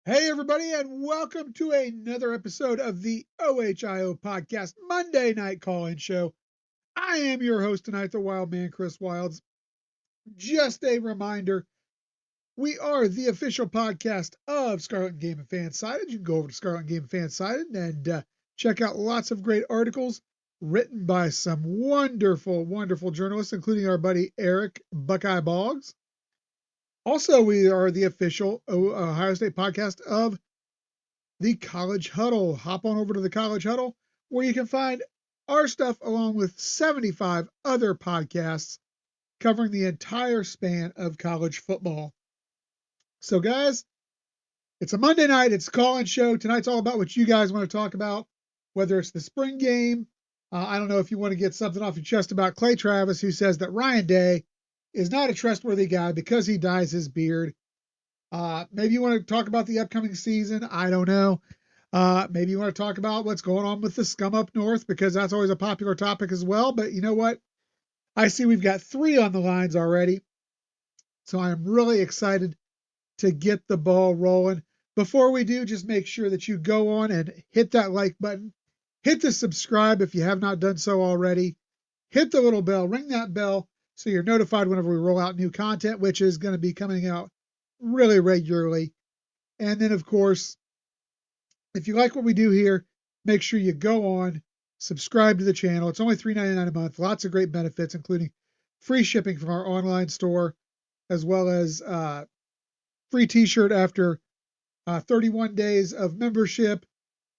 Hey, everybody, and welcome to another episode of the OHIO Podcast Monday Night Call-In Show. I am your host tonight, the Wildman, Chris Wilds. Just a reminder, we are the official podcast of Scarlet and Game and Fansided. You can go over to Scarlet and Game and Fansided and check out lots of great articles written by some wonderful, wonderful journalists, including our buddy Eric Buckeye Boggs. Also, we are the official Ohio State podcast of the College Huddle. Hop on over to the College Huddle where you can find our stuff along with 75 other podcasts covering the entire span of college football. So, guys, it's a Monday night. It's a call-in show. Tonight's all about what you guys want to talk about, whether it's the spring game. I don't know if you want to get something off your chest about Clay Travis, who says that Ryan Day is not a trustworthy guy because he dyes his beard. Maybe you want to talk about the upcoming season. I don't know. Maybe you want to talk about what's going on with the scum up north, because that's always a popular topic as well. But you know what? I see we've got 3 on the lines already. So I'm really excited to get the ball rolling. Before we do, just make sure that you go on and hit that like button. Hit the subscribe if you have not done so already. Hit the little bell, ring that bell so you're notified whenever we roll out new content, which is going to be coming out really regularly. And then, of course, if you like what we do here, make sure you go on, subscribe to the channel. It's only $3.99 a month. Lots of great benefits, including free shipping from our online store, as well as free t-shirt after 31 days of membership.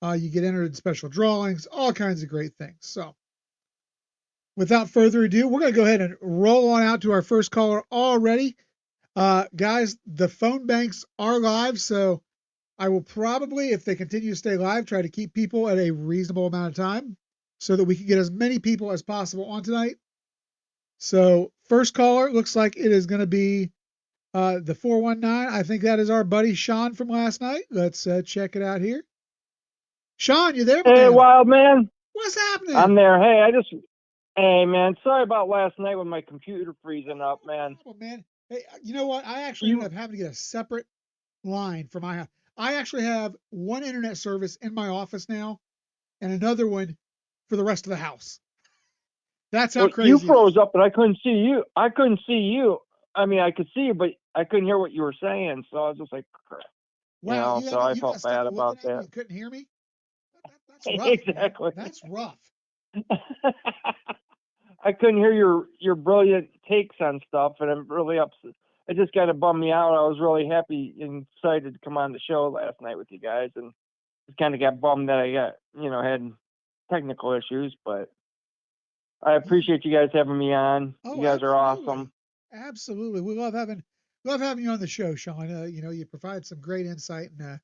You get entered in special drawings, all kinds of great things. So without further ado, we're going to go ahead and roll on out to our first caller already. Guys, the phone banks are live, so I will probably, if they continue to stay live, try to keep people at a reasonable amount of time so that we can get as many people as possible on tonight. So first caller, looks like it is going to be the 419. I think that is our buddy Sean from last night. Let's check it out here. Sean, you there, my Hey, man? Wild Man. What's happening? I'm there. Hey, man, sorry about last night with my computer freezing up, man. Oh, man. Hey, you know what? I actually ended up having to get a separate line for my house. I actually have one internet service in my office now and another one for the rest of the house. That's how crazy you froze up, but I couldn't see you. I mean, I could see you, but I couldn't hear what you were saying. So I was just like, wow, so I felt bad about that. You couldn't hear me? That's rough. Exactly. Man. That's rough. I couldn't hear your brilliant takes on stuff, and I'm really upset. It just kind of bummed me out. I was really happy and excited to come on the show last night with you guys, and just kind of got bummed that I had technical issues, but I appreciate you guys having me on. You guys are awesome. Absolutely. We love having you on the show, Sean. You provide some great insight, and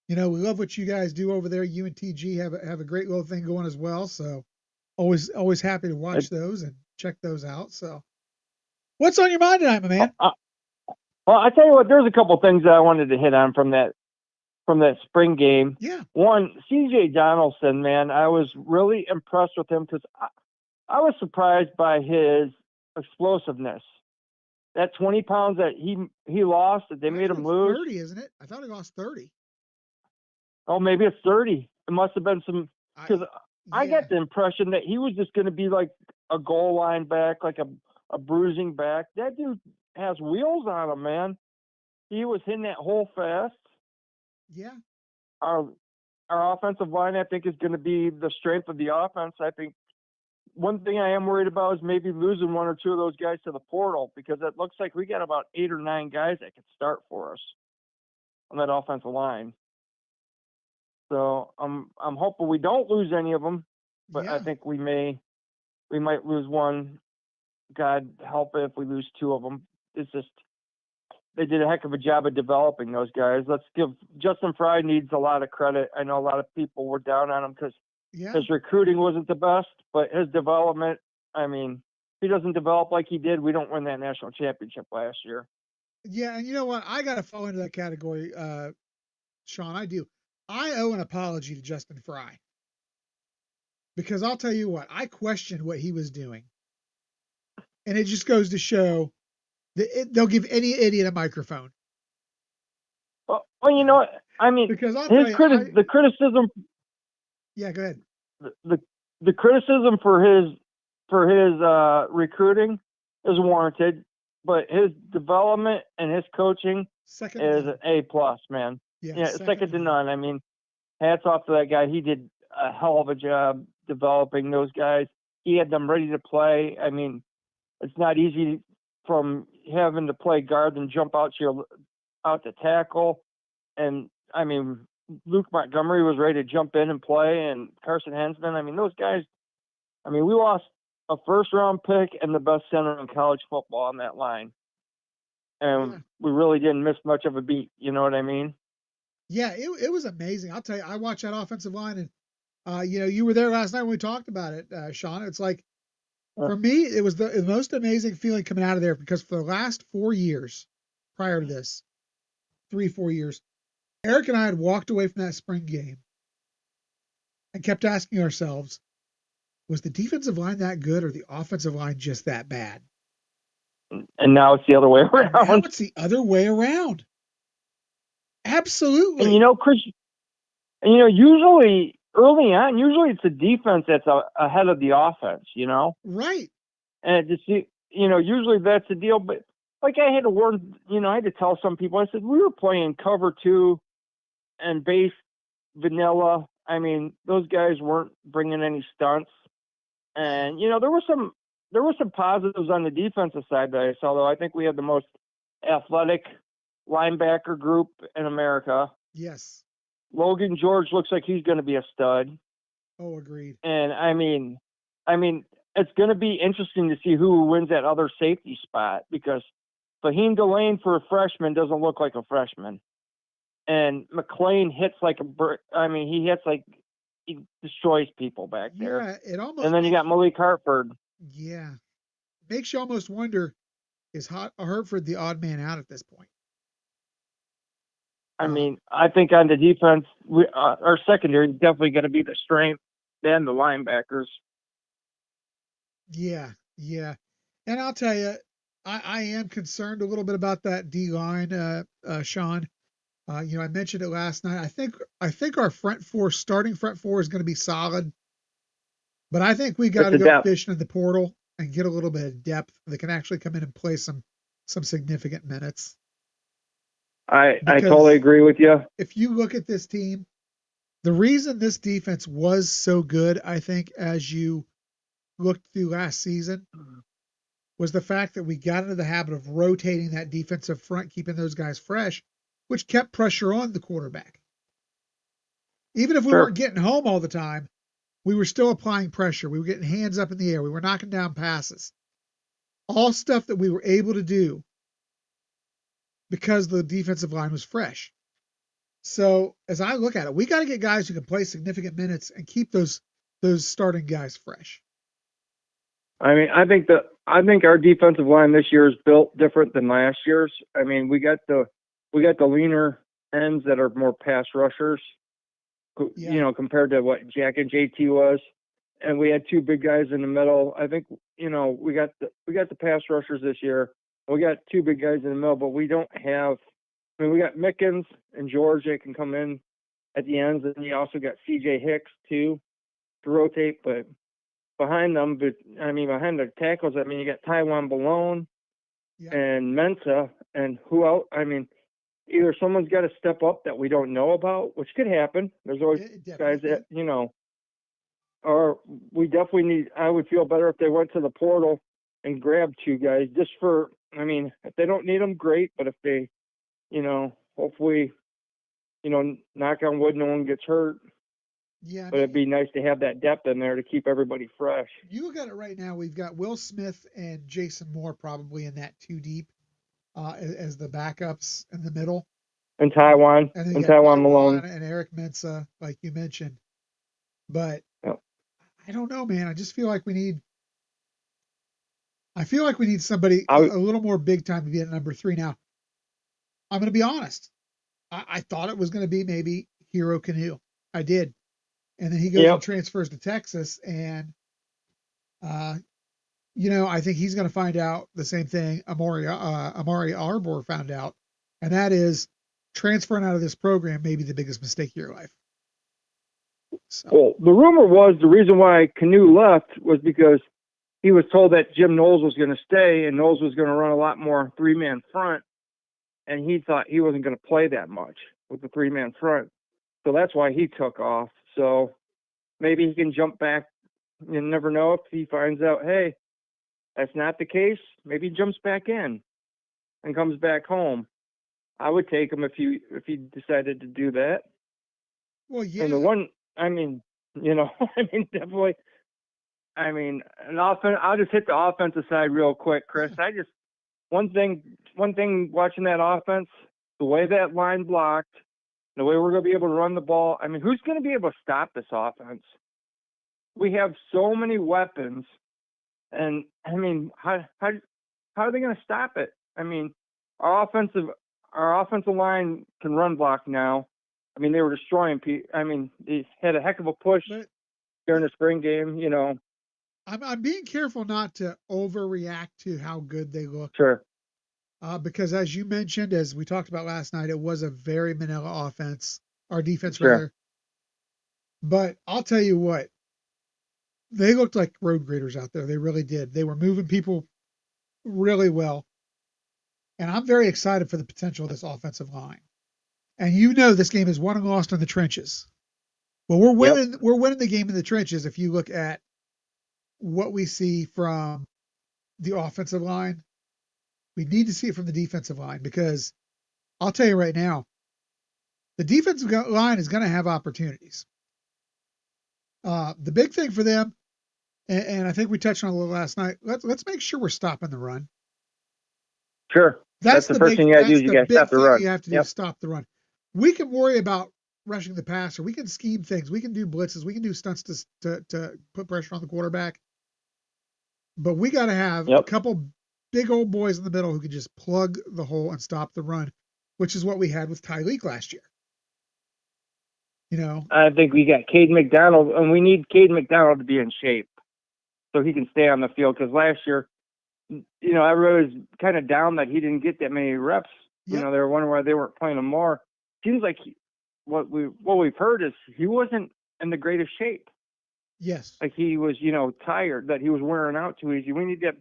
we love what you guys do over there. You and TG have a great little thing going as well. So always happy to watch those and check those out. So what's on your mind tonight, my man? Well, I tell you what, there's a couple things that I wanted to hit on from that spring game. Yeah. One, CJ Donaldson, man, I was really impressed with him because I was surprised by his explosiveness. That 20 pounds that he lost, that they made him lose. 30, isn't it? I thought he lost 30. Oh, maybe it's 30. It must have been some, because I got the impression that he was just going to be like a goal line back, like a bruising back. That dude has wheels on him, man. He was hitting that hole fast. Yeah. Our offensive line, I think, is going to be the strength of the offense. I think one thing I am worried about is maybe losing one or two of those guys to the portal, because it looks like we got about 8 or 9 guys that could start for us on that offensive line. So I'm hoping we don't lose any of them, but I think we might lose one. God help it if we lose 2 of them. It's just, they did a heck of a job of developing those guys. Let's give Justin Fry needs a lot of credit. I know a lot of people were down on him because his recruiting wasn't the best, but his development, I mean, if he doesn't develop like he did, we don't win that national championship last year. Yeah, and you know what? I got to fall into that category, Sean. I do. I owe an apology to Justin Fry, because I'll tell you what, I questioned what he was doing. And it just goes to show that they'll give any idiot a microphone. Well, you know what? I mean, Because I'll tell you, the criticism. Yeah, go ahead. The criticism for his recruiting is warranted, but his development and his coaching is an A+, man. Yeah, second to none. I mean, hats off to that guy. He did a hell of a job developing those guys. He had them ready to play. I mean, it's not easy from having to play guard and jump out to tackle. And I mean, Luke Montgomery was ready to jump in and play, and Carson Hensman. I mean, those guys. I mean, we lost a first-round pick and the best center in college football on that line, and we really didn't miss much of a beat. You know what I mean? Yeah, it was amazing. I'll tell you, I watched that offensive line, and you were there last night when we talked about it, Sean. It's like, for me, it was the most amazing feeling coming out of there, because for the last 4 years prior to this, 3-4 years, Eric and I had walked away from that spring game and kept asking ourselves, was the defensive line that good, or the offensive line just that bad? And now it's the other way around. Now it's the other way around. Absolutely. And Chris, usually early on, it's the defense that's ahead of the offense, Right. And usually that's the deal. But like I had to warn, I had to tell some people, I said, we were playing cover 2 and base vanilla. I mean, those guys weren't bringing any stunts. And, there were some positives on the defensive side that I saw, though. I think we had the most athletic linebacker group in America. Yes. Logan George looks like he's going to be a stud. Oh, agreed. And I mean, it's going to be interesting to see who wins that other safety spot, because Fahim Delane for a freshman doesn't look like a freshman. And McLean hits like a brick. I mean, he destroys people back there. Yeah, it almost. And then you got Malik Hartford. Yeah, makes you almost wonder, is Hartford the odd man out at this point? I mean, I think on the defense, our secondary is definitely going to be the strength, and the linebackers. Yeah, and I'll tell you, I am concerned a little bit about that D line, Sean. I mentioned it last night. I think our starting front four is going to be solid, but I think we got to go fishing in the portal and get a little bit of depth that can actually come in and play some significant minutes. I totally agree with you. If you look at this team, the reason this defense was so good, I think, as you looked through last season, was the fact that we got into the habit of rotating that defensive front, keeping those guys fresh, which kept pressure on the quarterback. Even if we weren't getting home all the time, we were still applying pressure. We were getting hands up in the air. We were knocking down passes. All stuff that we were able to do because the defensive line was fresh. So as I look at it, we got to get guys who can play significant minutes and keep those starting guys fresh. I mean, I think our defensive line this year is built different than last year's. I mean, we got the leaner ends that are more pass rushers, compared to what Jack and JT was. And we had 2 big guys in the middle. I think, we got the pass rushers this year. We got 2 big guys in the middle, but we don't have. I mean, we got Mickens and George that can come in at the ends, and you also got C.J. Hicks too to rotate. But behind them, behind the tackles, you got Taiwan Balone and Mensa, and who else? I mean, either someone's got to step up that we don't know about, which could happen. There's always guys that or we definitely need. I would feel better if they went to the portal and grabbed 2 guys just for. I mean, if they don't need them, great. But if they, hopefully, knock on wood, no one gets hurt. Yeah. But it'd be nice to have that depth in there to keep everybody fresh. You look at it right now, we've got Will Smith and Jason Moore probably in that 2 deep as the backups in the middle. And Taiwan. And Taiwan Malone. And Eric Mensa, like you mentioned. But I don't know, man. I just feel like we need somebody a little more big time to be at number 3. Now, I'm going to be honest. I thought it was going to be maybe Hero Canoe. I did. And then he goes and transfers to Texas. And, I think he's going to find out the same thing Amari Arbor found out. And that is transferring out of this program may be the biggest mistake of your life. So. Well, the rumor was the reason why Canu left was because he was told that Jim Knowles was going to stay and Knowles was going to run a lot more three-man front, and he thought he wasn't going to play that much with the three-man front. So that's why he took off. So maybe he can jump back. You never know if he finds out, hey, that's not the case. Maybe he jumps back in and comes back home. I would take him if he decided to do that. Well, yeah. And the one, I mean, definitely. I mean, I'll just hit the offensive side real quick, Chris. Yeah. One thing watching that offense, the way that line blocked, the way we're going to be able to run the ball. I mean, who's going to be able to stop this offense? We have so many weapons, and I mean, how are they going to stop it? I mean, our offensive line can run block now. I mean, they were destroying people. I mean, they had a heck of a push during the spring game. I'm being careful not to overreact to how good they look. Sure. Because as you mentioned, as we talked about last night, it was a very vanilla offense, our defense Sure. rather. But I'll tell you what, they looked like road graders out there. They really did. They were moving people really well. And I'm very excited for the potential of this offensive line. And this game is won and lost in the trenches. Well, we're winning the game in the trenches if you look at what we see from the offensive line. We need to see it from the defensive line because I'll tell you right now, the defensive line is going to have opportunities. The big thing for them, and I think we touched on it a little last night, let's make sure we're stopping the run. Sure. That's the first thing you got to do is you got to stop the run. You have to do is stop the run. We can worry about rushing the passer. We can scheme things. We can do blitzes. We can do stunts to put pressure on the quarterback. But we got to have a couple big old boys in the middle who can just plug the hole and stop the run, which is what we had with Tyreek last year. I think we got Cade McDonald, and we need Cade McDonald to be in shape so he can stay on the field. Because last year, everybody was kind of down that he didn't get that many reps. Yep. They were wondering why they weren't playing him more. Seems like what we've heard is he wasn't in the greatest shape. Yes. Like he was, tired, that he was wearing out too easy. We need to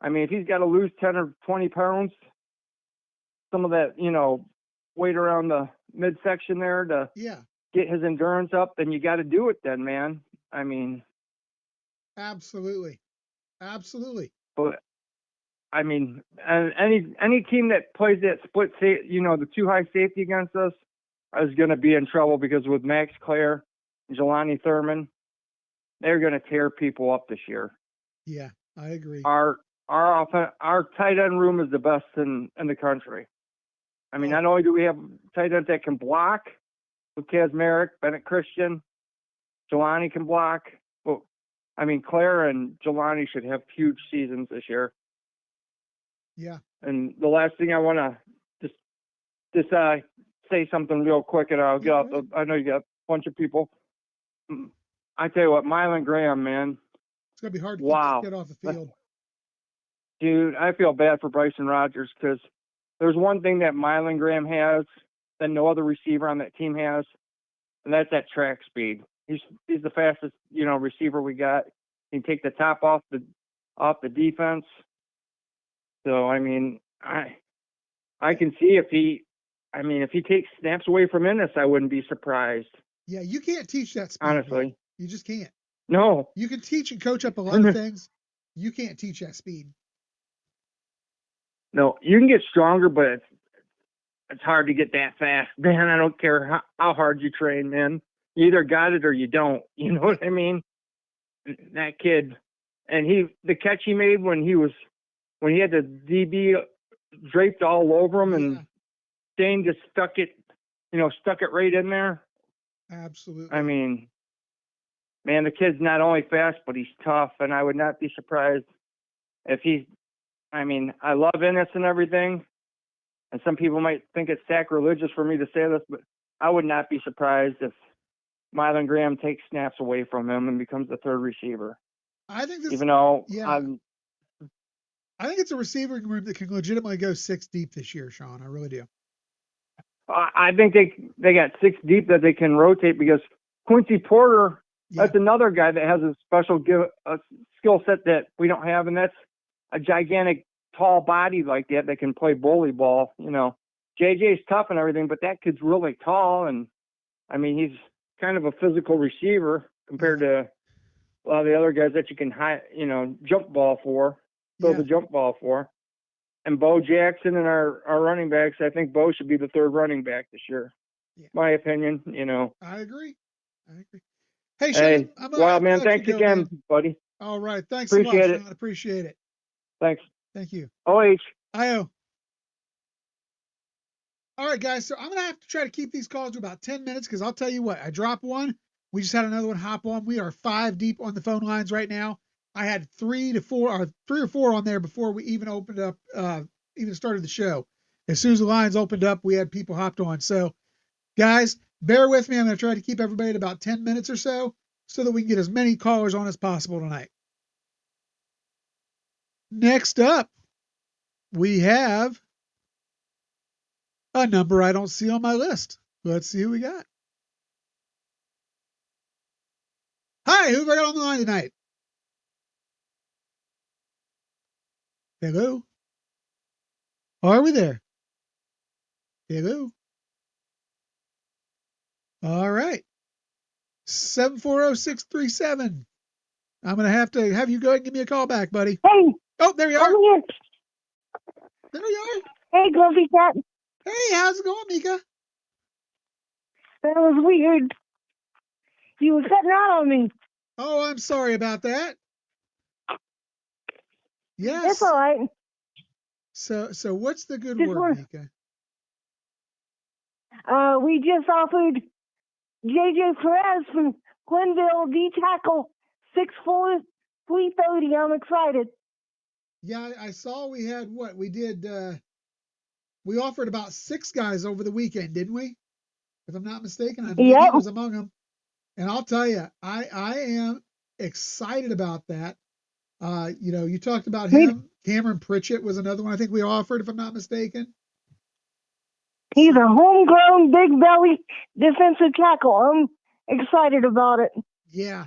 if he's got to lose 10 or 20 pounds, some of that, weight around the midsection there to get his endurance up, then you got to do it then, man. I mean. Absolutely. But, any team that plays that split, the too high safety against us is going to be in trouble because with Max Clare and Jelani Thurman, they're going to tear people up this year. Yeah, I agree. Our tight end room is the best in the country. I mean, not only do we have tight ends that can block with Kazmarek, Bennett Christian, Jelani can block. Well, Claire and Jelani should have huge seasons this year. Yeah. And the last thing I want to just say something real quick, and I'll get off. I know you got a bunch of people. I tell you what, Mylan Graham, man. It's gonna be hard to get off the field. Dude, I feel bad for Bryson Rodgers because there's one thing that Mylan Graham has that no other receiver on that team has, and that's that track speed. He's the fastest, receiver we got. He can take the top off the defense. So I can see if he takes snaps away from Ennis, I wouldn't be surprised. Yeah, you can't teach that speed. Honestly. You just can't. No. You can teach and coach up a lot of things. You can't teach that speed. No, you can get stronger, but it's hard to get that fast. Man, I don't care how hard you train, man. You either got it or you don't. You know what I mean? That kid, and the catch he made when he had the DB draped all over him, and Dane just stuck it right in there. Absolutely. Man, the kid's not only fast, but he's tough, and I would not be surprised if I love Ennis and everything, and some people might think it's sacrilegious for me to say this, but I would not be surprised if Mylan Graham takes snaps away from him and becomes the third receiver. I think even though I think it's a receiving room that can legitimately go 6 deep this year, Sean. I really do. I think they got 6 deep that they can rotate because Quincy Porter, that's another guy that has a special skill set that we don't have, and that's a gigantic, tall body like that can play bully ball. You know, JJ's tough and everything, but that kid's really tall, and I mean he's kind of a physical receiver compared to a lot of the other guys that you can jump ball for, throw the jump ball for. And Bo Jackson and our running backs, I think Bo should be the 3rd running back this year. Yeah. My opinion, I agree. Hey, Sean, Wildman, thanks again, man. Buddy. All right. Thanks so much, Sean. Appreciate it. Thanks. Thank you. OH. IO. All right, guys. So I'm going to have to try to keep these calls to about 10 minutes because I'll tell you what, I dropped one. We just had another one hop on. We are 5 deep on the phone lines right now. I had 3 or 4 on there before we even opened up, even started the show. As soon as the lines opened up, we had people hopped on. So, guys, bear with me. I'm going to try to keep everybody at about 10 minutes or so that we can get as many callers on as possible tonight. Next up, we have a number I don't see on my list. Let's see who we got. Hi, who have I got on the line tonight? Hello? Are we there? Hello? All right. 740-637. I'm going to have you go ahead and give me a call back, buddy. Hey. Oh, there you are. Here. There you are. Hey, Grumpy Cat. Hey, how's it going, Mika? That was weird. You were cutting out on me. Oh, I'm sorry about that. Yes. That's all right. So what's the good word, Mika? We just offered JJ Perez from Glenville D tackle 6'4", 330. I'm excited. Yeah, I saw we had we did. We offered about 6 guys over the weekend, didn't we? If I'm not mistaken, I believe he was among them. And I'll tell you, I am excited about that. You talked about him. Cameron Pritchett was another one I think we offered, if I'm not mistaken. He's a homegrown, big belly defensive tackle. I'm excited about it. Yeah.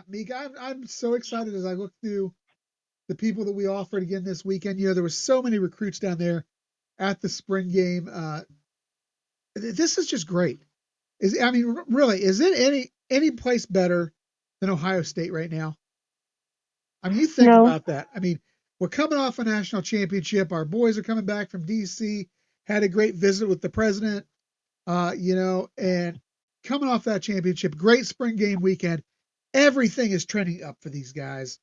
Mika, I'm so excited as I look through the people that we offered again this weekend. There were so many recruits down there at the spring game. This is just great. Really, is it any place better than Ohio State right now? I mean, you think about that. I mean, we're coming off a national championship. Our boys are coming back from D.C., had a great visit with the president, and coming off that championship, great spring game weekend. Everything is trending up for these guys.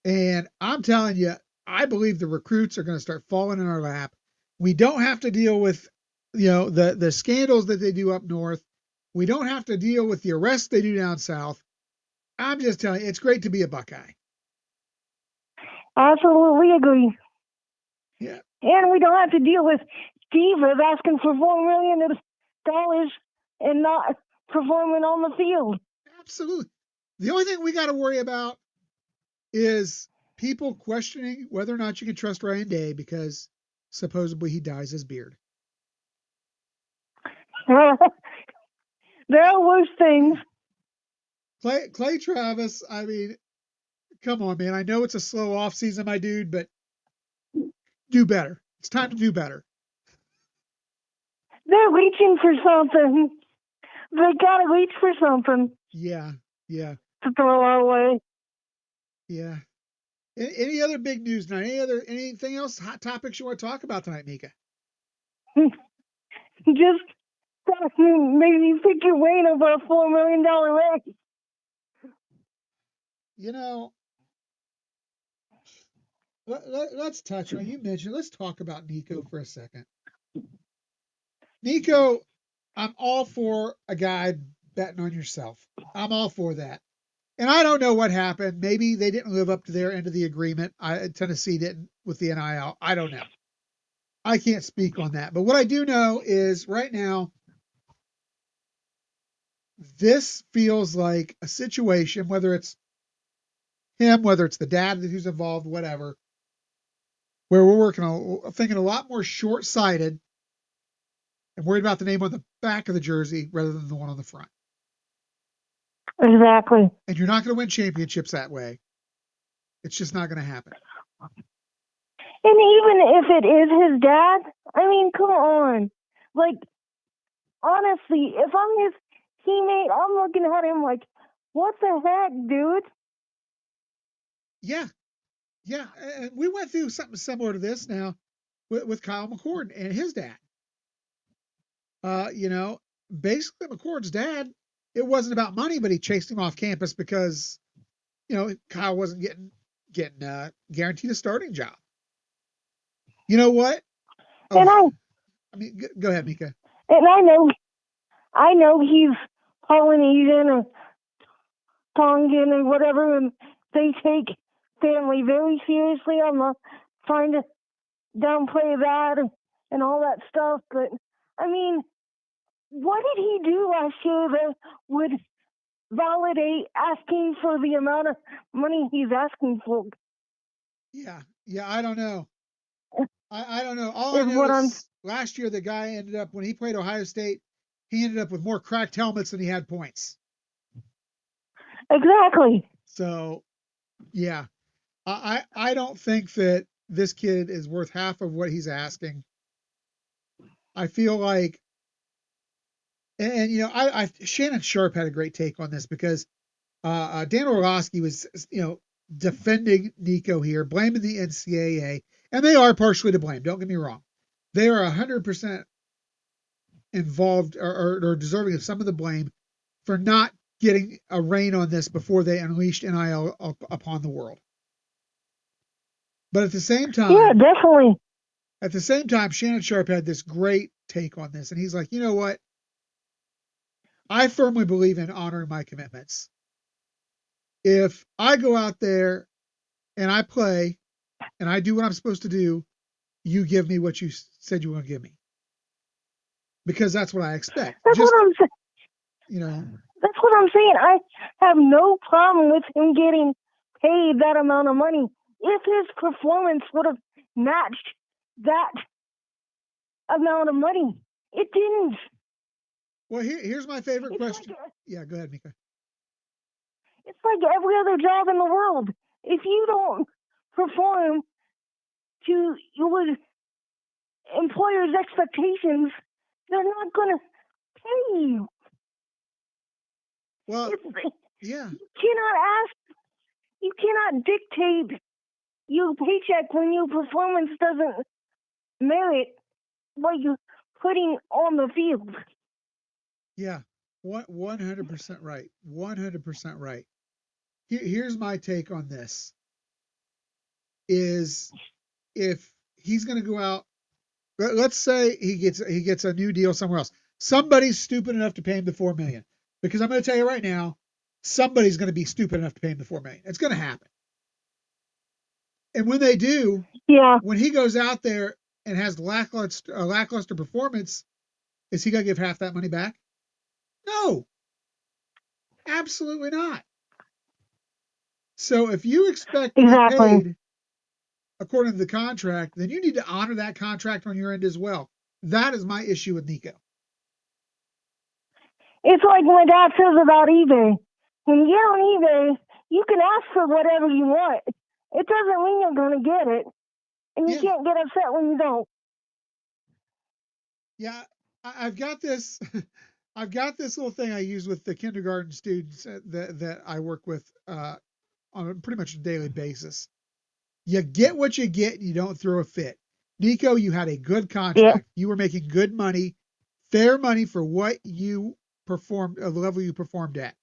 And I'm telling you, I believe the recruits are going to start falling in our lap. We don't have to deal with, the scandals that they do up north. We don't have to deal with the arrests they do down south. I'm just telling you, it's great to be a Buckeye. Absolutely agree. Yeah. And we don't have to deal with divas asking for $4 million and not performing on the field. Absolutely. The only thing we got to worry about is people questioning whether or not you can trust Ryan Day because supposedly he dyes his beard. There are worse things. Clay Travis, I mean, come on, man. I know it's a slow off season, my dude, but do better. It's time to do better. They're reaching for something. They gotta reach for something. Yeah. To throw our way. Yeah. Any other big news tonight? Anything else? Hot topics you want to talk about tonight, Mika? Just maybe pick your way over a $4 million raise. Let's touch on, you mentioned, let's talk about Nico for a second. Nico, I'm all for a guy betting on yourself. I'm all for that. And I don't know what happened. Maybe they didn't live up to their end of the agreement. Tennessee didn't with the NIL. I don't know. I can't speak on that. But what I do know is right now, this feels like a situation, whether it's him, whether it's the dad who's involved, whatever, where we're thinking a lot more short-sighted and worried about the name on the back of the jersey rather than the one on the front. Exactly. And you're not going to win championships that way. It's just not going to happen. And even if it is his dad, I mean, come on. Like, honestly, if I'm his teammate, I'm looking at him like, what the heck, dude? Yeah. Yeah. And we went through something similar to this now with Kyle McCord and his dad. You know, basically McCord's dad, it wasn't about money, but he chased him off campus because, you know, Kyle wasn't getting guaranteed a starting job. You know what? Oh, And I mean, go ahead, Mika. And I know he's Polynesian or Tongan or whatever, and they take family very seriously. I'm not trying to downplay that and all that stuff, but I mean, what did he do last year that would validate asking for the amount of money he's asking for? Yeah, I don't know. I don't know. All I Is know what I'm is last year the guy ended up, when he played Ohio State, he ended up with more cracked helmets than he had points. exactly. So, yeah, I don't think that this kid is worth half of what he's asking. I feel like, and you know, Shannon Sharp had a great take on this because Dan Orlovsky was, you know, defending Nico here, blaming the NCAA, and they are partially to blame. Don't get me wrong; they are 100% involved or deserving of some of the blame for not getting a rein on this before they unleashed NIL upon the world. But at the same time, Yeah, definitely. At the same time, Shannon Sharp had this great take on this, and he's like, you know what? I firmly believe in honoring my commitments. If I go out there and I play and I do what I'm supposed to do, you give me what you said you were going to give me. Because that's what I expect. That's Just, what I'm saying. you know. That's what I'm saying. I have no problem with him getting paid that amount of money if his performance would have matched that amount of money. It didn't. Well, here's my favorite question. Like, yeah, go ahead, Mika. it's like every other job in the world. If you don't perform to your employer's expectations, they're not going to pay you. Well, yeah. You cannot dictate your paycheck when your performance doesn't merit what you're putting on the field. Yeah, 100% right. 100% right. Here's my take on this: is if he's going to go out, let's say he gets a new deal somewhere else. Somebody's stupid enough to pay him the $4 million, because I'm going to tell you right now, somebody's going to be stupid enough to pay him the $4 million. It's going to happen. And when they do, yeah, when he goes out there and has lackluster performance, is he going to give half that money back? No, absolutely not. So if you expect to be paid according to the contract, then you need to honor that contract on your end as well. That is my issue with Nico. It's like my dad says about eBay. When you get on eBay, you can ask for whatever you want. It doesn't mean you're going to get it. And you can't get upset when you don't. Yeah, I've got this. I've got this little thing I use with the kindergarten students that I work with on a pretty much a daily basis. You get what you get, and you don't throw a fit. Nico, you had a good contract. Yeah. You were making good money, fair money for what you performed, the level you performed at.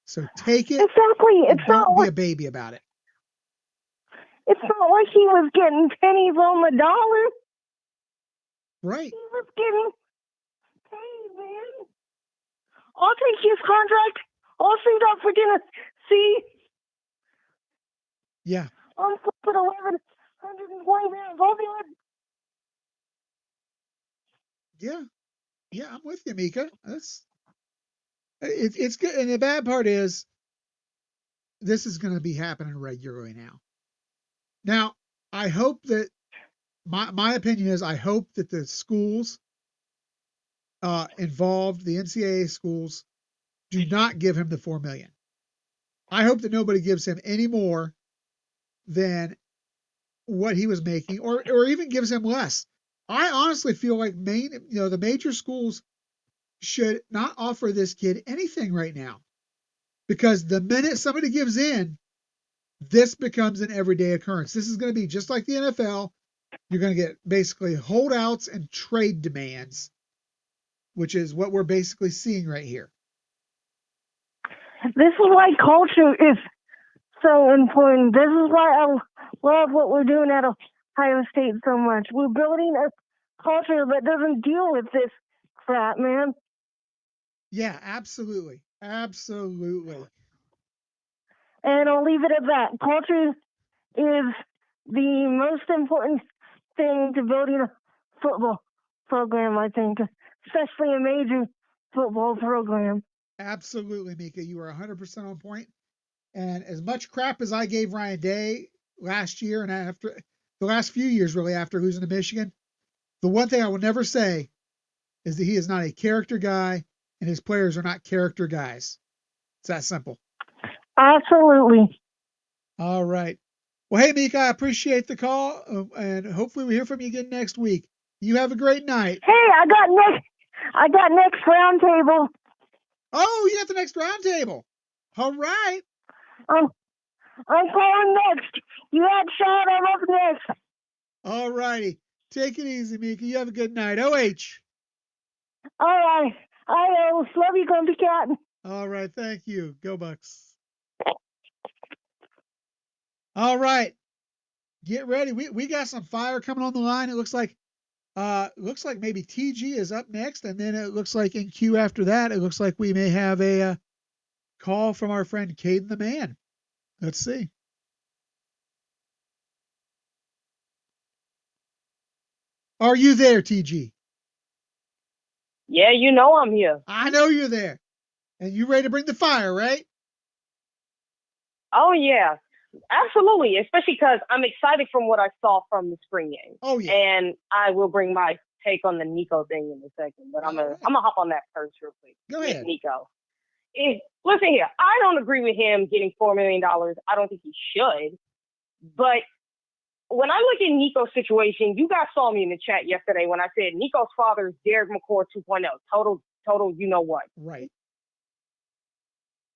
So take it. Exactly. And don't be a baby about it. It's not like he was getting pennies on the dollar. Right. He was getting paid, man. I'll take his contract. I'll suit up for dinner. See? Yeah. I'm flipping 1,120 pounds. I'll do it. Yeah, I'm with you, Mika. It's good, and the bad part is this is going to be happening regularly now. Now, I hope that my opinion is I hope that the schools involved, the NCAA schools, do not give him the $4 million. I hope that nobody gives him any more than what he was making, or even gives him less. I honestly feel like the major schools should not offer this kid anything right now, because the minute somebody gives in, this becomes an everyday occurrence. This is going to be just like the NFL. You're going to get basically holdouts and trade demands, which is what we're basically seeing right here. This is why culture is so important. This is why I love what we're doing at Ohio State so much. We're building a culture that doesn't deal with this crap, man. Yeah, absolutely. Absolutely. And I'll leave it at that. Culture is the most important thing to building a football program, I think, especially a major football program. Absolutely, Mika. You are 100% on point. And as much crap as I gave Ryan Day last year and after the last few years, really, after losing to Michigan, the one thing I will never say is that he is not a character guy and his players are not character guys. It's that simple. Absolutely. All right. Well, hey, Mika, I appreciate the call, and hopefully we hear from you again next week. You have a great night. Hey, I got next round table. Oh, you got the next round table. All right. I'm calling next. You had shot. I'm up next. All righty. Take it easy, Mika. You have a good night. OH. All right. I love you, Grumpy Cat. All right. Thank you. Go Bucks. All right. Get ready. We got some fire coming on the line. It looks like maybe TG is up next, and then it looks like in queue after that, it looks like we may have a call from our friend Caden the Man. Let's see. Are you there, TG? Yeah, you know I'm here. I know you're there. And you ready to bring the fire, right? Oh, yeah. Absolutely, especially because I'm excited from what I saw from the spring game. Oh, yeah. And I will bring my take on the Nico thing in a second, but I'm gonna hop on that first real quick. Go ahead. Nico. Listen here, I don't agree with him getting $4 million. I don't think he should. But when I look at Nico's situation, you guys saw me in the chat yesterday when I said Nico's father is Derek McCourt 2.0. Total, you know what? Right.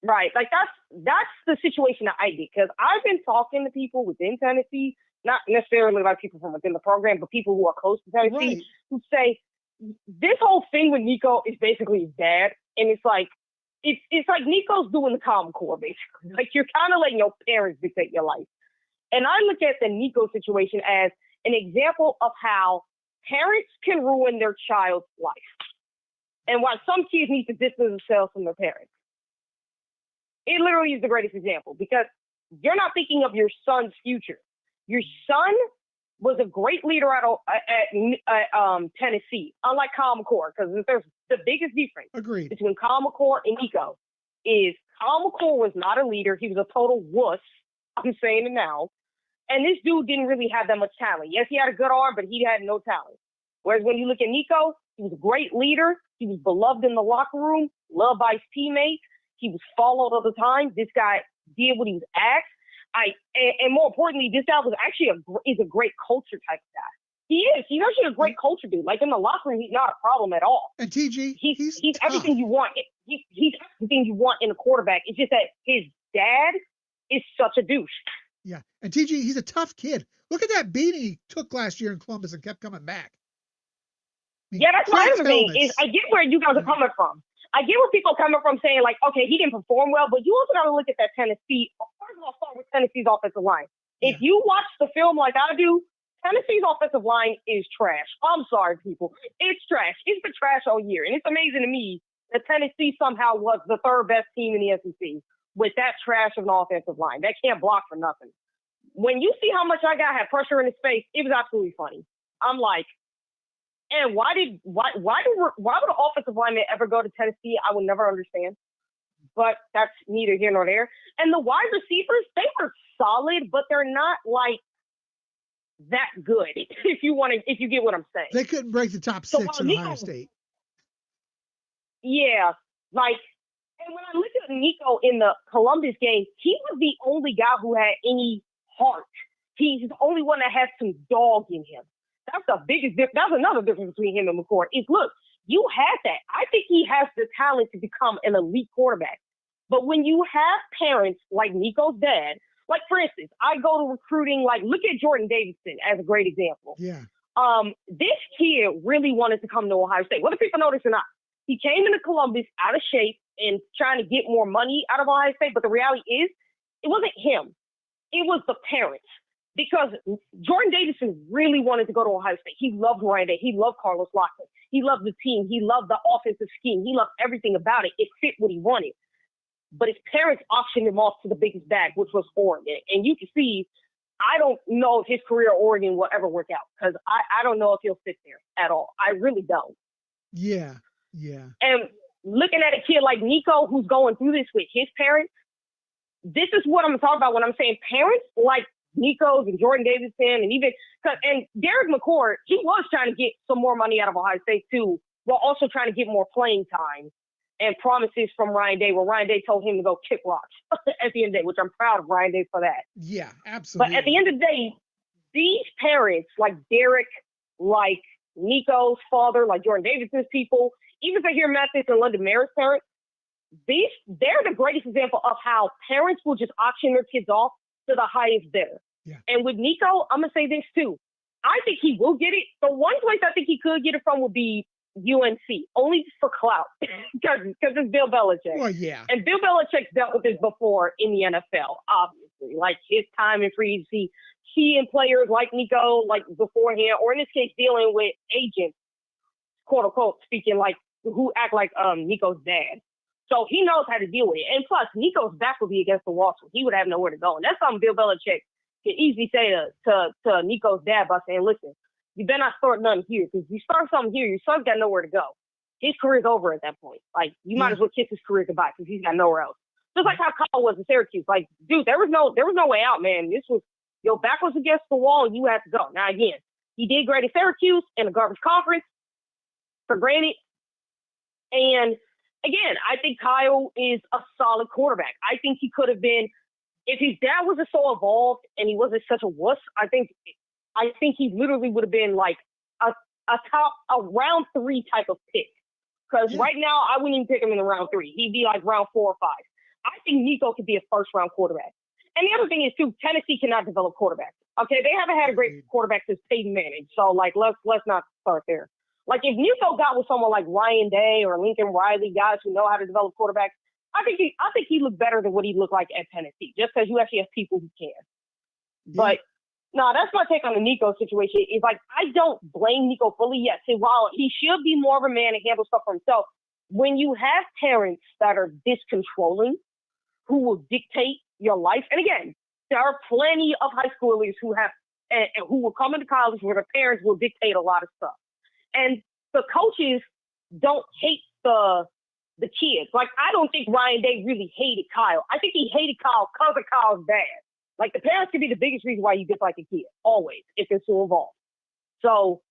Right. Like that's the situation that I get, because I've been talking to people within Tennessee, not necessarily like people from within the program, but people who are close to Tennessee, Right. who say this whole thing with Nico is basically his dad. And it's like Nico's doing the Common Core, basically. Like you're kind of letting your parents dictate your life. And I look at the Nico situation as an example of how parents can ruin their child's life, and why some kids need to distance themselves from their parents. It literally is the greatest example, because you're not thinking of your son's future. Your son was a great leader at Tennessee, unlike Kyle McCord, because there's the biggest difference Agreed. between Kyle McCord and Nico is Kyle McCord was not a leader. He was a total wuss. I'm saying it now. And this dude didn't really have that much talent. Yes, he had a good arm, but he had no talent. Whereas when you look at Nico, he was a great leader. He was beloved in the locker room, loved by his teammates. He was followed all the time. This guy did what he was asked. And more importantly, this guy was actually is a great culture type of guy. He is. He's actually a great culture dude. Like in the locker room, he's not a problem at all. And TG, he's tough. everything you want. He's everything you want in a quarterback. It's just that his dad is such a douche. Yeah. And TG, he's a tough kid. Look at that beating he took last year in Columbus and kept coming back. I mean, yeah, that's my other thing. Is I get where you guys are coming from. I get where people are coming from saying, like, okay, he didn't perform well, but you also got to look at that Tennessee. First of all, start with Tennessee's offensive line. If you watch the film like I do, Tennessee's offensive line is trash. I'm sorry, people. It's trash. It's been trash all year. And it's amazing to me that Tennessee somehow was the third best team in the SEC with that trash of an offensive line. That can't block for nothing. When you see how much that guy had pressure in his face, it was absolutely funny. I'm like, and why would an offensive lineman ever go to Tennessee? I would never understand. But that's neither here nor there. And the wide receivers, they were solid, but they're not like that good. If you get what I'm saying. They couldn't break the top So 6 while in Ohio State. Yeah, like, and when I look at Nico in the Columbus game, he was the only guy who had any heart. He's the only one that has some dog in him. That's the biggest difference. That's another difference between him and McCord. Is look, you had that. I think he has the talent to become an elite quarterback. But when you have parents like Nico's dad, like for instance, I go to recruiting, like look at Jordan Davidson as a great example. Yeah. This kid really wanted to come to Ohio State, whether people know this or not. He came into Columbus out of shape and trying to get more money out of Ohio State. But the reality is, it wasn't him. It was the parents. Because Jordan Davidson really wanted to go to Ohio State. He loved Ryan Day. He loved Carlos Lockton. He loved the team. He loved the offensive scheme. He loved everything about it. It fit what he wanted. But his parents auctioned him off to the biggest bag, which was Oregon. And you can see, I don't know if his career at Oregon will ever work out because I don't know if he'll fit there at all. I really don't. Yeah, yeah. And looking at a kid like Nico who's going through this with his parents, this is what I'm talking about when I'm saying parents like Nico's and Jordan Davidson and Derek McCord, he was trying to get some more money out of Ohio State too, while also trying to get more playing time and promises from Ryan Day, where Ryan Day told him to go kick rocks at the end of the day, which I'm proud of Ryan Day for that. Yeah, absolutely. But at the end of the day, these parents like Derek, like Nico's father, like Jordan Davidson's people, even Zahir Mathis and London Merritt's parents, they're the greatest example of how parents will just auction their kids off to the highest bidder. Yeah. And with Nico, I'm going to say this too. I think he will get it. The one place I think he could get it from would be UNC, only for clout, because it's Bill Belichick. Well, yeah. And Bill Belichick's dealt with this before in the NFL, obviously. Like his time in free agency, seeing players like Nico, like beforehand, or in this case, dealing with agents, quote unquote, speaking like, who act like Nico's dad. So he knows how to deal with it. And plus, Nico's back would be against the wall, so he would have nowhere to go. And that's something Bill Belichick can easily say to Nico's dad by saying, listen, you better not start nothing here, because if you start something here, your son's got nowhere to go. His career's over at that point. Like, you might as well kiss his career goodbye, because he's got nowhere else. Just like how Kyle was in Syracuse. Like, dude, there was no way out, man. This was, your back was against the wall, and you had to go. Now, again, he did great at Syracuse in a garbage conference, for granted. And again, I think Kyle is a solid quarterback. I think he could have been, if his dad wasn't so involved and he wasn't such a wuss, I think he literally would have been like a round 3 type of pick. Because right now, I wouldn't even pick him in the round 3. He'd be like round 4 or 5. I think Nico could be a first-round quarterback. And the other thing is, too, Tennessee cannot develop quarterbacks. Okay, they haven't had a great quarterback since Peyton Manning. So, like, let's not start there. Like, if Nico got with someone like Ryan Day or Lincoln Riley, guys who know how to develop quarterbacks, I think he looked better than what he looked like at Tennessee, just because you actually have people who can. Yeah. But, no, that's my take on the Nico situation. Is like, I don't blame Nico fully yet. See, while he should be more of a man and handle stuff for himself, when you have parents that are this controlling, who will dictate your life, and again, there are plenty of high schoolers who have, and who will come into college where their parents will dictate a lot of stuff. And the coaches don't hate the kids. Like, I don't think Ryan Day really hated Kyle. I think he hated Kyle because of Kyle's dad. Like, the parents could be the biggest reason why you dislike a kid, always, if they're so involved. So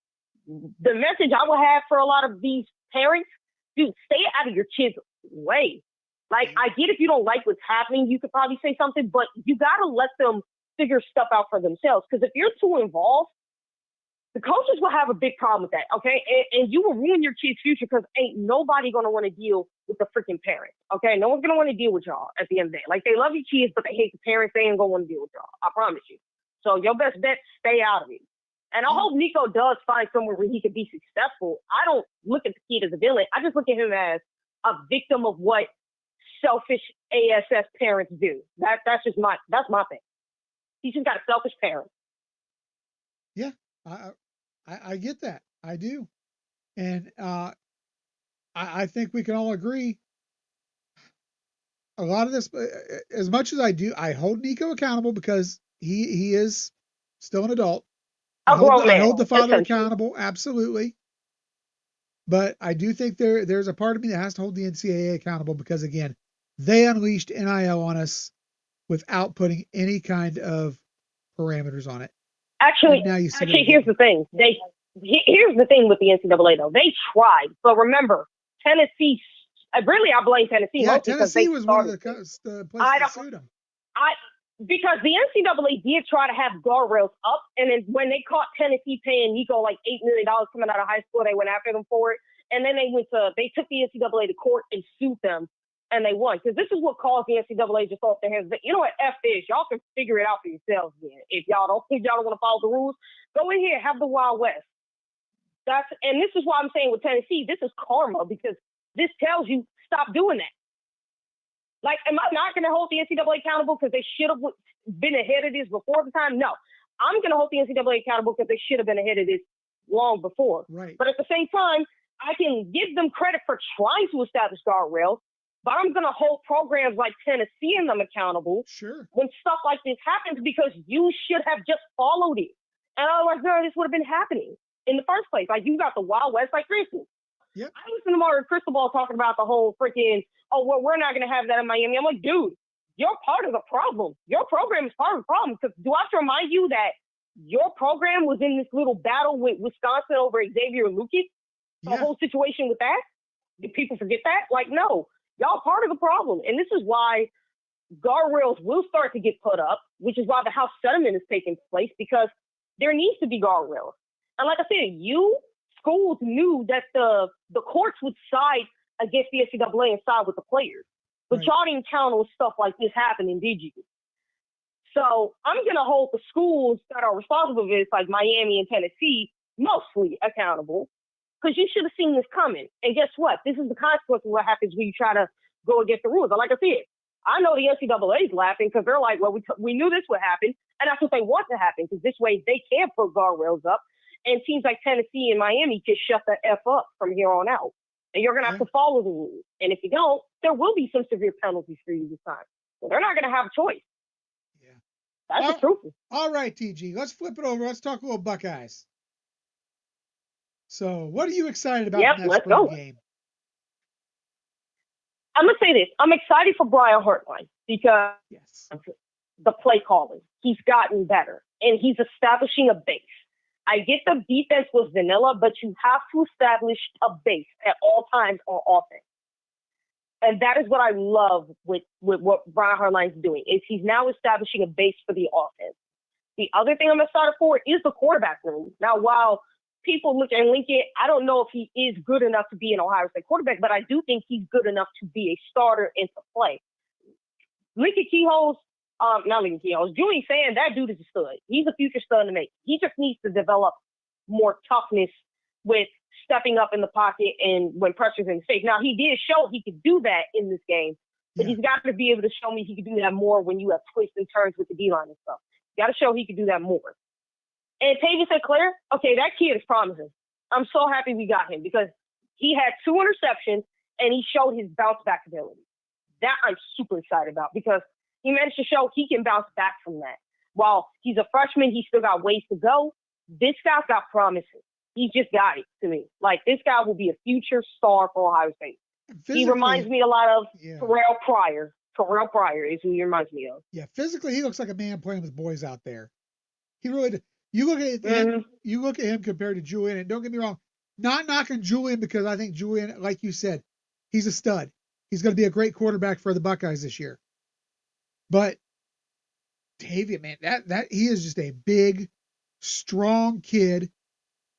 the message I would have for a lot of these parents, dude, stay out of your kids' way. Like, I get if you don't like what's happening, you could probably say something, but you got to let them figure stuff out for themselves. Because if you're too involved, the coaches will have a big problem with that, okay? And you will ruin your kid's future because ain't nobody going to want to deal with the freaking parents, okay? No one's going to want to deal with y'all at the end of the day. Like, they love your kids, but they hate the parents. They ain't going to want to deal with y'all. I promise you. So your best bet, stay out of it. And I hope Nico does find somewhere where he can be successful. I don't look at the kid as a villain. I just look at him as a victim of what selfish ASS parents do. That's my thing. He's just got a selfish parent. Yeah. I get that. I do. And I think we can all agree. A lot of this, as much as I hold Nico accountable because he is still an adult. I hold the father accountable, absolutely. But I do think there's a part of me that has to hold the NCAA accountable because, again, they unleashed NIL on us without putting any kind of parameters on it. Actually, And now you see here's the thing. Here's the thing with the NCAA though. They tried, but remember, Tennessee. Really, I blame Tennessee Yeah, mostly because Tennessee they was one of started. the I places that don't. sued them. Because the NCAA did try to have guardrails up, and then when they caught Tennessee paying Nico like $8 million coming out of high school, they went after them for it, and then they took the NCAA to court and sued them, and they won. Because this is what caused the NCAA just off their hands. But you know what? F this. Y'all can figure it out for yourselves. Then, if y'all don't want to follow the rules, go in here, have the Wild West. And this is why I'm saying with Tennessee, this is karma because this tells you stop doing that. Like, am I not going to hold the NCAA accountable because they should have been ahead of this before the time? No. I'm going to hold the NCAA accountable because they should have been ahead of this long before. Right. But at the same time, I can give them credit for trying to establish guardrails, but I'm going to hold programs like Tennessee and them accountable when stuff like this happens because you should have just followed it. And otherwise, none of this would have been happening in the first place. Like, you got the Wild West, like, for instance. Yep. I listened to Mario Cristobal talking about the whole freaking, well, we're not going to have that in Miami. I'm like, dude, you're part of the problem. Your program is part of the problem. Because do I have to remind you that your program was in this little battle with Wisconsin over Xavier Lucas? The whole situation with that? Do people forget that? Like, no, y'all part of the problem. And this is why guardrails will start to get put up, which is why the House settlement is taking place, because there needs to be guardrails. And like I said, schools knew that the courts would side against the NCAA and side with the players. But y'all didn't count on stuff like this happening, did you? So I'm going to hold the schools that are responsible for this, like Miami and Tennessee, mostly accountable, because you should have seen this coming. And guess what? This is the consequence of what happens when you try to go against the rules. And like I said, I know the NCAA is laughing because they're like, well, we knew this would happen, and that's what they want to happen, because this way they can put guardrails up. And teams like Tennessee and Miami can shut the F up from here on out. And you're going to have to follow the rules. And if you don't, there will be some severe penalties for you this time. So they're not going to have a choice. Yeah. That's the truth. All right, TG, let's flip it over. Let's talk a little Buckeyes. So what are you excited about in that spring game? I'm going to say this. I'm excited for Brian Hartline because the play calling. He's gotten better, and he's establishing a base. I get the defense was vanilla, but you have to establish a base at all times on offense. And that is what I love with what Brian Hartline's doing, is he's now establishing a base for the offense. The other thing I'm excited for is the quarterback room. Now, while people look at Lincoln, I don't know if he is good enough to be an Ohio State quarterback, but I do think he's good enough to be a starter and to play. Lincoln Kehoe's, not Lincoln Kehoe's, Julian saying that dude is a stud. He's a future stud to make. He just needs to develop more toughness with stepping up in the pocket and when pressure's in his face. Now, he did show he could do that in this game, but he's got to be able to show me he could do that more when you have twists and turns with the D-line and stuff. Got to show he could do that more. And Tavius Eclair, okay, that kid is promising. I'm so happy we got him because he had 2 interceptions and he showed his bounce back ability. That I'm super excited about because he managed to show he can bounce back from that. While he's a freshman, he's still got ways to go. This guy's got promises. He's just got it to me. Like, this guy will be a future star for Ohio State. He reminds me a lot of Terrell Pryor. Terrell Pryor is who he reminds me of. Yeah, physically, he looks like a man playing with boys out there. He really does. You look at him, you look at him compared to Julian, and don't get me wrong, not knocking Julian because I think Julian, like you said, he's a stud. He's going to be a great quarterback for the Buckeyes this year. But Tavius, man, that he is just a big, strong kid.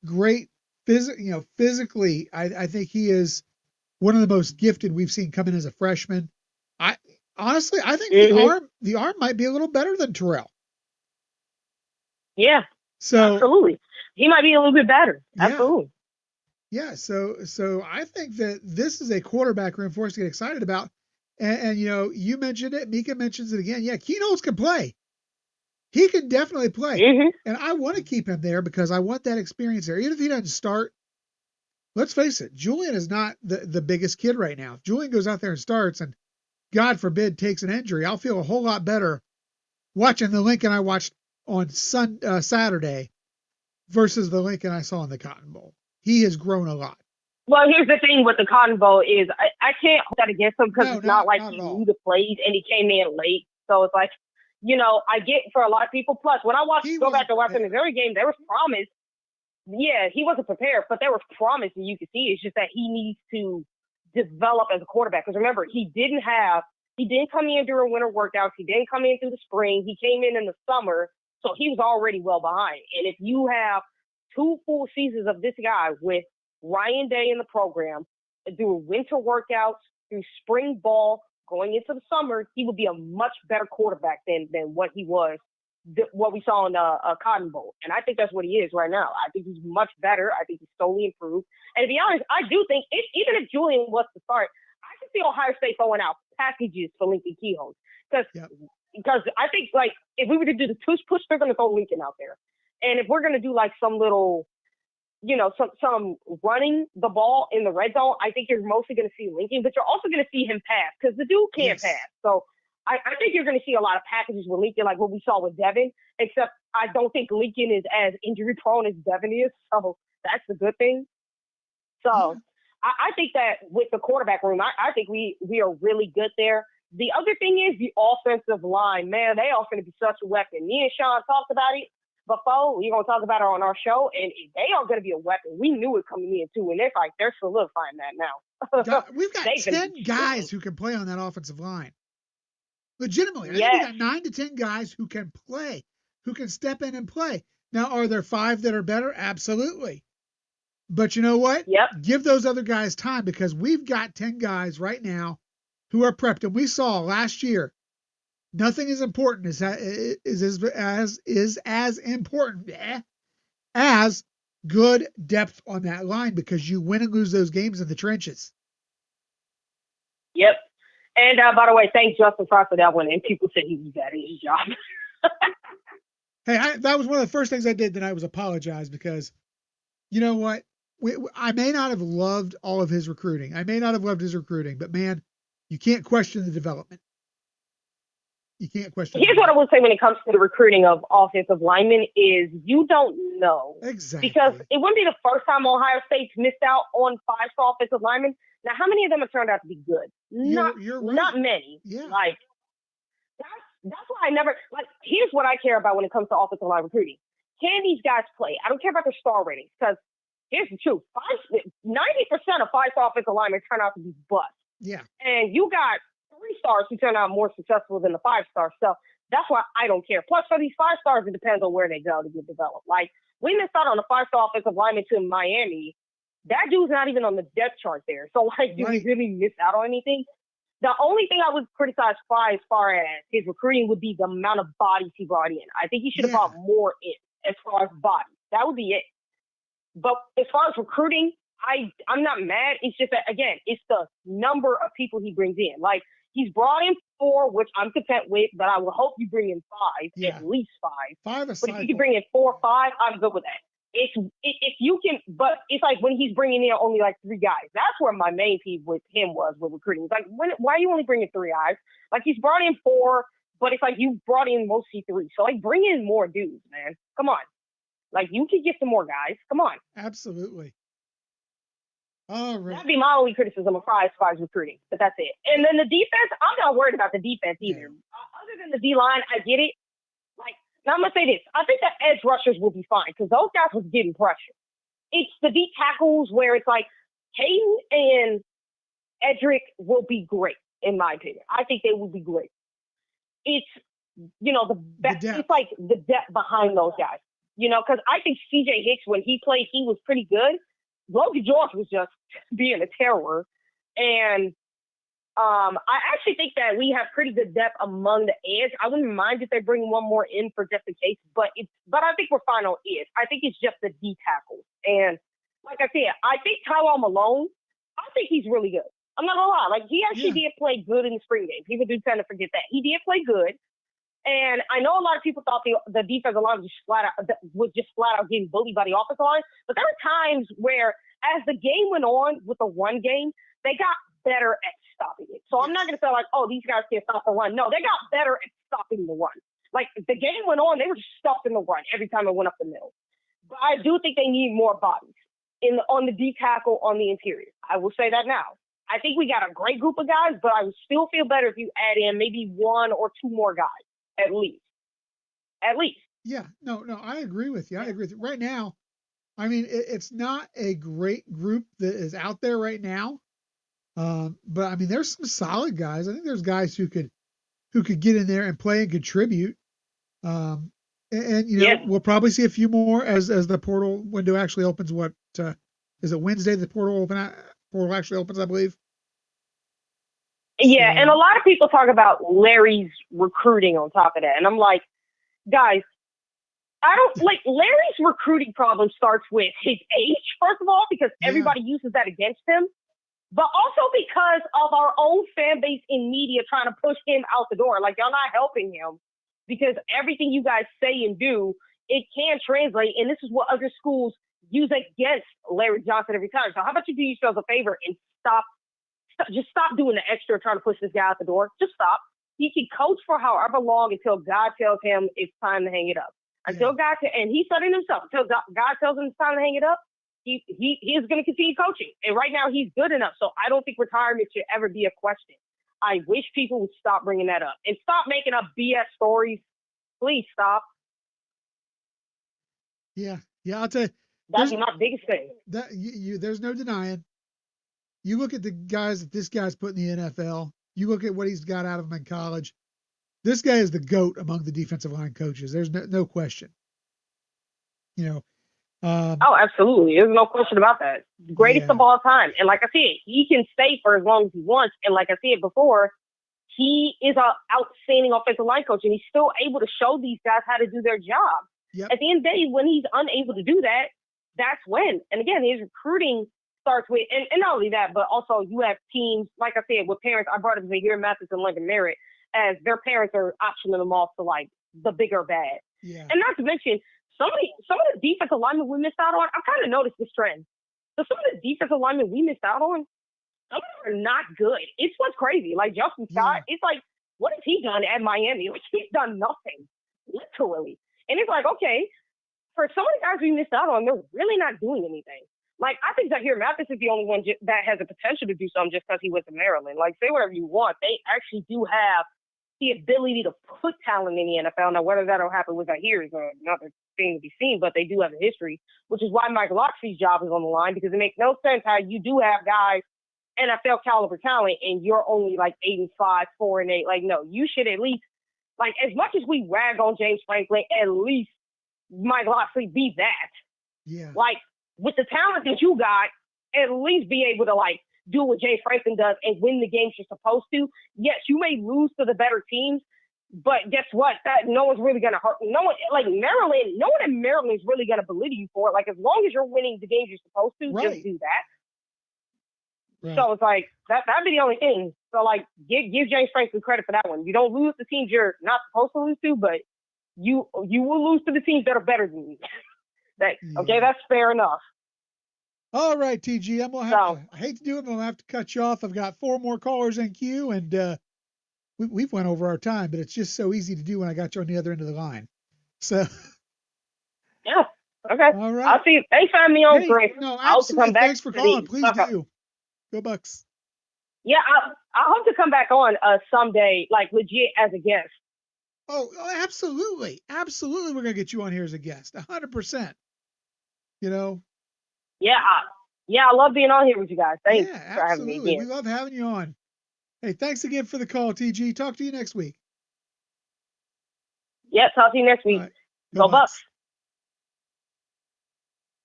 Great physically, I think he is one of the most gifted we've seen come in as a freshman. I think the arm might be a little better than Terrell. Yeah. So absolutely. He might be a little bit better. Absolutely. Yeah. So I think that this is a quarterback room for us to get excited about. And you mentioned it. Mika mentions it again. Yeah, Kehoe can play. He can definitely play. And I want to keep him there because I want that experience there. Even if he doesn't start, let's face it, Julian is not the biggest kid right now. If Julian goes out there and starts and, God forbid, takes an injury, I'll feel a whole lot better watching the Lincoln I watched on Saturday versus the Lincoln I saw in the Cotton Bowl. He has grown a lot. Well, here's the thing with the Cotton Bowl is I can't hold that against him because it's not like he knew the plays and he came in late. So it's like I get for a lot of people. Plus, when I go back to watch the Missouri game, there was promise. Yeah, he wasn't prepared, but there was promise, and you could see it's just that he needs to develop as a quarterback. Because remember, he didn't come in during winter workouts. He didn't come in through the spring. He came in the summer, so he was already well behind. And if you have 2 full seasons of this guy with Ryan Day in the program, through winter workouts, through spring ball, going into the summer, he would be a much better quarterback than what he was, what we saw in Cotton Bowl. And I think that's what he is right now. I think he's much better. I think he's slowly improved. And to be honest, I do think even if Julian was to start, I can see Ohio State throwing out packages for Lincoln Kehoe. Because I think, like, if we were to do the push, they're going to throw Lincoln out there. And if we're going to do, like, some little, some running the ball in the red zone, I think you're mostly going to see Lincoln. But you're also going to see him pass because the dude can't pass. So I think you're going to see a lot of packages with Lincoln, like what we saw with Devin, except I don't think Lincoln is as injury prone as Devin is. So that's the good thing. So I think that with the quarterback room, I think we are really good there. The other thing is the offensive line. Man, they are going to be such a weapon. Me and Sean talked about it before. We're going to talk about it on our show, and they are going to be a weapon. We knew it coming in, too, and they're solidifying that now. We've got 10 guys who can play on that offensive line. Legitimately. I think we got 9 to 10 guys who can play, who can step in and play. Now, are there 5 that are better? Absolutely. But you know what? Yep. Give those other guys time because we've got 10 guys right now who are prepped. And we saw last year, nothing is important is as important as good depth on that line because you win and lose those games in the trenches. Yep. And by the way, thanks Justin Fry for that one. And people said he was bad at his job. Hey, that was one of the first things I did tonight was apologize because, you know what? I may not have loved all of his recruiting. But man, you can't question the development. You can't question. Here's what I would say when it comes to the recruiting of offensive linemen is you don't know. Exactly. Because it wouldn't be the first time Ohio State's missed out on 5-star offensive linemen. Now, how many of them have turned out to be good? You're right. Not many. Yeah. Like, that's why I never, like, here's what I care about when it comes to offensive line recruiting. Can these guys play? I don't care about their star ratings because here's the truth. 90% of 5-star offensive linemen turn out to be busts. Yeah. And you got 3 stars who turn out more successful than the 5-star. So that's why I don't care. Plus, for these 5 stars, it depends on where they go to get developed. Like, we missed out on a 5-star offensive lineman to Miami. That dude's not even on the depth chart there. So, like, do we really miss out on anything? The only thing I would criticize Fry as far as his recruiting would be the amount of bodies he brought in. I think he should have brought more in as far as bodies. That would be it. But as far as recruiting, I'm not mad. It's just that, again, it's the number of people he brings in. Like, he's brought in 4, which I'm content with, but I would hope you bring in 5, at least 5. 5 But if you can bring in 4 or 5, I'm good with that. If you can, but it's like when he's bringing in only like 3 guys. That's where my main peeve with him was with recruiting. It's like, why are you only bringing 3 guys? Like, he's brought in 4, but it's like you brought in mostly 3. So, like, bring in more dudes, man. Come on. Like, you can get some more guys. Come on. Absolutely. All right. That'd be my only criticism of Fry's recruiting, but that's it. And then the defense, I'm not worried about the defense either. Other than the D-line, I get it. Like, now I'm going to say this. I think that edge rushers will be fine because those guys was getting pressure. It's the D tackles where it's like Hayden and Edric will be great, in my opinion. I think they will be great. It's, it's like the depth behind those guys. Because I think C.J. Hicks, when he played, he was pretty good. Logan George was just being a terror. And I actually think that we have pretty good depth among the edge. I wouldn't mind if they bring one more in for just in case, but I think we're fine on edge. I think it's just the D tackles. And like I said, I think Tyrell Malone, I think he's really good. I'm not gonna lie. Like, he actually did play good in the spring game. People do tend to forget that. He did play good. And I know a lot of people thought the defensive line was just flat out getting bullied by the offensive line. But there were times where, as the game went on with the run game, they got better at stopping it. So I'm not going to say like, oh, these guys can't stop the run. No, they got better at stopping the run. Like, the game went on, they were just stopping the run every time it went up the middle. But I do think they need more bodies on the D tackle on the interior. I will say that now. I think we got a great group of guys, but I would still feel better if you add in maybe 1 or 2 more guys. At least. At least. Yeah, no, I agree with you. I agree with you. Right now, I mean, it's not a great group that is out there right now. But I mean, there's some solid guys. I think there's guys who could get in there and play and contribute. And you know, we'll probably see a few more as the portal window actually opens. What is it, Wednesday? The portal actually opens, I believe. Yeah, and a lot of people talk about Larry's recruiting on top of that, and I'm like, guys, I don't like Larry's recruiting problem starts with his age, first of all, because everybody uses that against him, but also because of our own fan base in media trying to push him out the door. Like, y'all not helping him because everything you guys say and do, it can translate, and this is what other schools use against Larry Johnson every time. So how about you do yourselves a favor and stop doing the extra trying to push this guy out the door. Just stop. He can coach for however long until God tells him it's time to hang it up. Until God, and he said it himself, until God tells him it's time to hang it up, he is going to continue coaching. And right now he's good enough. So I don't think retirement should ever be a question. I wish people would stop bringing that up and stop making up BS stories. Please stop. Yeah. I'll tell you. That's my biggest thing. There's no denying. You look at the guys that this guy's put in the NFL. You look at what he's got out of him in college. This guy is the GOAT among the defensive line coaches. There's no question. You know. Oh, absolutely. There's no question about that. Greatest of all time. And like I said, he can stay for as long as he wants. And like I said before, he is an outstanding offensive line coach, and he's still able to show these guys how to do their job. Yep. At the end of the day, when he's unable to do that, that's when. And again, his recruiting starts with, and not only that, but also you have teams, like I said, with parents. I brought up Zahir Mathis and Lincoln Merritt, as their parents are optioning them off to like the bigger bad. Yeah. And not to mention, some of the defensive linemen we missed out on, I've kind of noticed this trend. So some of the defensive linemen we missed out on, some of them are not good. It's what's crazy. Like Justin Scott, it's like, what has he done at Miami? Like, he's done nothing, literally. And it's like, okay, for some of the guys we missed out on, they're really not doing anything. Like, I think Zahir Mathis is the only one that has the potential to do something just because he went to Maryland. Like, say whatever you want. They actually do have the ability to put talent in the NFL. Now, whether that'll happen with Zahir is another thing to be seen, but they do have a history, which is why Mike Locksley's job is on the line, because it makes no sense how you do have guys, NFL caliber talent, and you're only like 8-5, 4-8. Like, no, you should at least, like, as much as we rag on James Franklin, at least Mike Locksley be that. Yeah. Like, with the talent that you got, at least be able to, like, do what James Franklin does and win the games you're supposed to. Yes, you may lose to the better teams, but guess what? That no one's really gonna hurt. No one, like Maryland, no one in Maryland is really gonna belittle you for it. Like, as long as you're winning the games you're supposed to, just do that. Right. So it's like that'd be the only thing. So like, give James Franklin credit for that one. You don't lose the teams you're not supposed to lose to, but you will lose to the teams that are better than you. Okay, that's fair enough. All right, TG, I'm gonna have to, I hate to do it, but I'm gonna have to cut you off. I've got 4 more callers in queue, and we've went over our time, but it's just so easy to do when I got you on the other end of the line. So yeah, okay. All right. I'll see you. Thanks for having me on, Chris. No, absolutely. Thanks for calling. Please do. Go Bucks. Yeah, I hope to come back on someday, like legit as a guest. Oh, absolutely. Absolutely. We're going to get you on here as a guest. 100%. You know? Yeah. I love being on here with you guys. Thanks for having me again. We love having you on. Hey, thanks again for the call, TG. Talk to you next week. Yeah, talk to you next week. Right. Go Bucks.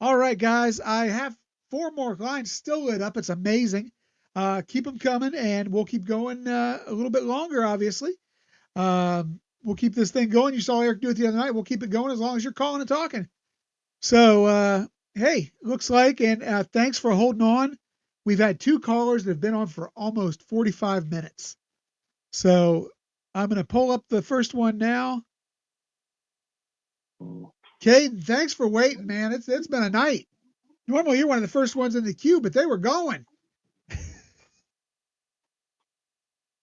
All right, guys. I have 4 more lines still lit up. It's amazing. Keep them coming, and we'll keep going a little bit longer, obviously. We'll keep this thing going. You saw Eric do it the other night. We'll keep it going as long as you're calling and talking. So, hey, looks like, and thanks for holding on. We've had 2 callers that have been on for almost 45 minutes. So I'm going to pull up the first one now. Caden, thanks for waiting, man. It's been a night. Normally you're one of the first ones in the queue, but they were going.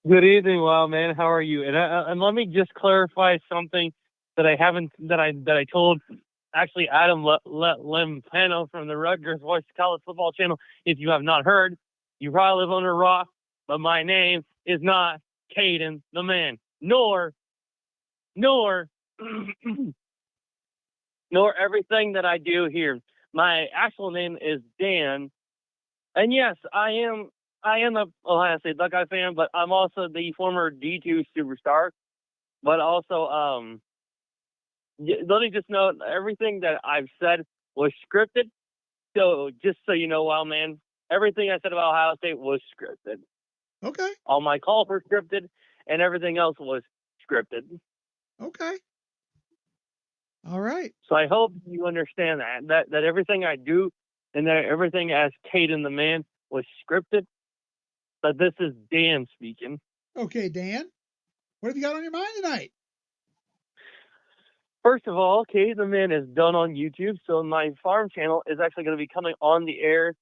Good evening, Wildman. How are you? And let me just clarify something that I told actually Adam Lempano from the Rutgers Voice College Football Channel. If you have not heard, you probably live under a rock, but my name is not Caden the Man, nor nor everything that I do here. My actual name is Dan, and yes, I am a Ohio State Buckeye fan, but I'm also the former D2 superstar. But also, let me just note, everything that I've said was scripted. So just so you know, Wildman, everything I said about Ohio State was scripted. Okay. All my calls were scripted, and everything else was scripted. Okay. All right. So I hope you understand that everything I do and that everything as Caden the Man was scripted. But this is Dan speaking. Okay, Dan. What have you got on your mind tonight? First of all, Caden the Man is done on YouTube, so my farm channel is actually going to be coming on the air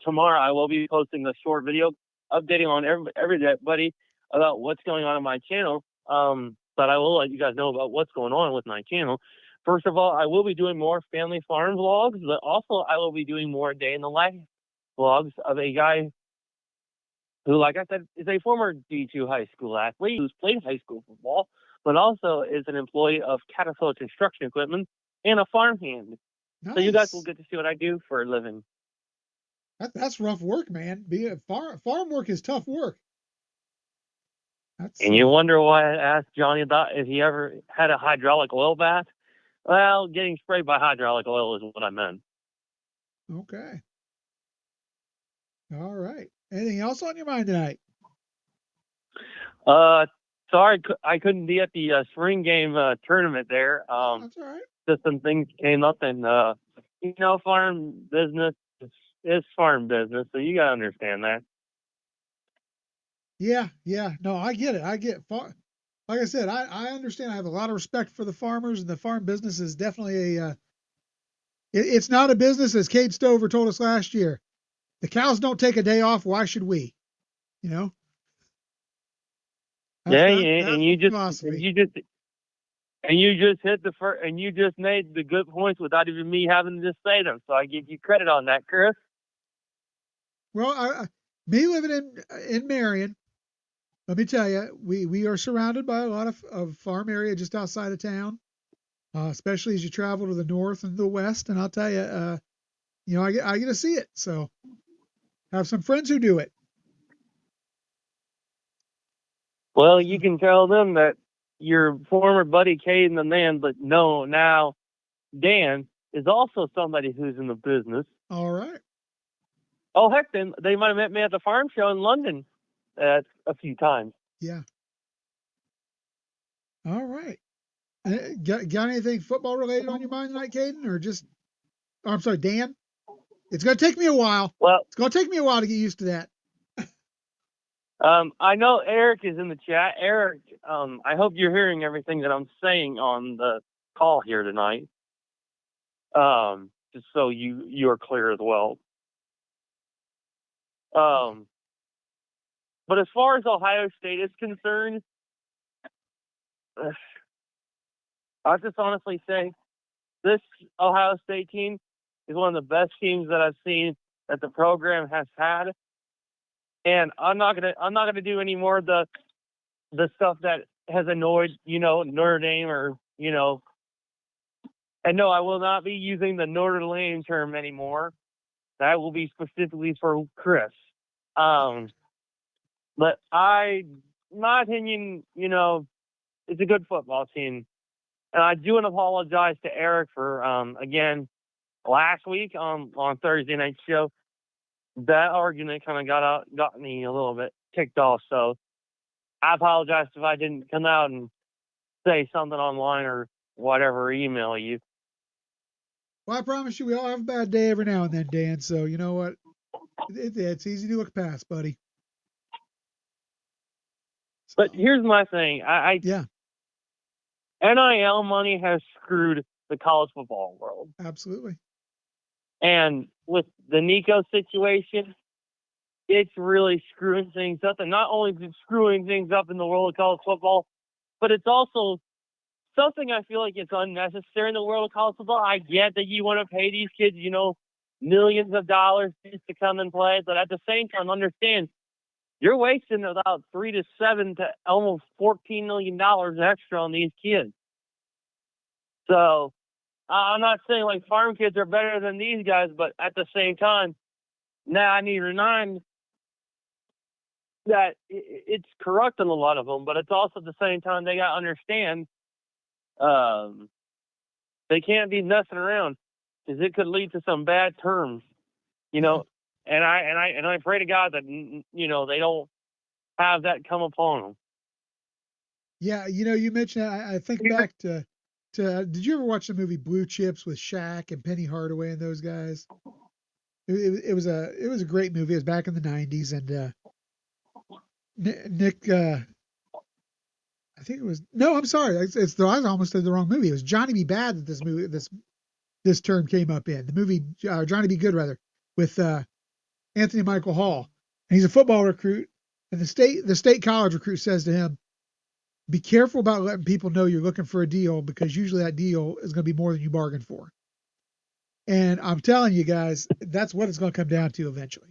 tomorrow. I will be posting a short video updating on everybody about what's going on my channel. But I will let you guys know about what's going on with my channel. First of all, I will be doing more family farm vlogs, but also I will be doing more day in the life vlogs of a guy who, like I said, is a former D2 high school athlete who's played high school football, but also is an employee of Caterpillar Construction Equipment and a farmhand. Nice. So you guys will get to see what I do for a living. That's rough work, man. Farm work is tough work. And you wonder why I asked Johnny about if he ever had a hydraulic oil bath. Well, getting sprayed by hydraulic oil is what I meant. Okay. All right. Anything else on your mind tonight? Sorry, I couldn't be at the spring game tournament there. That's all right. Just some things came up, and farm business is farm business, so you gotta understand that. Yeah. No, I get it. Like I said, I understand. I have a lot of respect for the farmers, and the farm business is definitely it's not a business, as Cade Stover told us last year. The cows don't take a day off. Why should we? You know? And you just hit and you just made the good points without even me having to say them. So I give you credit on that, Chris. Well, me living in Marion, let me tell you, we are surrounded by a lot of farm area just outside of town, especially as you travel to the north and the west. And I'll tell you, I get to see it. So have some friends who do it. Well, you can tell them that your former buddy Caden the Man, but no, now Dan is also somebody who's in the business. All right. Oh, heck, then they might have met me at the farm show in London a few times. Yeah. All right. Got anything football related on your mind tonight, Caden, or just? Oh, I'm sorry, Dan. It's going to take me a while. Well, it's going to take me a while to get used to that. I know Eric is in the chat. Eric, I hope you're hearing everything that I'm saying on the call here tonight. Just so you're clear as well. But as far as Ohio State is concerned, I'll just honestly say this Ohio State team is one of the best teams that I've seen that the program has had. And I'm not gonna do any more of the stuff that has annoyed, Notre Dame or, and no, I will not be using the Notre Dame term anymore. That will be specifically for Chris. But my opinion, it's a good football team. And I do want to apologize to Eric for, again, last week on Thursday night show, that argument kind of got me a little bit ticked off. So I apologize if I didn't come out and say something online or whatever, email you. Well, I promise you, we all have a bad day every now and then, Dan. So you know what? It's easy to look past, buddy. But here's my thing. Yeah. NIL money has screwed the college football world. Absolutely. And with the Nico situation, it's really screwing things up. And not only is it screwing things up in the world of college football, but it's also something I feel like it's unnecessary in the world of college football. I get that you want to pay these kids, millions of dollars just to come and play. But at the same time, understand you're wasting about $3 to $7 to almost $14 million extra on these kids. So I'm not saying like farm kids are better than these guys, but at the same time, now I need to remind that it's corrupting a lot of them, but it's also at the same time they got to understand they can't be messing around because it could lead to some bad terms, you know. And I pray to God that they don't have that come upon them. Yeah, you mentioned I think back to did you ever watch the movie Blue Chips with Shaq and Penny Hardaway and those guys? It was a great movie. It was back in the 90s, and Nick I think it was no, I'm sorry. I almost said the wrong movie. It was Johnny B. Bad that this term came up in. The movie Johnny B. Good rather with Anthony Michael Hall. And he's a football recruit, and the state college recruit says to him, be careful about letting people know you're looking for a deal because usually that deal is going to be more than you bargained for. And I'm telling you guys, that's what it's going to come down to eventually.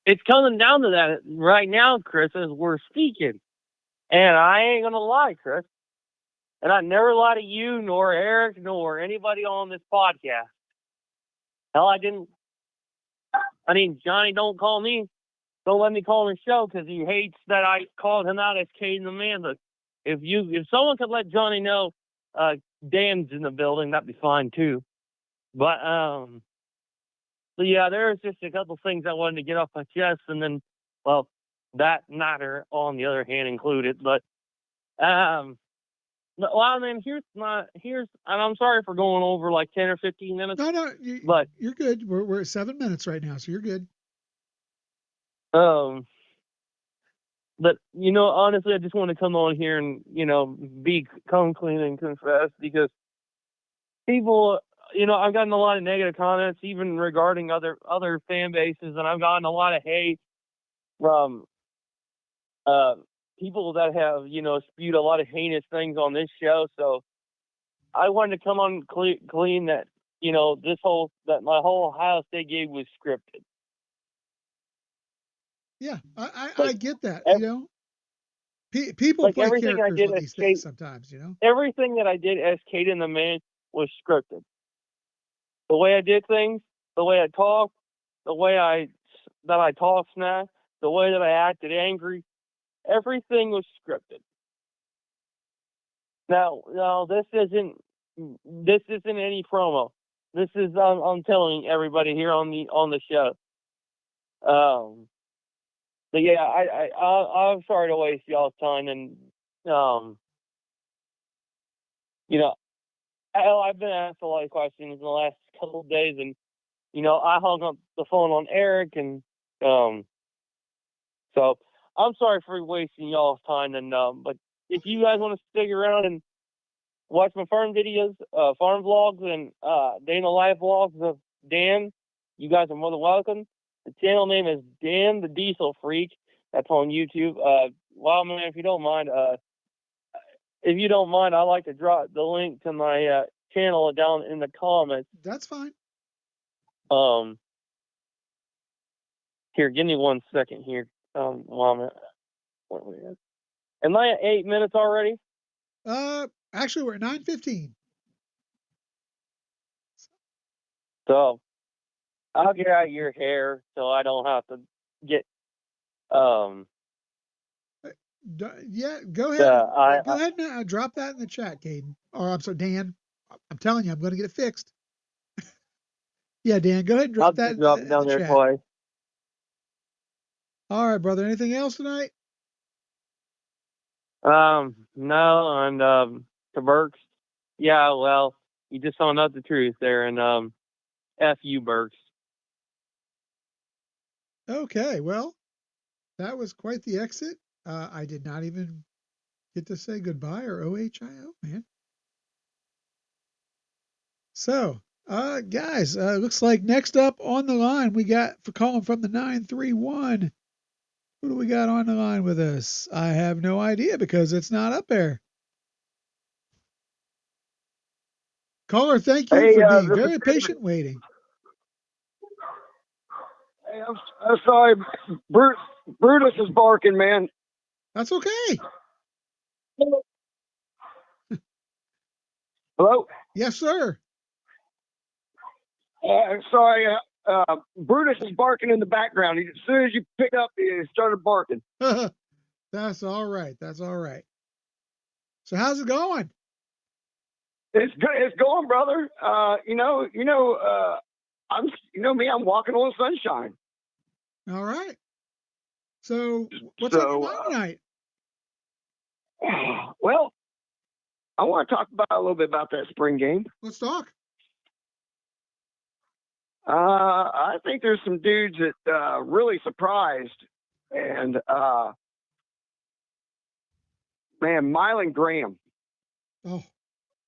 It's coming down to that right now, Chris, as we're speaking. And I ain't going to lie, Chris. And I never lie to you, nor Eric, nor anybody on this podcast. Hell, I didn't. I mean, Johnny don't call me. Don't let me call his show because he hates that I called him out as Caden the Man. But if someone could let Johnny know Dan's in the building, that'd be fine too. But yeah, there's just a couple things I wanted to get off my chest, and then, well, that matter on the other hand included. But well, I mean, and I'm sorry for going over like 10 or 15 minutes. No, but you're good. We're at 7 minutes right now, so you're good. But honestly, I just want to come on here and come clean and confess because people, I've gotten a lot of negative comments even regarding other fan bases, and I've gotten a lot of hate from people that have spewed a lot of heinous things on this show. So I wanted to come on clean that that my whole Ohio State gig was scripted. Yeah, I get that. People like play everything characters I did on these things sometimes. Everything that I did as Caden the Man was scripted. The way I did things, the way I talked, the way I talked smack, the way that I acted angry, everything was scripted. Now this isn't any promo. This is I'm telling everybody here on the show. But yeah, I'm sorry to waste y'all's time, and I've been asked a lot of questions in the last couple of days, and I hung up the phone on Eric, and so I'm sorry for wasting y'all's time, and but if you guys want to stick around and watch my farm videos, farm vlogs, and day in the life vlogs of Dan, you guys are more than welcome. The channel name is Dan the Diesel Freak. That's on YouTube. Wildman, if you don't mind, I'd like to drop the link to my channel down in the comments. That's fine. Here, give me 1 second here. Wildman. Am I at 8 minutes already? Actually, we're at 9:15. So I'll get out your hair so I don't have to get yeah, go ahead. Go ahead and drop that in the chat, Caden. Or I'm sorry, Dan. I'm telling you, I'm going to get it fixed. Yeah, Dan, go ahead and drop that down in the there chat. twice. All right, brother. Anything else tonight? No, and to Burks. Yeah, well, you just found out the truth there, and F you, Burks. Okay, well, that was quite the exit. I did not even get to say goodbye or OHIO, man. So, guys, looks like next up on the line, we got for calling from the 931. Who do we got on the line with us? I have no idea because it's not up there. Caller, thank you for being very patient waiting. Hey, I'm sorry. Brutus is barking, man. That's okay. Hello? Yes, sir. Sorry. Brutus is barking in the background. As soon as you pick up, he started barking. That's all right. That's all right. So how's it going? It's good. It's going, brother. I'm, me, I'm walking on sunshine. All right. So what's on your mind tonight? Well, I want to talk about a little bit about that spring game. Let's talk. I think there's some dudes that really surprised, and man, Mylan Graham. Oh,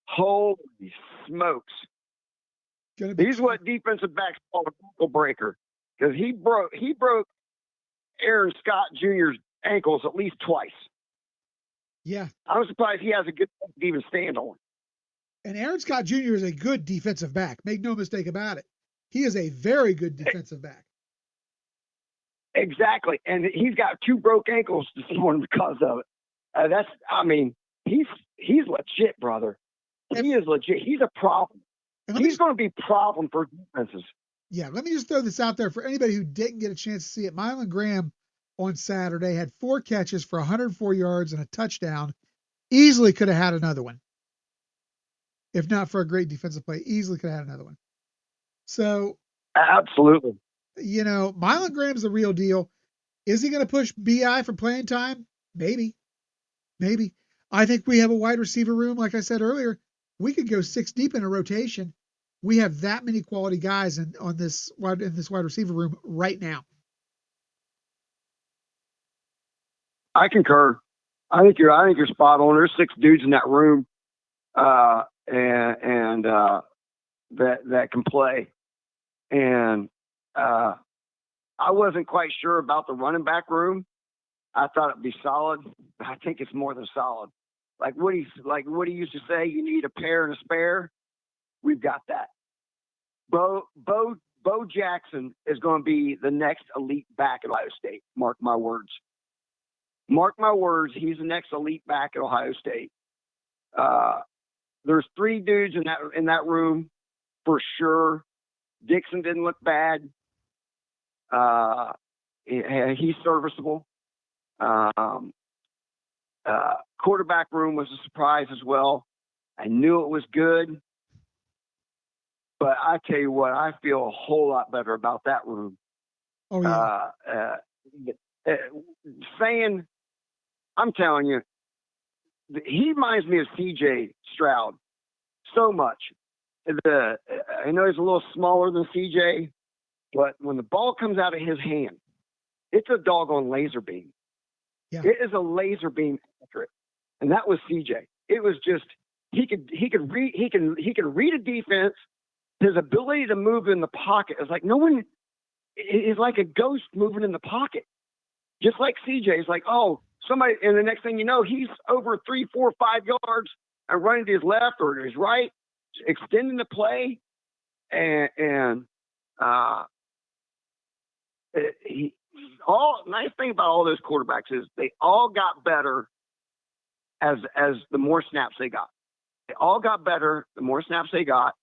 holy smokes! He's what defensive backs call a ankle breaker, because he broke Aaron Scott Jr.'s ankles at least twice. Yeah, I'm surprised he has a good leg to even stand on. And Aaron Scott Jr. is a good defensive back. Make no mistake about it. He is a very good defensive back. Exactly. And he's got 2 broke ankles this morning because of it. He's legit, brother. He is legit. He's a problem. He's going to be a problem for defenses. Yeah, let me just throw this out there for anybody who didn't get a chance to see it. Mylan Graham on Saturday had 4 catches for 104 yards and a touchdown. Easily could have had another one. If not for a great defensive play, easily could have had another one. So, absolutely. Mylan Graham's the real deal. Is he going to push BI for playing time? Maybe. I think we have a wide receiver room. Like I said earlier, we could go 6 deep in a rotation. We have that many quality guys in this wide receiver room right now. I concur. I think you're spot on. There's 6 dudes in that room, and that can play. And I wasn't quite sure about the running back room. I thought it'd be solid. I think it's more than solid. Like what he used to say, you need a pair and a spare. We've got that. Bo Jackson is going to be the next elite back at Ohio State. Mark my words. Mark my words. He's the next elite back at Ohio State. There's 3 dudes in that room for sure. Dixon didn't look bad. He's serviceable. Quarterback room was a surprise as well. I knew it was good, but I tell you what, I feel a whole lot better about that room. Oh yeah. I'm telling you, he reminds me of CJ Stroud so much. I know he's a little smaller than CJ, but when the ball comes out of his hand, it's a doggone laser beam. Yeah. It is a laser beam accurate, and that was CJ. It was just he could read a defense. His ability to move in the pocket is like no one is like a ghost moving in the pocket, just like CJ. It's like, oh, somebody, and the next thing you know, he's over 3, 4, 5 yards and running to his left or to his right, extending the play, nice thing about all those quarterbacks is they all got better as the more snaps they got. They all got better the more snaps they got.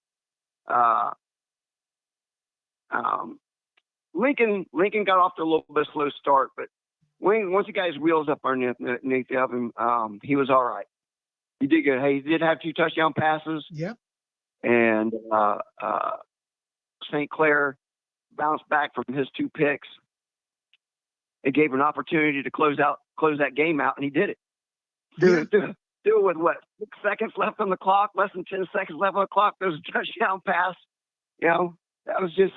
Lincoln got off to a little bit slow start, but once he got his wheels up underneath of him, he was all right. He did good. Hey, he did have 2 touchdown passes. Yep. And St. Clair bounced back from his 2 picks. It gave an opportunity to close that game out, and he did it. Do it with what? 6 seconds left on the clock, less than 10 seconds left on the clock. There's a touchdown pass. That was just.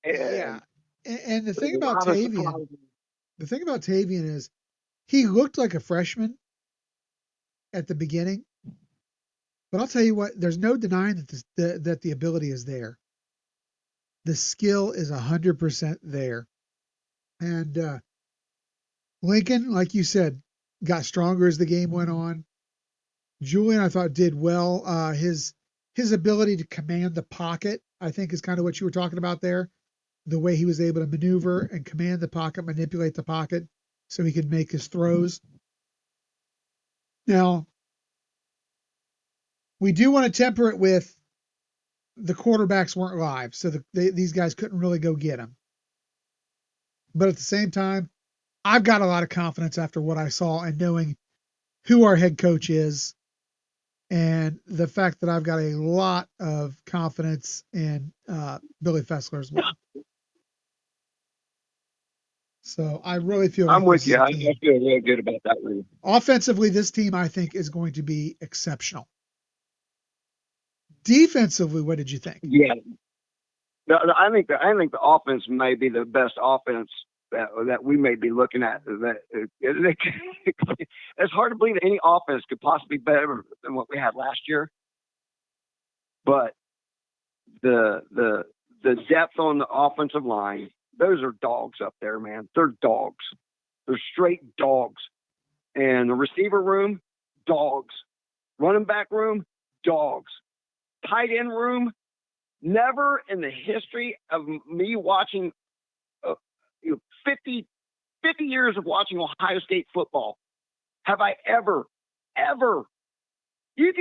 Yeah. And the thing about Tavian is he looked like a freshman at the beginning, but I'll tell you what, there's no denying that the ability is there. The skill is 100% there. And Lincoln, like you said, got stronger as the game went on. Julian, I thought, did well. His ability to command the pocket, I think, is kind of what you were talking about there. the way he was able to maneuver and command the pocket, manipulate the pocket so he could make his throws. Now, we do want to temper it with the quarterbacks weren't live, so these guys couldn't really go get him. But at the same time, I've got a lot of confidence after what I saw and knowing who our head coach is, and the fact that I've got a lot of confidence in Billy Fessler as well. So I really feel like I'm with you. I feel really good about that one. Offensively, this team I think is going to be exceptional. Defensively, what did you think? Yeah, I think the offense may be the best offense that we may be looking at. It's hard to believe that any offense could possibly be better than what we had last year. But the depth on the offensive line, those are dogs up there, man. They're dogs. They're straight dogs. And the receiver room, dogs. Running back room, dogs. Tight end room, never in the history of me watching 50 years of watching Ohio State football have I ever you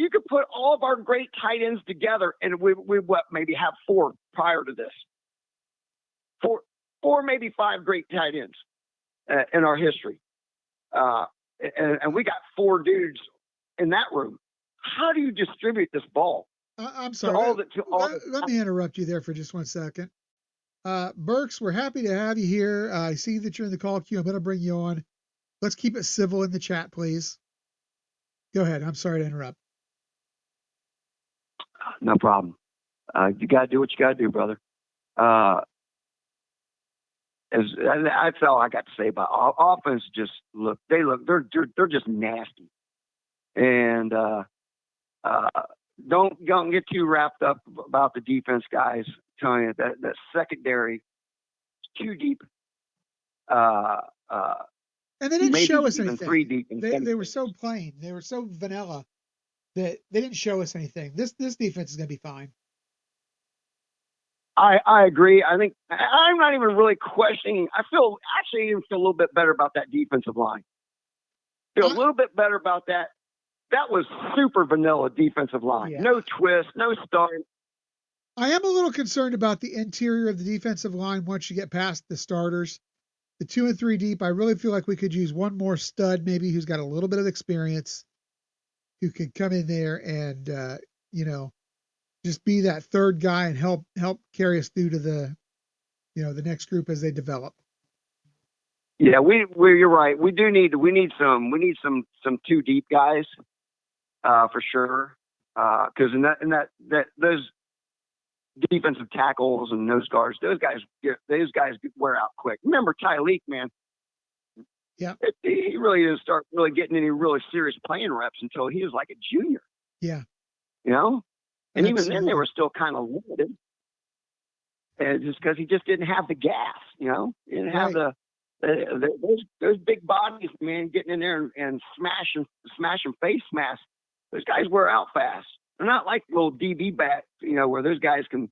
could put all of our great tight ends together and we maybe have 4 prior to this. 4 maybe 5 great tight ends in our history. And we got 4 dudes in that room. How do you distribute this ball? I'm sorry. Let me interrupt you there for just 1 second. Burks, we're happy to have you here. I see that you're in the call queue. I'm going to bring you on. Let's keep it civil in the chat, please. Go ahead. I'm sorry to interrupt. No problem. You got to do what you got to do, brother. That's all I got to say about offense. Just they're just nasty. And don't get too wrapped up about the defense, guys. I'm telling you that secondary is too deep. And they didn't show us anything. 3 deep. They were so plain. They were so vanilla that they didn't show us anything. This defense is going to be fine. I agree. I think I'm not even really questioning. I even feel a little bit better about that defensive line. Feel a little bit better about that. That was super vanilla defensive line. Yeah. No twist, no start. I am a little concerned about the interior of the defensive line once you get past the starters. The 2 and 3 deep, I really feel like we could use one more stud, maybe who's got a little bit of experience, who could come in there and, just be that third guy and help carry us through to the next group as they develop. Yeah, you're right. We need some 2 deep guys. For sure, because in that those defensive tackles and nose guards, those guys wear out quick. Remember Tyleek, man? Yeah, he really didn't start really getting any really serious playing reps until he was like a junior. Yeah, and Absolutely. Even then they were still kind of limited, and just because he just didn't have the gas. He didn't have those big bodies, man, getting in there and smashing face masks. Those guys wear out fast. They're not like little DB backs, where those guys can,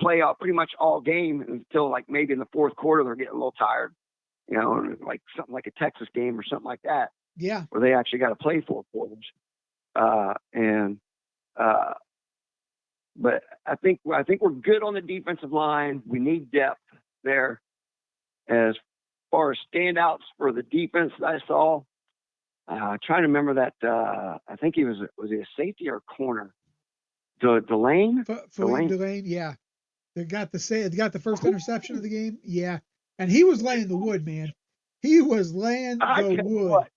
play out pretty much all game until like maybe in the 4th quarter they're getting a little tired, like something like a Texas game or something like that. Yeah. Where they actually got to play 4 quarters. But I think we're good on the defensive line. We need depth there. As far as standouts for the defense I saw, trying to remember that. I think was he a safety or a corner? Delane? Delane, yeah. They got the first interception of the game. Yeah. And he was laying the wood, man. He was laying the wood. What?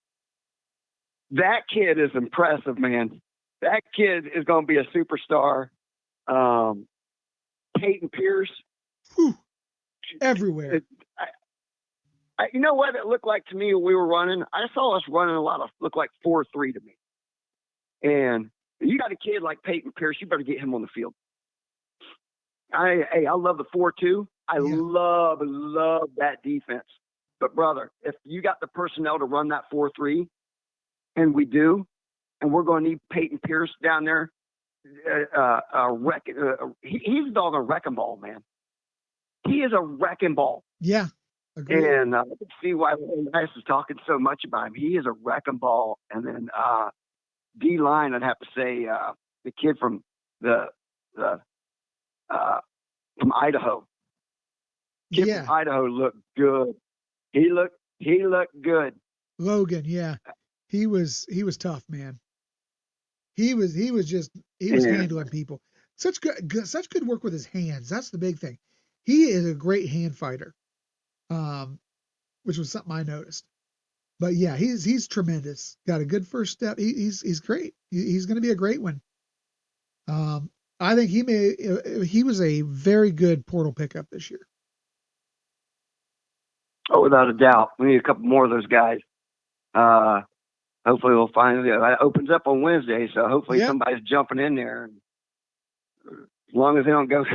That kid is impressive, man. That kid is going to be a superstar. Peyton Pierce. Whew. Everywhere. You know what it looked like to me when we were running? I saw us running a lot of look like 4-3 to me. And you got a kid like Peyton Pierce, you better get him on the field. I love the 4-2. I love that defense. But brother, if you got the personnel to run that 4-3, and we do, and we're going to need Peyton Pierce down there he's a dog a wrecking ball, man. He is a wrecking ball. Yeah. Agreed. And I can see why Nice is talking so much about him. He is a wrecking ball. And then D-line, I'd have to say the kid from from Idaho. Kid from Idaho looked good. He looked good. Logan, yeah. He was tough, man. He was handling people. Such good work with his hands. That's the big thing. He is a great hand fighter. Which was something I noticed. But yeah, he's tremendous. Got a good first step. He's great. He's going to be a great one. I think he was a very good portal pickup this year. Oh, without a doubt. We need a couple more of those guys. Hopefully we'll find it. It opens up on Wednesday, so hopefully somebody's jumping in there. As long as they don't go, as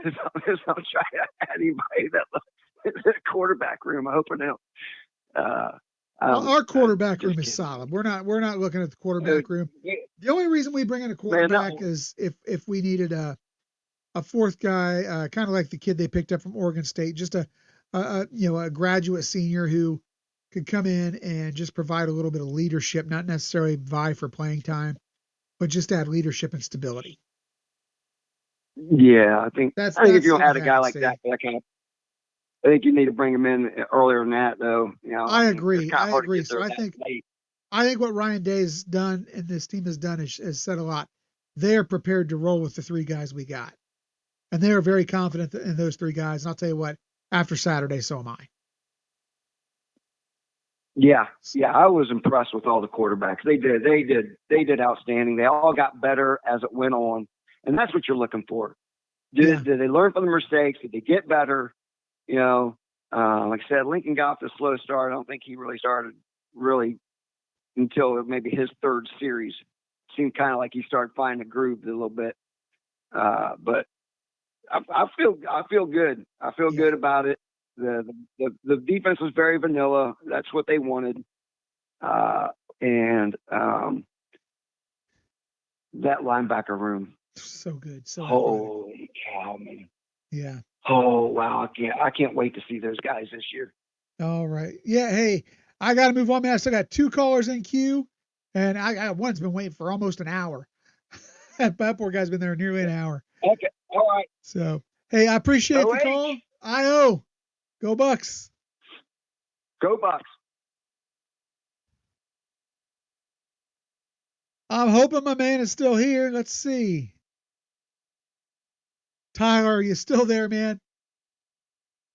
long as they don't try to add anybody that the quarterback room. I hope they don't. Our quarterback room is solid. We're not looking at the quarterback room. The only reason we bring in a quarterback is if we needed a fourth guy, kind of like the kid they picked up from Oregon State, just a graduate senior who could come in and just provide a little bit of leadership, not necessarily vie for playing time, but just add leadership and stability. Yeah, I think if you don't add a guy like that kind of, I think you need to bring him in earlier than that, though. I agree. So I think what Ryan Day's done and this team has done is said a lot. They are prepared to roll with the three guys we got, and they are very confident in those three guys. And I'll tell you what, after Saturday, so am I. Yeah, I was impressed with all the quarterbacks. They did outstanding. They all got better as it went on, and that's what you're looking for. Did they learn from the mistakes? Did they get better? Like I said, Lincoln got off the slow start. I don't think he really started until maybe his third series. Seemed kind of like he started finding a groove a little bit. But I feel good. I feel good about it. The defense was very vanilla. That's what they wanted. And that linebacker room. So good. So holy cow, man. Yeah. Oh wow. I can't wait to see those guys this year. All right. Yeah. Hey, I got to move on, man. I still got 2 callers in queue, and one's been waiting for almost an hour. That poor guy's been there nearly an hour. Okay. All right. So, hey, I appreciate the call. IO. Go Bucks. Go Bucks. I'm hoping my man is still here. Let's see. Tyler, are you still there, man?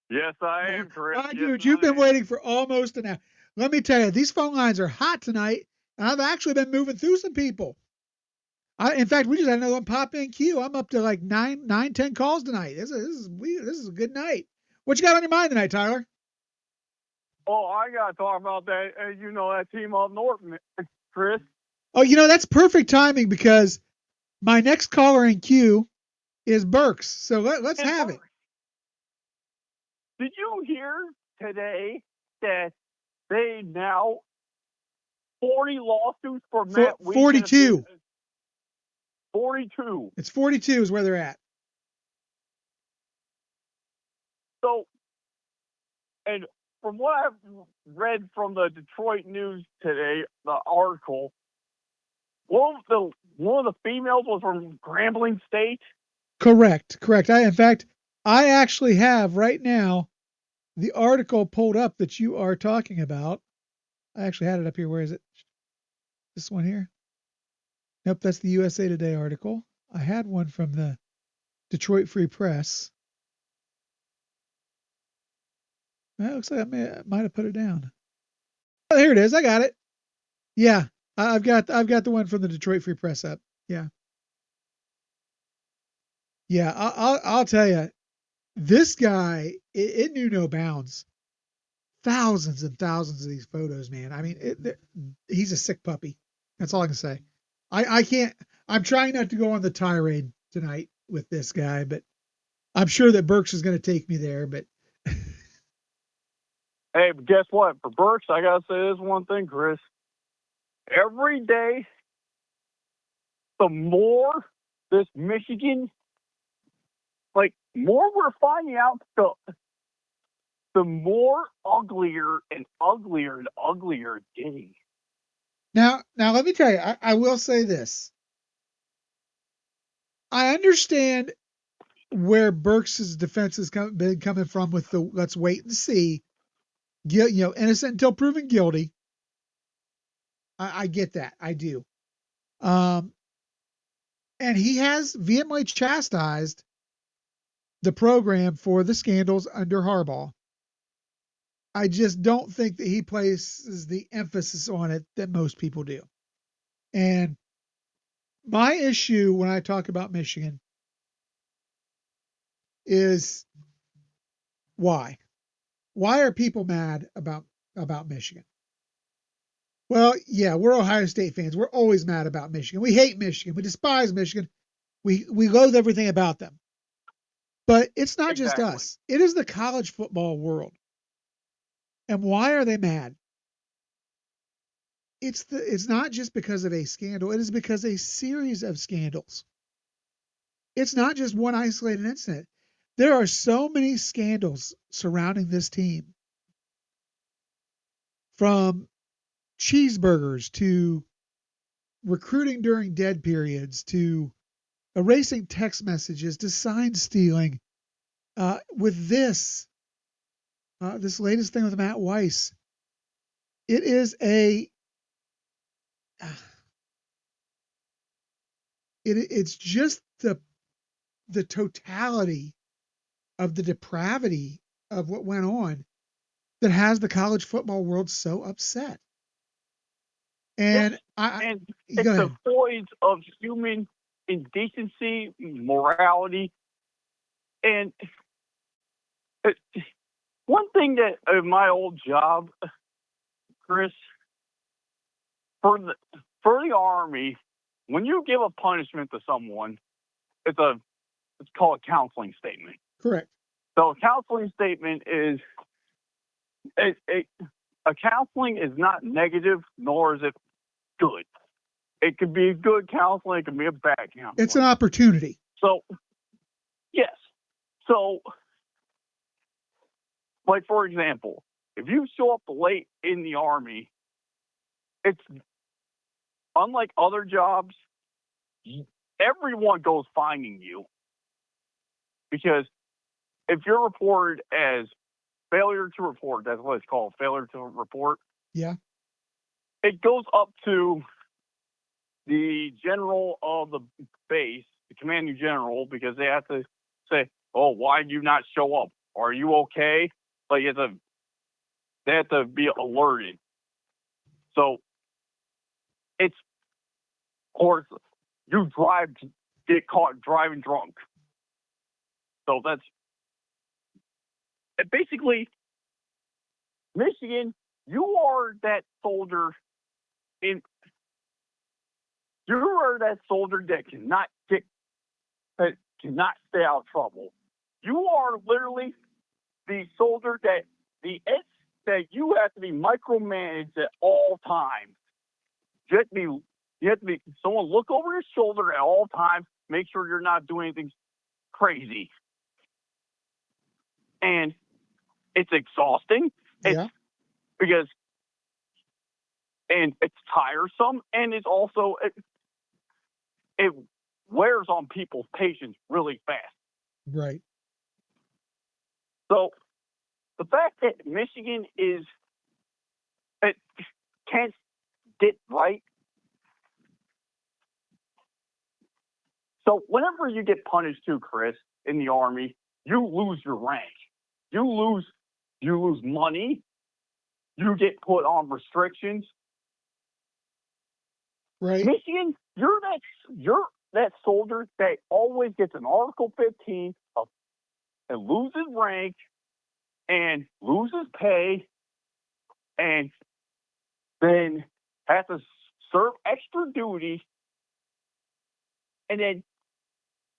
Yes, I am, Chris. Dude, you've been waiting for almost an hour. Let me tell you, these phone lines are hot tonight, and I've actually been moving through some people. In fact, we just had another one pop in queue. I'm up to like 10 calls tonight. This is a good night. What you got on your mind tonight, Tyler? Oh, I got to talk about that. That team up north, Chris. Oh, that's perfect timing because my next caller in queue is Burks. So let's have it. Did you hear today that they now 40 lawsuits for Matt Wheat? 42. 42. It's 42 is where they're at. So, and from what I've read from the Detroit News today, the article, one of the females was from Grambling State. Correct. I actually have right now the article pulled up that you are talking about. I actually had it up here. Where is it? This one here? Nope, that's the USA Today article. I had one from the Detroit Free Press. That looks like I might have put it down. Oh, here it is. I got it. Yeah, I've got the one from the Detroit Free Press up. Yeah. Yeah, I'll tell you, this guy, it knew no bounds. Thousands and thousands of these photos, man. I mean, he's a sick puppy. That's all I can say. I can't. I'm trying not to go on the tirade tonight with this guy, but I'm sure that Burks is going to take me there. But hey, but guess what? For Burks, I gotta say this one thing, Chris. Every day, the more this Michigan, like, more we're finding out, the more uglier and uglier it's getting. Now, let me tell you, I will say this. I understand where Burks' defense has been coming from with the let's wait and see. Innocent until proven guilty. I get that. I do. And he has vehemently chastised the program for the scandals under Harbaugh. I just don't think that he places the emphasis on it that most people do. And my issue when I talk about Michigan is why? Why are people mad about Michigan? Well, yeah, we're Ohio State fans. We're always mad about Michigan. We hate Michigan. We despise Michigan. We loathe everything about them. But it's not just us. It is the college football world. And why are they mad? It's not just because of a scandal. It is because a series of scandals. It's not just one isolated incident. There are so many scandals surrounding this team, from cheeseburgers to recruiting during dead periods to erasing text messages to sign stealing. With this latest thing with Matt Weiss, it is it's just the totality of the depravity of what went on that has the college football world so upset. And it's the void of human indecency, morality, and one thing that in my old job, Chris, for the Army, when you give a punishment to someone, it's called a counseling statement. Correct. So a counseling statement is a counseling is not negative, nor is it good. It could be good counseling, it could be a bad counseling. It's an opportunity. So, yes. So, like, for example, if you show up late in the Army, it's unlike other jobs, everyone goes finding you. Because if you're reported as failure to report, that's what it's called, failure to report. Yeah. It goes up to the general of the base, the commanding general, because they have to say, oh, why did you not show up? Are you okay? Like, they have to be alerted. So it's, or you get caught driving drunk. So that's basically Michigan. You are that soldier that cannot stay out of trouble. You are literally the soldier that you have to be micromanaged at all times. You have to be someone look over your shoulder at all times, make sure you're not doing anything crazy. And it's exhausting. Yeah. And it's tiresome, and it's also it wears on people's patience really fast. Right. So the fact that Michigan can't get right. So whenever you get punished too, Chris, in the Army, you lose your rank. You lose money. You get put on restrictions. Right. Michigan, you're that soldier that always gets an Article 15 and loses rank and loses pay and then has to serve extra duty and then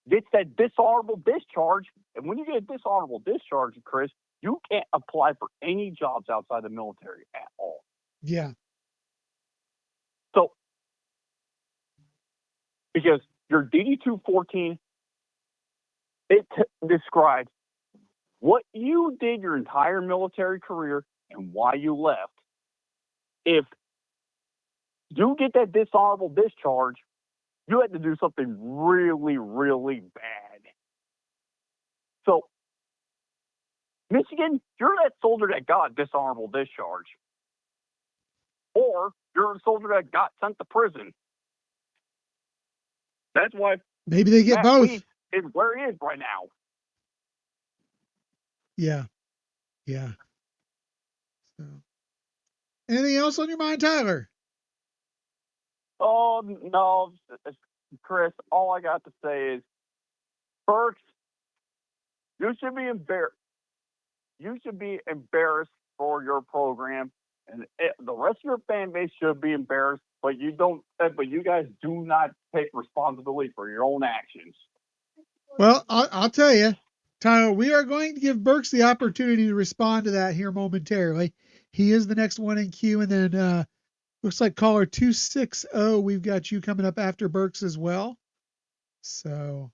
gets that dishonorable discharge. And when you get a dishonorable discharge, Chris, you can't apply for any jobs outside the military at all. Yeah. So, because your DD-214, it describes what you did your entire military career and why you left. If you get that dishonorable discharge, you had to do something really, really bad. So, Michigan, you're that soldier that got dishonorable discharge. Or you're a soldier that got sent to prison. That's why maybe they get Matt both. Lee is where he is right now. Yeah. So, anything else on your mind, Tyler? Oh, no, Chris, all I got to say is, Burks, you should be embarrassed. You should be embarrassed for your program, and the rest of your fan base should be embarrassed. But you don't. But you guys do not take responsibility for your own actions. Well, I'll tell you, Tyler, we are going to give Burks the opportunity to respond to that here momentarily. He is the next one in queue, and then looks like caller 260. We've got you coming up after Burks as well. So,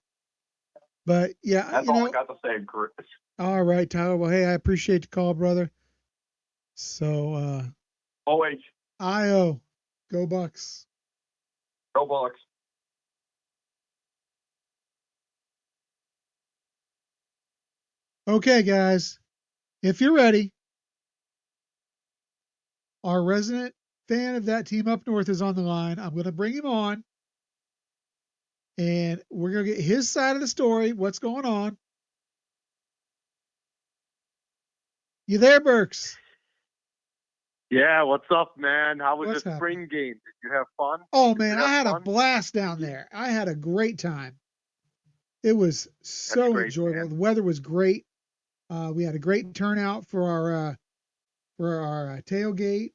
but yeah, That's all I got to say, Chris. All right, Tyler. Well, hey, I appreciate the call, brother. So, OH. IO, go Bucks. Go Bucks. Okay, guys, if you're ready, our resident fan of that team up north is on the line. I'm going to bring him on, and we're going to get his side of the story. What's going on? You there, Burks? Yeah, what's up, man? How was What's the spring game? Did you have fun? Oh, man, I had a blast down there. I had a great time. It was so enjoyable. Man. The weather was great. We had a great turnout for our tailgate.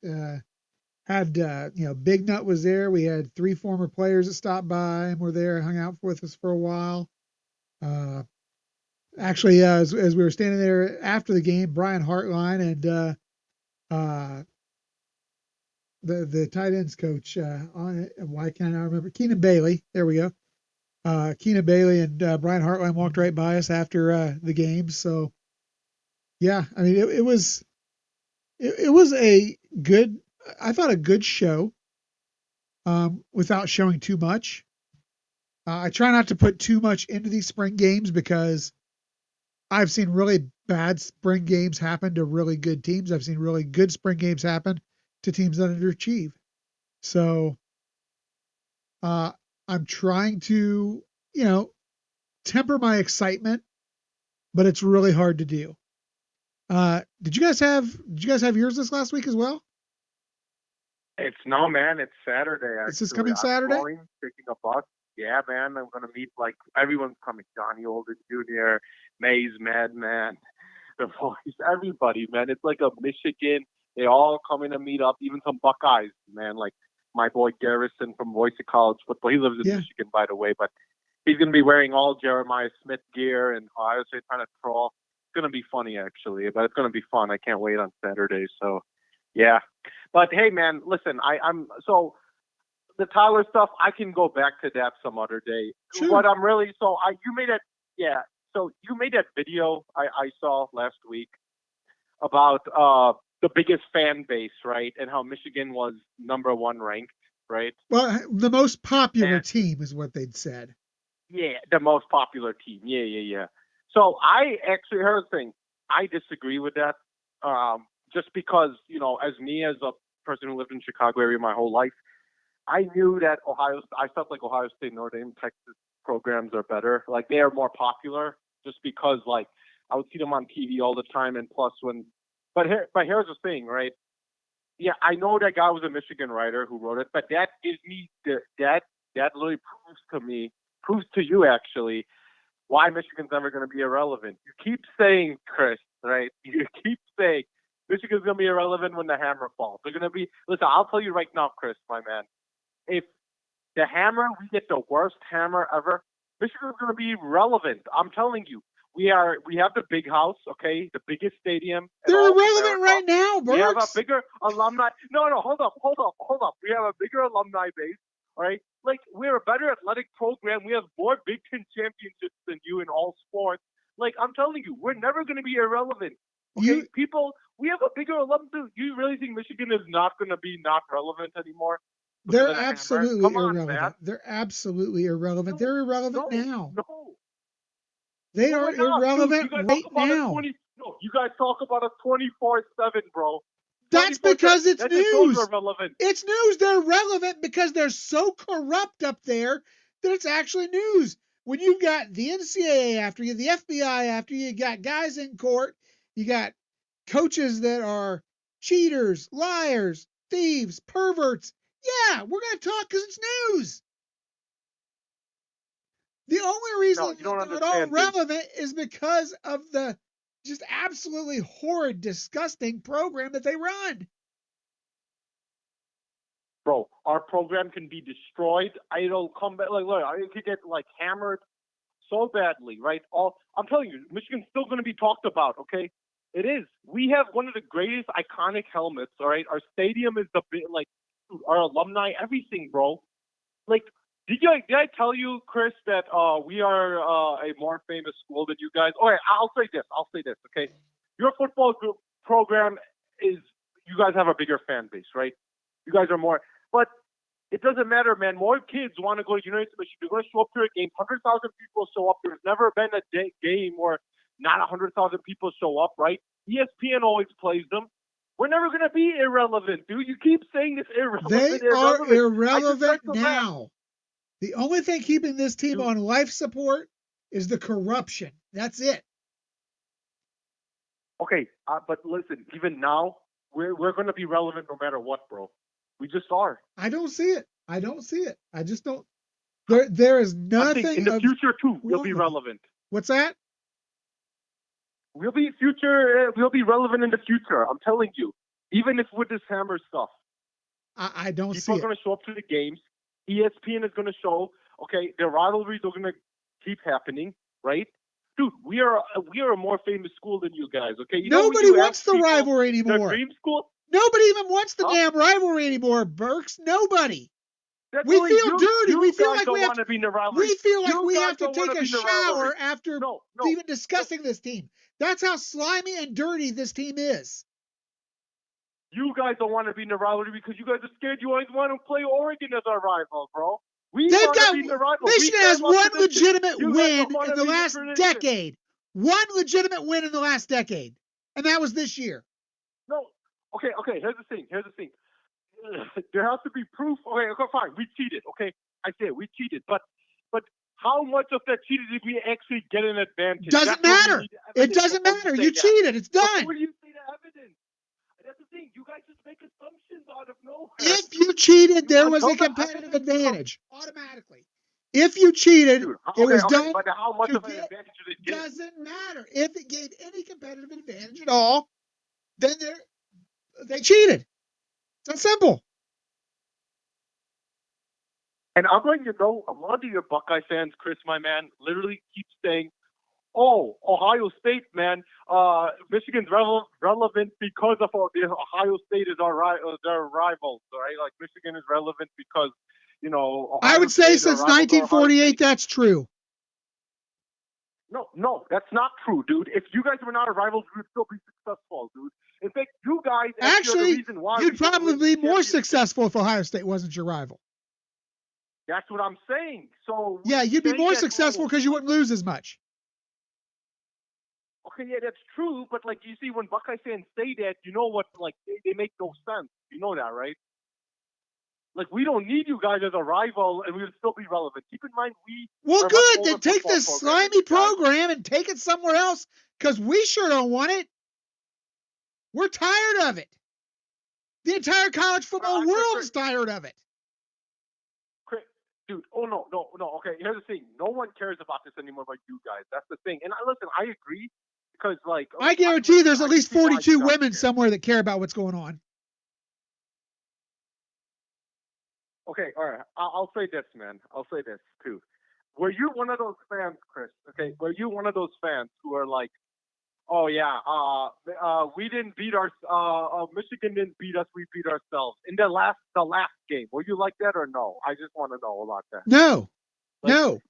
Big Nut was there. We had 3 former players that stopped by and were there, hung out with us for a while. Actually, as we were standing there after the game, Brian Hartline and the tight ends coach on it. Why can't I remember? Keenan Bailey. There we go. Keenan Bailey and Brian Hartline walked right by us after the game. So, yeah, I mean, it was a good, I thought a good show without showing too much. I try not to put too much into these spring games because I've seen really bad spring games happen to really good teams. I've seen really good spring games happen to teams that underachieve. So I'm trying to, temper my excitement, but it's really hard to do. Did you guys have yours this last week as well? It's Saturday. Actually. Is this coming Saturday? I'm taking a bus. Yeah, man. I'm gonna meet everyone's coming. Johnny Older Jr., Mays Madman, the Voice, everybody, man. It's like a Michigan. They all coming to meet up. Even some Buckeyes, man. Like my boy Garrison from Voice of College Football. He lives in Michigan, by the way, but he's gonna be wearing all Jeremiah Smith gear and Ohio State trying to troll. It's gonna be funny actually, but it's gonna be fun. I can't wait on Saturday. So, yeah. But hey, man, listen. I'm so. The Tyler stuff, I can go back to that some other day. Sure. What I'm really you made that video I saw last week about the biggest fan base, right? And how Michigan was number 1 ranked, right? Well, the most popular team is what they'd said. Yeah, the most popular team. Yeah. So I actually heard the thing. I disagree with that. Just because, as a person who lived in Chicago area my whole life, I knew that I felt like Ohio State, Notre Dame, Texas programs are better. Like they are more popular just because I would see them on TV all the time. And plus but here's the thing, right? Yeah, I know that guy was a Michigan writer who wrote it, but that gives me that literally proves to you actually why Michigan's never going to be irrelevant. You keep saying, Chris, right? You keep saying Michigan's going to be irrelevant when the hammer falls. They're going to be, listen, I'll tell you right now, Chris, my man. If we get the worst hammer ever, Michigan's going to be relevant. I'm telling you. We have the big house, okay? The biggest stadium. They're irrelevant right now, Burks. We have a bigger alumni. No, hold up. We have a bigger alumni base. All right, like we're a better athletic program. We have more Big Ten championships than you in all sports. Like I'm telling you, we're never going to be irrelevant. Okay, people, we have a bigger alum. Do you really think Michigan is not going to be not relevant anymore? They're absolutely irrelevant. They're absolutely irrelevant. No, They're irrelevant now. No. They No, are we're not. irrelevant Dude, right now. No, you guys talk about a 24/7, bro. That's because it's that just shows news. we're relevant. It's news. They're relevant because they're so corrupt up there that it's actually news. When you've got the NCAA after you, the FBI after you, you got guys in court, you got coaches that are cheaters, liars, thieves, perverts. Yeah, we're going to talk because it's news. The only reason they're at all relevant is because of the just absolutely horrid, disgusting program that they run. Bro, our program can be destroyed. It'll come back. Like, look, it could get like hammered so badly, right? I'm telling you, Michigan's still going to be talked about. Okay, it is. We have one of the greatest iconic helmets. All right, our stadium is our alumni, everything, bro. Like, did I tell you, Chris, that we are a more famous school than you guys? All right, I'll say this. Okay, your football program is. You guys have a bigger fan base, right? You guys are more. But it doesn't matter, man. More kids want to go to University of Michigan. They're going to show up to a game. 100,000 people show up. There's never been a game where not 100,000 people show up, right? ESPN always plays them. We're never going to be irrelevant, dude. You keep saying it's irrelevant. They are irrelevant now. The only thing keeping this team on life support is the corruption. That's it. Okay, but listen, even now, we're going to be relevant no matter what, bro. We just are. I don't see it. I just don't. There is nothing. In the future, too, we'll be relevant. What's that? We'll be relevant in the future. I'm telling you. Even if with this hammer stuff. I don't see it. People are going to show up to the games. ESPN is going to show, okay, the rivalries are going to keep happening, right? Dude, we are a more famous school than you guys, okay? Nobody wants the rivalry anymore. The dream school? Nobody even wants the damn rivalry anymore, Burks. Nobody. We feel dirty. We feel like we have to be in the rivalry. We feel like we have to take a shower after even discussing this team. That's how slimy and dirty this team is. You guys don't want to be in the rivalry because you guys are scared. You always want to play Oregon as our rival, bro. Michigan has one legitimate win in the last decade. One legitimate win in the last decade. And that was this year. No. Okay. Here's the thing. There has to be proof. Okay, fine. We cheated. Okay. I say we cheated. But how much of that cheated did we actually get an advantage? Doesn't matter. It doesn't matter. You cheated. It's done. Where do you see the evidence? That's the thing. You guys just make assumptions out of nowhere. If you cheated, there was a competitive advantage automatically. If you cheated, it was done. But how much of an advantage did it give? Doesn't matter. If it gave any competitive advantage at all, then they cheated. It's that simple. And I'm letting you know, a lot of your Buckeye fans, Chris, my man, literally keep saying, "Oh, Ohio State, man, Michigan's relevant because of Ohio State is their rivals, right? Like Michigan is relevant because, Ohio I would say since 1948, that's true. No, that's not true, dude. If you guys were not a rival, we would still be successful, dude. In fact, you guys actually are the reason why you'd probably be more successful if Ohio State wasn't your rival. That's what I'm saying. So yeah, you'd be more successful because you wouldn't lose as much. Okay, yeah, that's true. But like, you see, when Buckeye fans say that, you know what? Like, they make no sense. You know that, right? Like, we don't need you guys as a rival, and we would still be relevant. Keep in mind, Well, good. Then take this slimy program and take it somewhere else, because we sure don't want it. We're tired of it. The entire college football world is tired of it. Dude, no. Okay, here's the thing. No one cares about this anymore but you guys. That's the thing. And listen, I agree, because, like... I guarantee there's at least 42 women somewhere that care about what's going on. Okay, all right. I'll say this, man. I'll say this, too. Were you one of those fans, Chris, okay? Were you one of those fans who are like, Oh yeah. We didn't beat Michigan didn't beat us. We beat ourselves in the last game. Were you like that or no? I just want to know about that. No, Like, no.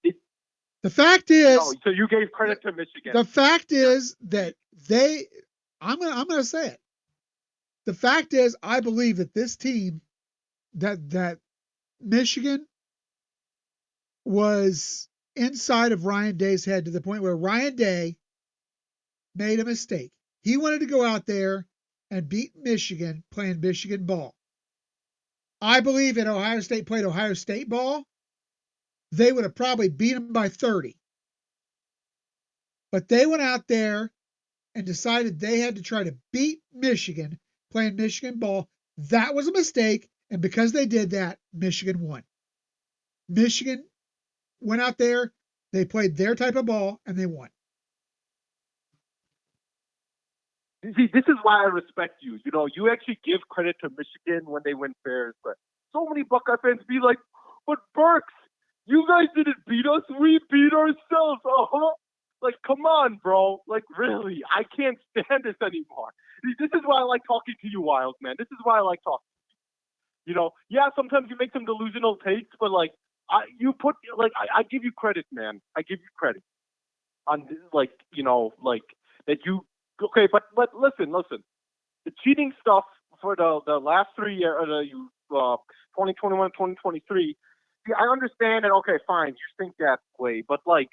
The fact is, no. So you gave credit to Michigan. The fact is that I'm gonna say it. The fact is, I believe that this team, that Michigan was inside of Ryan Day's head to the point where Ryan Day made a mistake. He wanted to go out there and beat Michigan playing Michigan ball. I believe if Ohio State played Ohio State ball, they would have probably beat them by 30. But they went out there and decided they had to try to beat Michigan playing Michigan ball. That was a mistake, and because they did that, Michigan won. Michigan went out there, they played their type of ball, and they won. See, this is why I respect you. You know, you actually give credit to Michigan when they win fairs, but so many Buckeye fans be like, but Burks, you guys didn't beat us, we beat ourselves. Like, come on, bro. Like, really, I can't stand this anymore. This is why I like talking to you, Wild man. This is why I like talking to you. You know, yeah, sometimes you make some delusional takes, but like, I give you credit, man. I give you credit on like, you know, like that you. Okay, but listen. The cheating stuff for the last 3 years, 2021, 2023. See, I understand that. Okay, fine, you think that way, but like,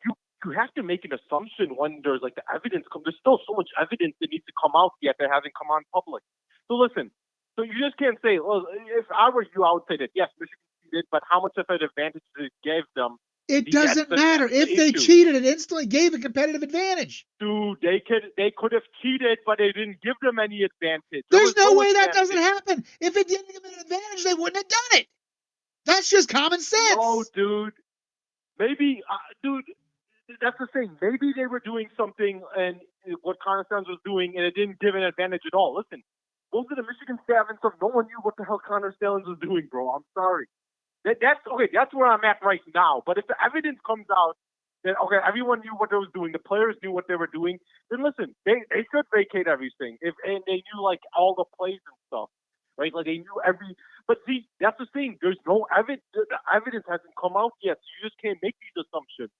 you have to make an assumption when there's like the evidence comes. There's still so much evidence that needs to come out yet that hasn't come on public. So listen, so you just can't say, well, if I were you, I would say that yes, Michigan cheated, but how much of an advantage it gave them? It doesn't matter. If they cheated, it instantly gave a competitive advantage. Dude, they could have cheated, but they didn't give them any advantage. There's no way that doesn't happen. If it didn't give them an advantage, they wouldn't have done it. That's just common sense. No, dude. Maybe, dude, that's the thing. Maybe they were doing something and what Connor Stans was doing, and it didn't give an advantage at all. Listen, go to the Michigan staff and stuff. No one knew what the hell Connor Stans was doing, bro. I'm sorry. That's okay. That's where I'm at right now. But if the evidence comes out that okay, everyone knew what they was doing, the players knew what they were doing, then listen, they should vacate everything. And they knew like all the plays and stuff, right? Like they knew every. But see, that's the thing. There's no evidence. The evidence hasn't come out yet, so you just can't make these assumptions.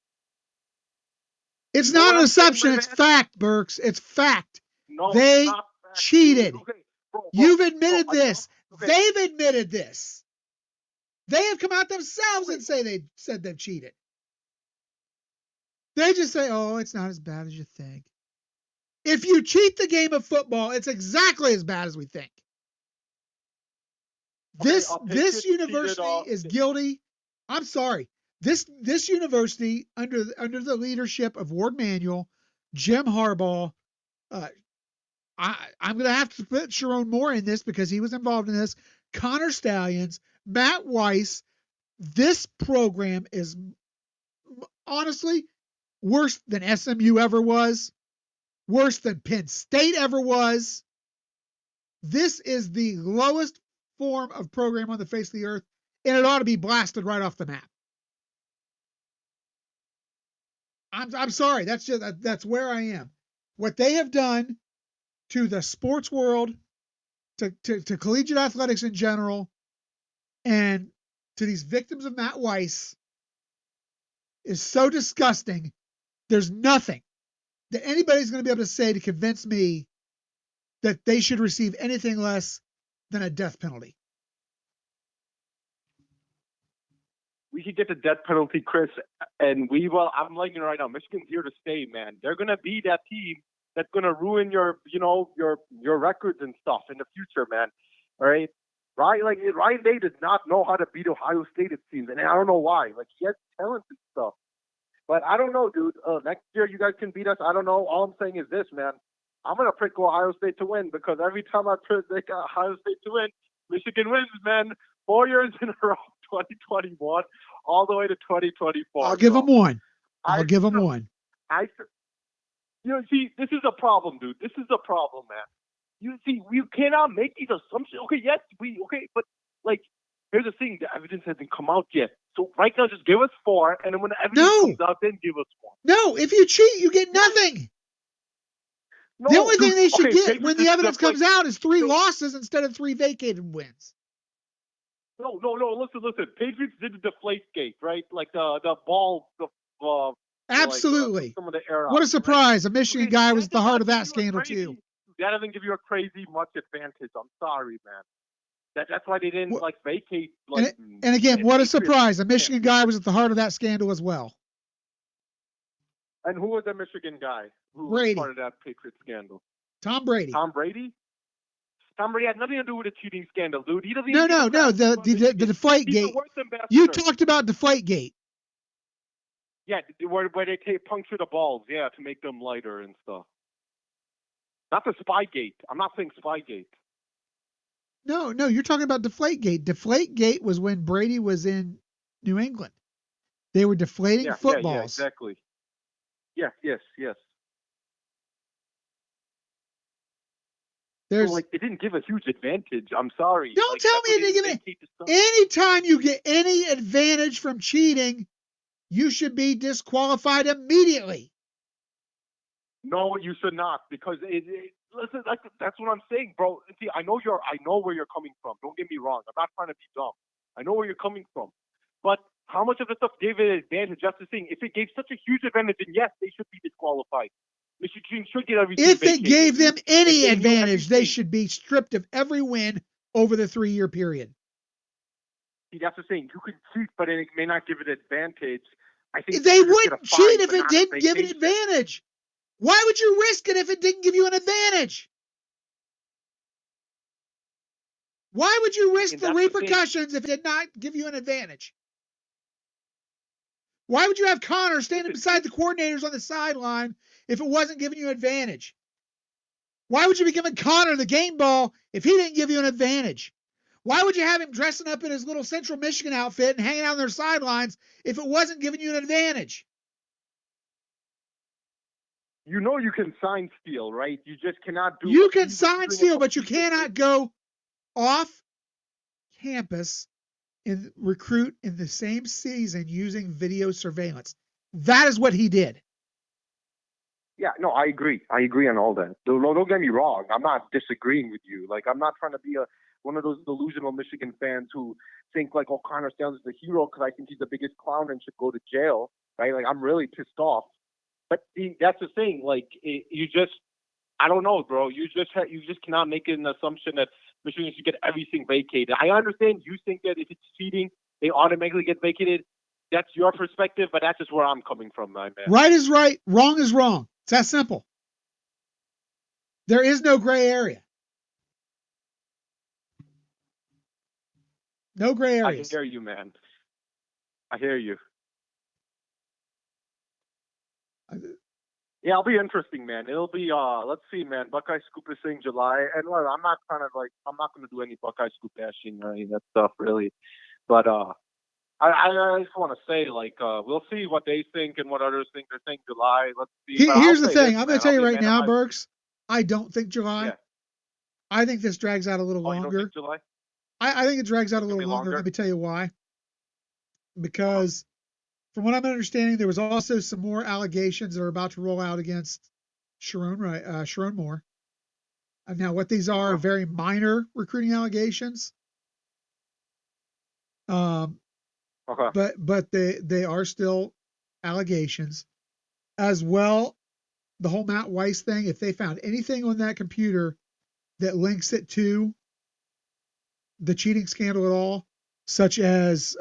It's not an assumption. It's fact, Burks. It's fact. No, they it's not fact. cheated. Okay, bro, You've admitted this. Okay. They've admitted this. They have come out themselves and said they've cheated. They just say, oh, it's not as bad as you think. If you cheat the game of football, it's exactly as bad as we think. Okay, this university is guilty. I'm sorry. This university, under the leadership of Ward Manuel, Jim Harbaugh, I'm going to have to put Sharon Moore in this because he was involved in this. Connor Stallions, Matt Weiss. This program is honestly worse than SMU ever was, worse than Penn State ever was. This is the lowest form of program on the face of the earth, and it ought to be blasted right off the map. I'm sorry. That's where I am. What they have done to the sports world, to collegiate athletics in general, and to these victims of Matt Weiss is so disgusting. There's nothing that anybody's going to be able to say to convince me that they should receive anything less than a death penalty. We should get the death penalty, Chris, and I'm letting you know right now, Michigan's here to stay, man. They're going to be that team that's going to ruin your records and stuff in the future, man. All right? Ryan Day does not know how to beat Ohio State, it seems, and I don't know why. Like, he has talent and stuff. But I don't know, dude. Next year you guys can beat us. I don't know. All I'm saying is this, man. I'm going to pick Ohio State to win because every time I pick Ohio State to win, Michigan wins, man. 4 years in a row, 2021, all the way to 2024. I'll give them one. I'll give them one. See, this is a problem, dude. This is a problem, man. You see, we cannot make these assumptions. Okay, yes, but like, here's the thing: the evidence hasn't come out yet. So right now, just give us 4, and then when the evidence comes out, then give us 1. No, if you cheat, you get nothing. The only thing they should get Patriots when the did evidence comes out is 3 losses instead of 3 vacated wins. No. Listen. Patriots did the deflate gate, right? Like the ball, Absolutely. Like, some of the era. What a surprise. Right? A Michigan guy was at the heart of that scandal, crazy, too. That doesn't give you a crazy much advantage. I'm sorry, man. That's why they didn't vacate. And again, what a surprise. A Michigan guy was at the heart of that scandal as well. And who was the Michigan guy who Brady. was part of that Patriot scandal? Tom Brady. Tom Brady? Tom Brady had nothing to do with the cheating scandal, dude. He doesn't No. The deflate He's gate. the worst ambassador. You talked about deflate gate. Yeah, where they puncture the balls, to make them lighter and stuff. Not the Spygate. I'm not saying Spygate. No, you're talking about Deflategate. Deflategate was when Brady was in New England. They were deflating footballs. Yeah, exactly. Yes. There's So, it didn't give a huge advantage. I'm sorry. Don't tell me it didn't give it. Anytime you get any advantage from cheating, you should be disqualified immediately. No, you should not, because listen, that's what I'm saying, bro. See, I know where you're coming from. Don't get me wrong. I'm not trying to be dumb. I know where you're coming from. But how much of the stuff gave it an advantage? Just the thing. If it gave such a huge advantage, then yes, they should be disqualified. Michigan should get everything. If vacated. it gave them any advantage, they should be stripped of every win over the 3-year period. See, that's the thing. You could cheat, but it may not give it advantage. I think they wouldn't cheat if it didn't give an advantage. Why would you risk it if it didn't give you an advantage? Why would you risk the repercussions if it did not give you an advantage? Why would you have Connor standing beside the coordinators on the sideline if it wasn't giving you an advantage? Why would you be giving Connor the game ball if he didn't give you an advantage? Why would you have him dressing up in his little Central Michigan outfit and hanging out on their sidelines if it wasn't giving you an advantage? You know you can sign steal, right? You just cannot do. You can sign steal, but you cannot go off campus and recruit in the same season using video surveillance. That is what he did. Yeah, no, I agree. I agree on all that. Don't get me wrong. I'm not disagreeing with you. I'm not trying to be one of those delusional Michigan fans who think Connor Stallion is the hero because I think he's the biggest clown and should go to jail, right? I'm really pissed off. But that's the thing. You just, I don't know, bro. You just cannot make an assumption that Michigan should get everything vacated. I understand you think that if it's cheating, they automatically get vacated. That's your perspective, but that's just where I'm coming from, my man. Right is right, wrong is wrong. It's that simple. There is no gray area. No gray areas. I hear you, man. I hear you. Yeah, it'll be interesting, man. It'll be let's see, man. Buckeye Scoop is saying July, and look, I'm not going to do any Buckeye Scoop bashing or any of that stuff really, but I just want to say we'll see what they think and what others think. They're saying July. Let's see. Here's the thing. I'm going to tell you right now, Burks. I don't think July. Yeah. I think this drags out a little longer. You don't think July? I think it drags out a little longer. Let me tell you why. Because from what I'm understanding, there was also some more allegations that are about to roll out against Sharon Moore. Now, what these are very minor recruiting allegations. Okay. But they are still allegations. As well, the whole Matt Weiss thing, if they found anything on that computer that links it to the cheating scandal at all, such as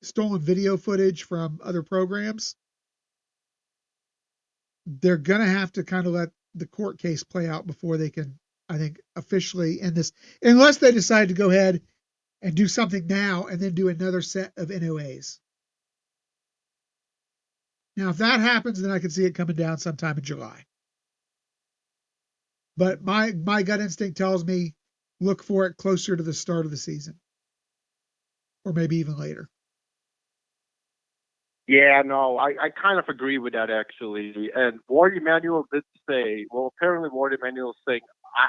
stolen video footage from other programs, they're going to have to kind of let the court case play out before they can, I think, officially end this, unless they decide to go ahead and do something now and then do another set of NOAs. Now, if that happens, then I can see it coming down sometime in July. But my gut instinct tells me look for it closer to the start of the season, or maybe even later. Yeah, no, I kind of agree with that, actually. And Ward Emanuel did say, well, apparently Ward Emanuel is saying,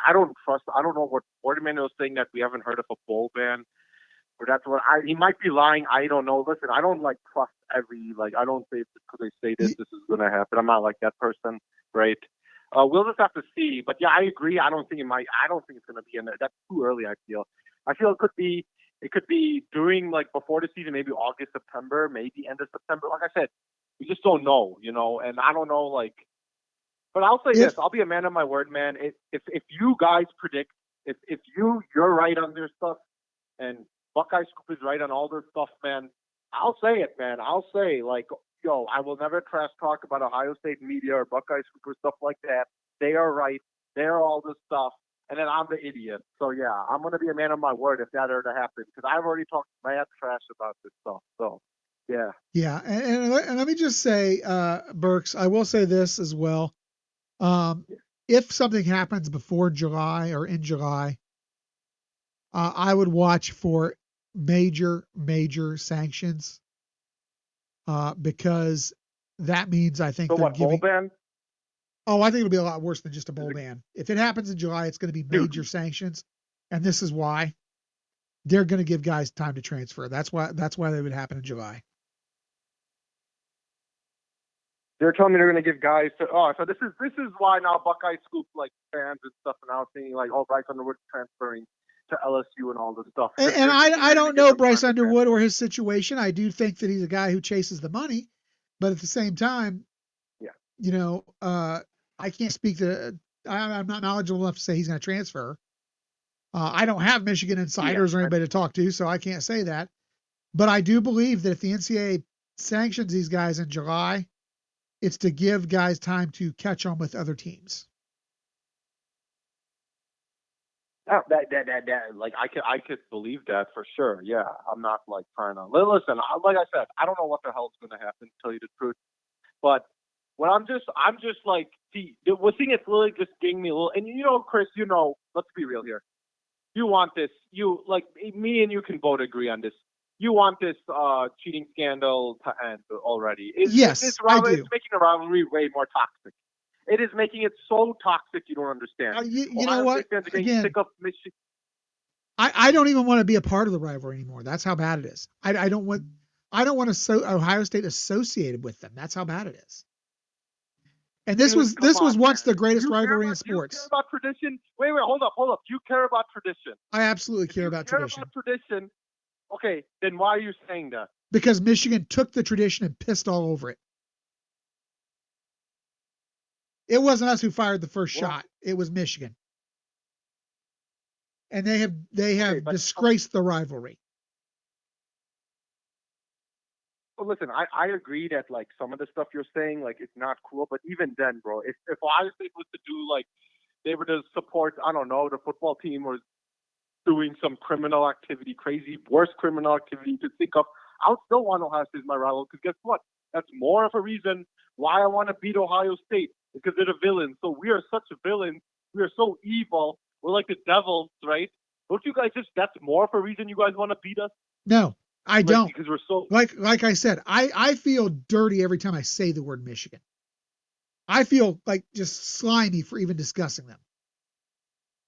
I don't know what Ward Emanuel is saying, that we haven't heard of a bowl ban. Or that's what he might be lying. I don't know. Listen, I don't trust I don't say because they say this is going to happen. I'm not like that person, right? We'll just have to see. But yeah, I agree. I don't think it's going to be in there. That's too early. I feel it could be. It could be during like before the season, maybe August, September, maybe end of September. Like I said, we just don't know, and I don't know like. But I'll say this: I'll be a man of my word, man. If you guys predict, if you're right on their stuff, and Buckeye Scoop is right on all their stuff, man, I'll say it, man. I'll say like, yo, I will never trash talk about Ohio State media or Buckeye Scoop or stuff like that. They are right. They're all this stuff. And then I'm the idiot. So, yeah, I'm going to be a man of my word if that were to happen because I've already talked mad trash about this stuff. So, yeah. Yeah. And let me just say, Burks, I will say this as well. If something happens before July or in July, I would watch for major sanctions because that means I think they're giving. Bowl ban? Oh, I think it'll be a lot worse than just a bowl ban. If it happens in July, it's going to be major sanctions, and this is why they're going to give guys time to transfer. That's why they would happen in July. They're telling me they're going to give guys. So this is why now Buckeye Scoop like fans and stuff are now saying like, Bryce Underwood transferring to LSU and all this stuff. And I don't know Bryce Underwood or his situation. I do think that he's a guy who chases the money, but at the same time, I can't speak to. I'm not knowledgeable enough to say he's going to transfer. I don't have Michigan insiders or anybody to talk to, so I can't say that. But I do believe that if the NCAA sanctions these guys in July, it's to give guys time to catch on with other teams. That like I could believe that for sure. Yeah, I'm not like trying to listen. Like I said, I don't know what the hell's going to happen. To tell you the truth, but what I'm just like, see, the thing is really just getting me a little. And Chris, let's be real here. You want this? You like me and you can both agree on this. You want this cheating scandal to end already? Yes, I do. It's making the rivalry way more toxic. It is making it so toxic you don't understand. You know what? Again, sick of Michigan. I don't even want to be a part of the rivalry anymore. That's how bad it is. I don't want Ohio State associated with them. That's how bad it is. And this was once the greatest rivalry in sports. You care about tradition? Wait, hold up. You care about tradition? I absolutely care about tradition. About tradition? Okay, then why are you saying that? Because Michigan took the tradition and pissed all over it. It wasn't us who fired the first shot. It was Michigan. And they have disgraced the rivalry. Well, listen, I agree that like some of the stuff you're saying, like it's not cool, but even then, bro, if Ohio State was to do like they were to support, I don't know, the football team was doing some criminal activity, worst criminal activity to think of, I would still want Ohio State as my rival because guess what? That's more of a reason why I want to beat Ohio State because they're the villains. So we are such villains. We are so evil. We're like the devils, right? Don't you guys that's more of a reason you guys want to beat us? No. I don't. Because we're so like I said, I feel dirty every time I say the word Michigan. I feel like just slimy for even discussing them.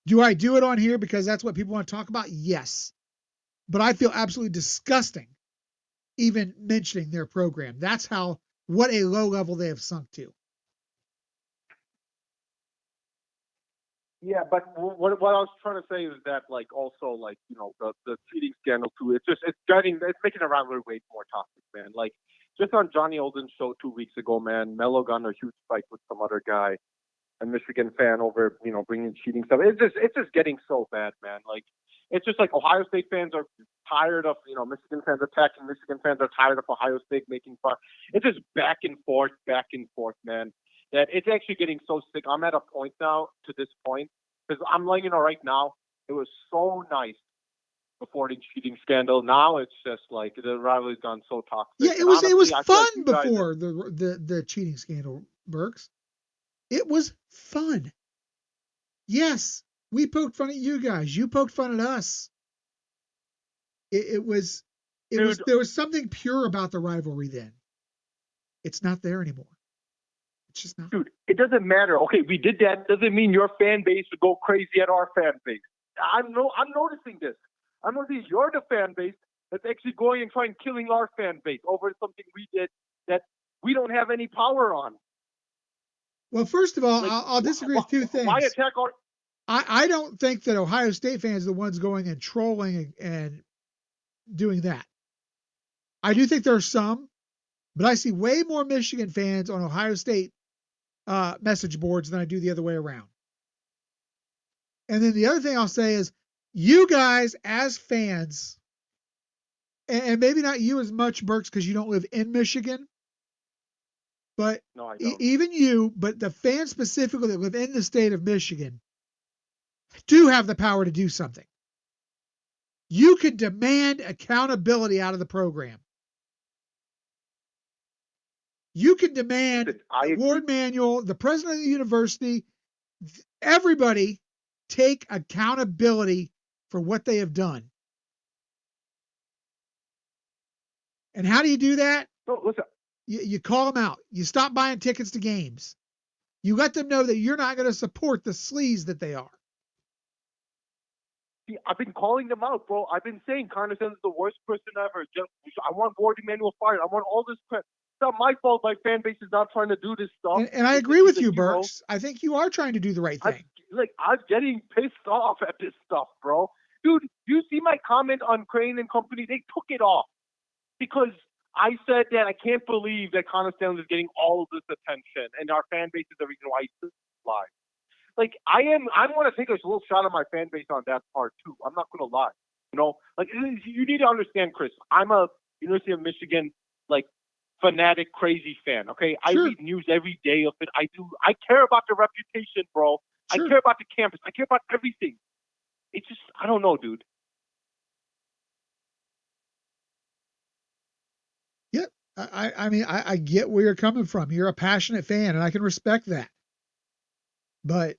Do I do it on here because that's what people want to talk about? Yes. But I feel absolutely disgusting even mentioning their program. That's what a low level they have sunk to. Yeah, but what I was trying to say is that, like, also, like, the cheating scandal too. It's making the rivalry way more toxic, man. Like, just on Johnny Olden's show 2 weeks ago, man, Mello got in a huge fight with some other guy, a Michigan fan, over bringing cheating stuff. It's just getting so bad, man. Like, it's just like Ohio State fans are tired of Michigan fans attacking. Michigan fans are tired of Ohio State making fun. It's just back and forth, man. That it's actually getting so sick. I'm at a point now, to this point, because I'm letting you know right now, it was so nice before the cheating scandal. Now it's just like the rivalry's gone so toxic. Yeah, it was fun before the cheating scandal, Burks. It was fun. Yes, we poked fun at you guys. You poked fun at us. There was something pure about the rivalry then. It's not there anymore. It's just not. Dude, it doesn't matter. Okay, we did that. Doesn't mean your fan base would go crazy at our fan base. I'm noticing this. I'm noticing you're the fan base that's actually going and trying killing our fan base over something we did that we don't have any power on. Well, first of all, Like, I'll disagree with two things. Why attack our? I don't think that Ohio State fans are the ones going and trolling and doing that. I do think there are some, but I see way more Michigan fans on Ohio State message boards than I do the other way around. And then the other thing I'll say is, you guys as fans, and maybe not you as much, Burks, because you don't live in Michigan, but No, I don't. even you, but the fans specifically that live in the state of Michigan do have the power to do something. You can demand accountability out of the program. You can demand the board manual, the president of the university, everybody take accountability for what they have done. And how do you do that? No, listen. You call them out. You stop buying tickets to games. You let them know that you're not going to support the sleaze that they are. See, I've been calling them out, bro. I've been saying Condescend is the worst person ever. I want Ward Emanuel fired. I want all this crap. It's not my fault my fan base is not trying to do this stuff. And I agree with you, Burks. I think you are trying to do the right thing. I'm getting pissed off at this stuff, bro. Dude, you see my comment on Crane and Company? They took it off because I said that I can't believe that Condescend is getting all of this attention, and our fan base is the reason why he's live. Like, I want to take a little shot at my fan base on that part, too. I'm not going to lie. You know, like, you need to understand, Chris. I'm a University of Michigan, like, fanatic, crazy fan, okay? Sure. I read news every day of it. I care about the reputation, bro. Sure. I care about the campus. I care about everything. It's just, I don't know, dude. Yeah, I mean, I get where you're coming from. You're a passionate fan, and I can respect that. But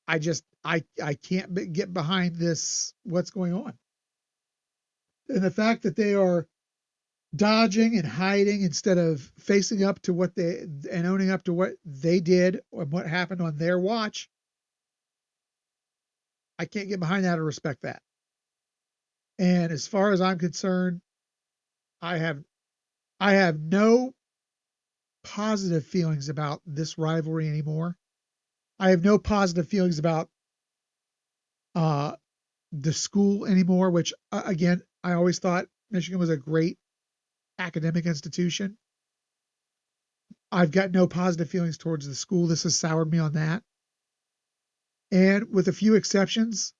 I can't get behind this, what's going on. And the fact that they are dodging and hiding instead of facing up to and owning up to what they did and what happened on their watch, I can't get behind that or respect that. And as far as I'm concerned, I have no positive feelings about this rivalry anymore. I have no positive feelings about the school anymore, which, again, I always thought Michigan was a great academic institution. I've got no positive feelings towards the school. This has soured me on that. And with a few exceptions,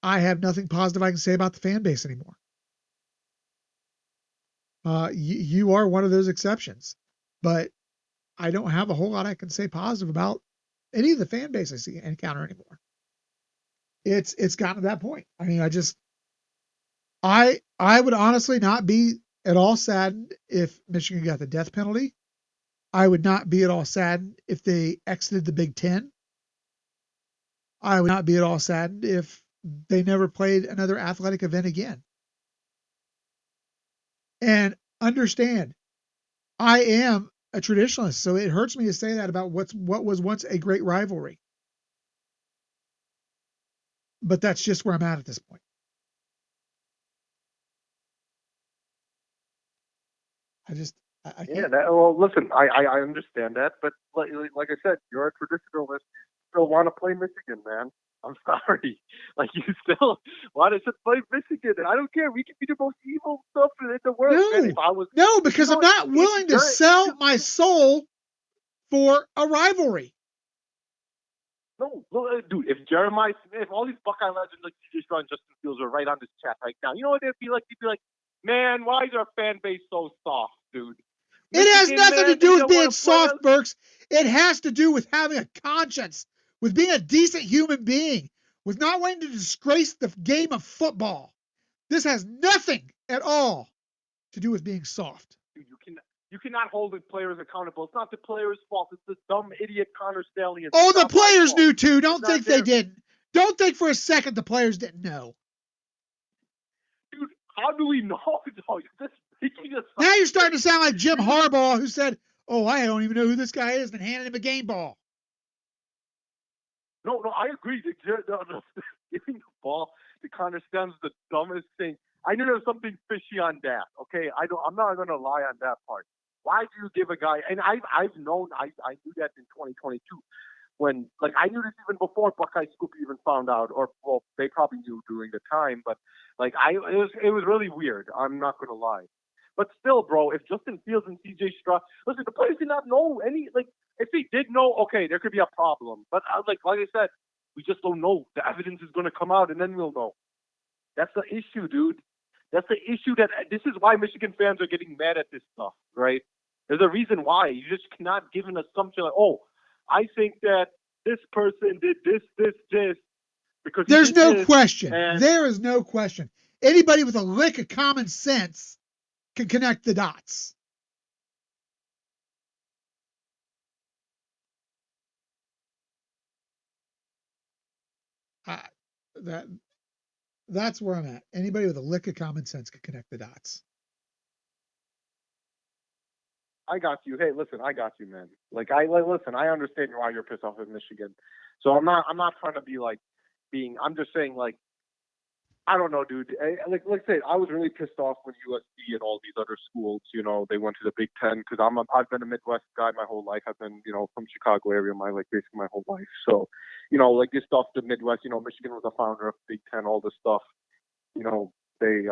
I have nothing positive I can say about the fan base anymore. You are one of those exceptions, but I don't have a whole lot I can say positive about any of the fan base I see encounter anymore. It's gotten to that point. I mean, I would honestly not be at all saddened if Michigan got the death penalty. I would not be at all saddened if they exited the Big Ten. I would not be at all saddened if they never played another athletic event again. And understand, I am a traditionalist, so it hurts me to say that about what was once a great rivalry. But that's just where I'm at this point. I can't. Well, listen, I understand that, but like I said, you're a traditionalist. You still want to play Michigan, man. I'm sorry. Like, you still want to play Michigan. I don't care. We can be the most evil stuff in the world. No, because I'm not willing to sell my soul for a rivalry. No, dude, if all these Buckeye legends like C.J. Stroud and Justin Fields were right on this chat right now, you know what they'd be like? They'd be like, man, why is our fan base so soft, dude? It has nothing to do with being soft, Burks. It has to do with having a conscience, with being a decent human being, with not wanting to disgrace the game of football. This has nothing at all to do with being soft. Dude, you cannot hold the players accountable. It's not the players' fault. It's the dumb idiot Connor Stallion. Oh, the players knew too. Don't think they didn't. Don't think for a second the players didn't know. Dude, how do we know? Now you're starting to sound like Jim Harbaugh, who said, "Oh, I don't even know who this guy is," and handed him a game ball. No, I agree. Giving the ball to Connor Stallion is the dumbest thing. I knew there was something fishy on that. Okay, I'm not going to lie on that part. Why do you give a guy? And I've known I knew that in 2022 when like I knew this even before Buckeye Scoop even found out, or well they probably knew during the time, but like it was really weird. I'm not gonna lie. But still, bro, if Justin Fields and CJ Stroud, listen, the players did not know any. Like, if they did know, okay, there could be a problem. But like I said, we just don't know. The evidence is going to come out, and then we'll know. That's the issue, dude. That's the issue. That this is why Michigan fans are getting mad at this stuff, right? There's a reason why. You just cannot give an assumption like, oh, I think that this person did this, because there's no this, question. and There is no question. Anybody with a lick of common sense can connect the dots. That's where I'm at. Anybody with a lick of common sense can connect the dots. I got you. Hey, listen, I got you, man. Listen. I understand why you're pissed off at Michigan. So I'm not trying to be like being. I'm just saying like I don't know, dude. Like I said, I was really pissed off when USC and all these other schools, you know, they went to the Big Ten because I've been a Midwest guy my whole life. I've been, you know, from Chicago area basically my whole life. So, you know, like this stuff, the Midwest, you know, Michigan was the founder of Big Ten, all this stuff, you know, they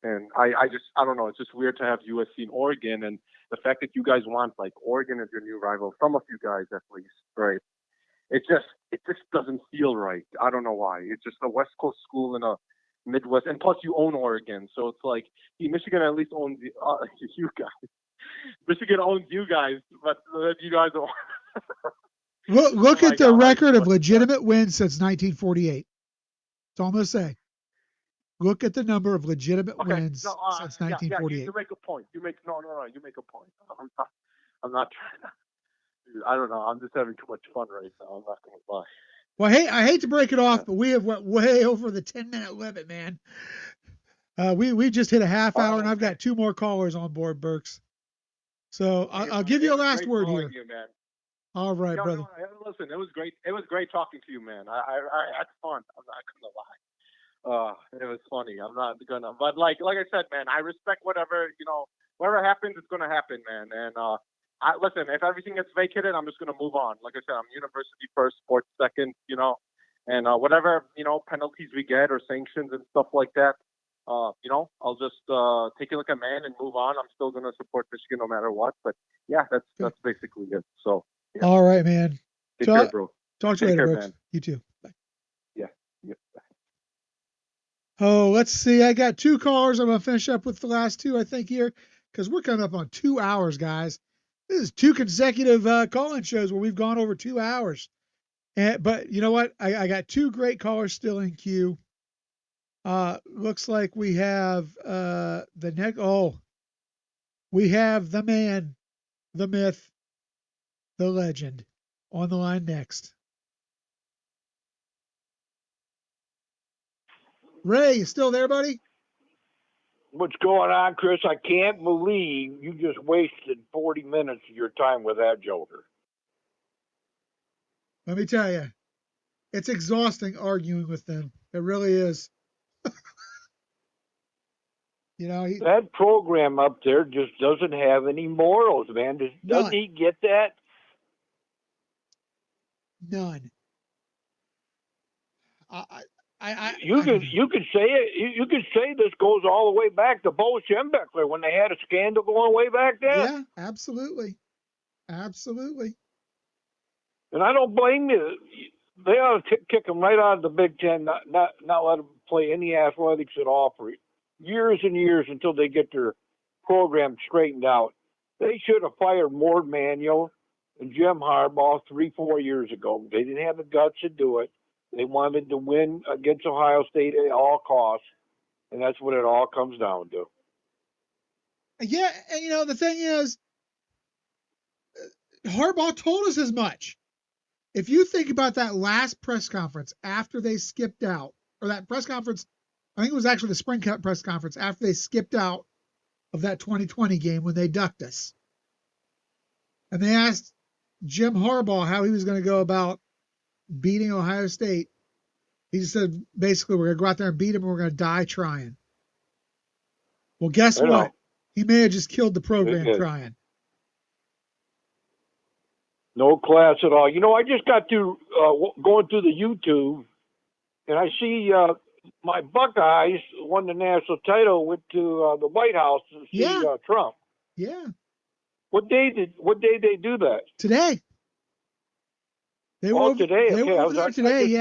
and I don't know. It's just weird to have USC and Oregon, and the fact that you guys want like Oregon as your new rival, some of you guys at least, right? It just doesn't feel right. I don't know why. It's just a West Coast school in a Midwest, and plus you own Oregon, so it's like Michigan at least owns you guys. Michigan owns you guys, but you guys don't. Look at the record of legitimate wins since 1948. That's all I'm gonna say. Look at the number of legitimate wins since 1948. You make a point. You make a point. I'm not trying to. I don't know. I'm just having too much fun right now. I'm not going to lie. Well, hey, I hate to break it off, but we have went way over the 10-minute limit, man. We just hit a half hour, and I've got two more callers on board, Burks. So I'll give you a last word here. You, man. All right, brother. No, listen, it was great. It was great talking to you, man. I had fun. I'm not going to lie. It was funny. I'm not gonna, but like I said, man, I respect whatever happens, it's gonna happen, man. And listen, if everything gets vacated, I'm just gonna move on. Like I said, I'm university first, sports second, you know, and whatever penalties we get or sanctions and stuff like that, you know, I'll just take it like a man and move on. I'm still gonna support Michigan no matter what. But yeah, that's basically it. So. Yeah. All right, man. Take care, bro. Talk to you later, Brooks. Man. You too. Bye. Yeah. Bye. Oh, let's see. I got two callers. I'm going to finish up with the last two, I think, here, because we're coming up on 2 hours, guys. This is two consecutive call-in shows where we've gone over 2 hours. But you know what? I got two great callers still in queue. Looks like we have we have the man, the myth, the legend on the line next. Ray, you still there, buddy? What's going on, Chris? I can't believe you just wasted 40 minutes of your time with that joker. Let me tell you, it's exhausting arguing with them. It really is. You know, that program up there just doesn't have any morals, man. Doesn't he get that? None. You can say it. You can say this goes all the way back to Bo Schembechler when they had a scandal going way back then. Yeah, absolutely. And I don't blame you. They ought to kick them right out of the Big Ten, not let them play any athletics at all for years and years until they get their program straightened out. They should have fired Mort Manuel and Jim Harbaugh 3-4 years ago. They didn't have the guts to do it. They wanted to win against Ohio State at all costs, and that's what it all comes down to. Yeah, and you know, the thing is, Harbaugh told us as much. If you think about that last press conference after they skipped out, or that press conference, I think it was actually the spring press conference after they skipped out of that 2020 game when they ducked us. And they asked Jim Harbaugh how he was going to go about beating Ohio State. He just said, basically, we're going to go out there and beat them and we're going to die trying. Well, guess what? He may have just killed the program trying. No class at all. I just got to going through the YouTube, and I see my Buckeyes won the national title. Went to the White House to see Trump. Yeah. What day did they do that? Today. They were over, today. They okay, were over there today.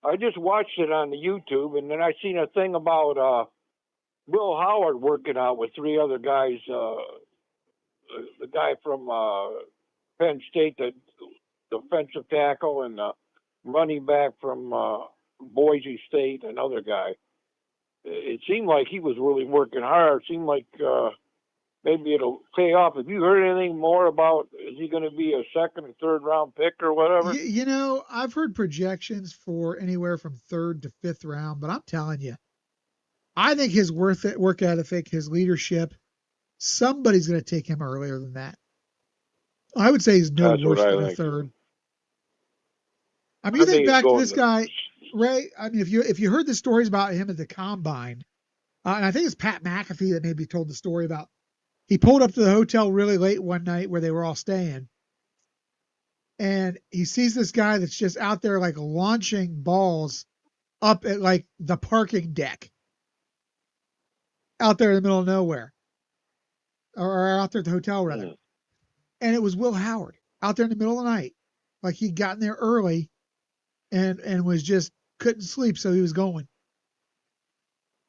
I just watched it on the YouTube, and then I seen a thing about Will Howard working out with three other guys. The guy from Penn State, the defensive tackle, and the running back from Boise State, another guy. It seemed like he was really working hard. It seemed like maybe it'll pay off. Have you heard anything more about, is he going to be a second or third round pick or whatever? I've heard projections for anywhere from third to fifth round, but I'm telling you, I think his work ethic, his leadership, somebody's going to take him earlier than that. I would say he's no worse than a third. I mean, you think back to this guy, Ray. I mean, if you heard the stories about him at the combine, and I think it's Pat McAfee that maybe told the story about, he pulled up to the hotel really late one night where they were all staying, and he sees this guy that's just out there like launching balls up at like the parking deck out there in the middle of nowhere, or out there at the hotel rather. Mm. And it was Will Howard out there in the middle of the night, like he'd gotten there early and was just couldn't sleep, so he was going.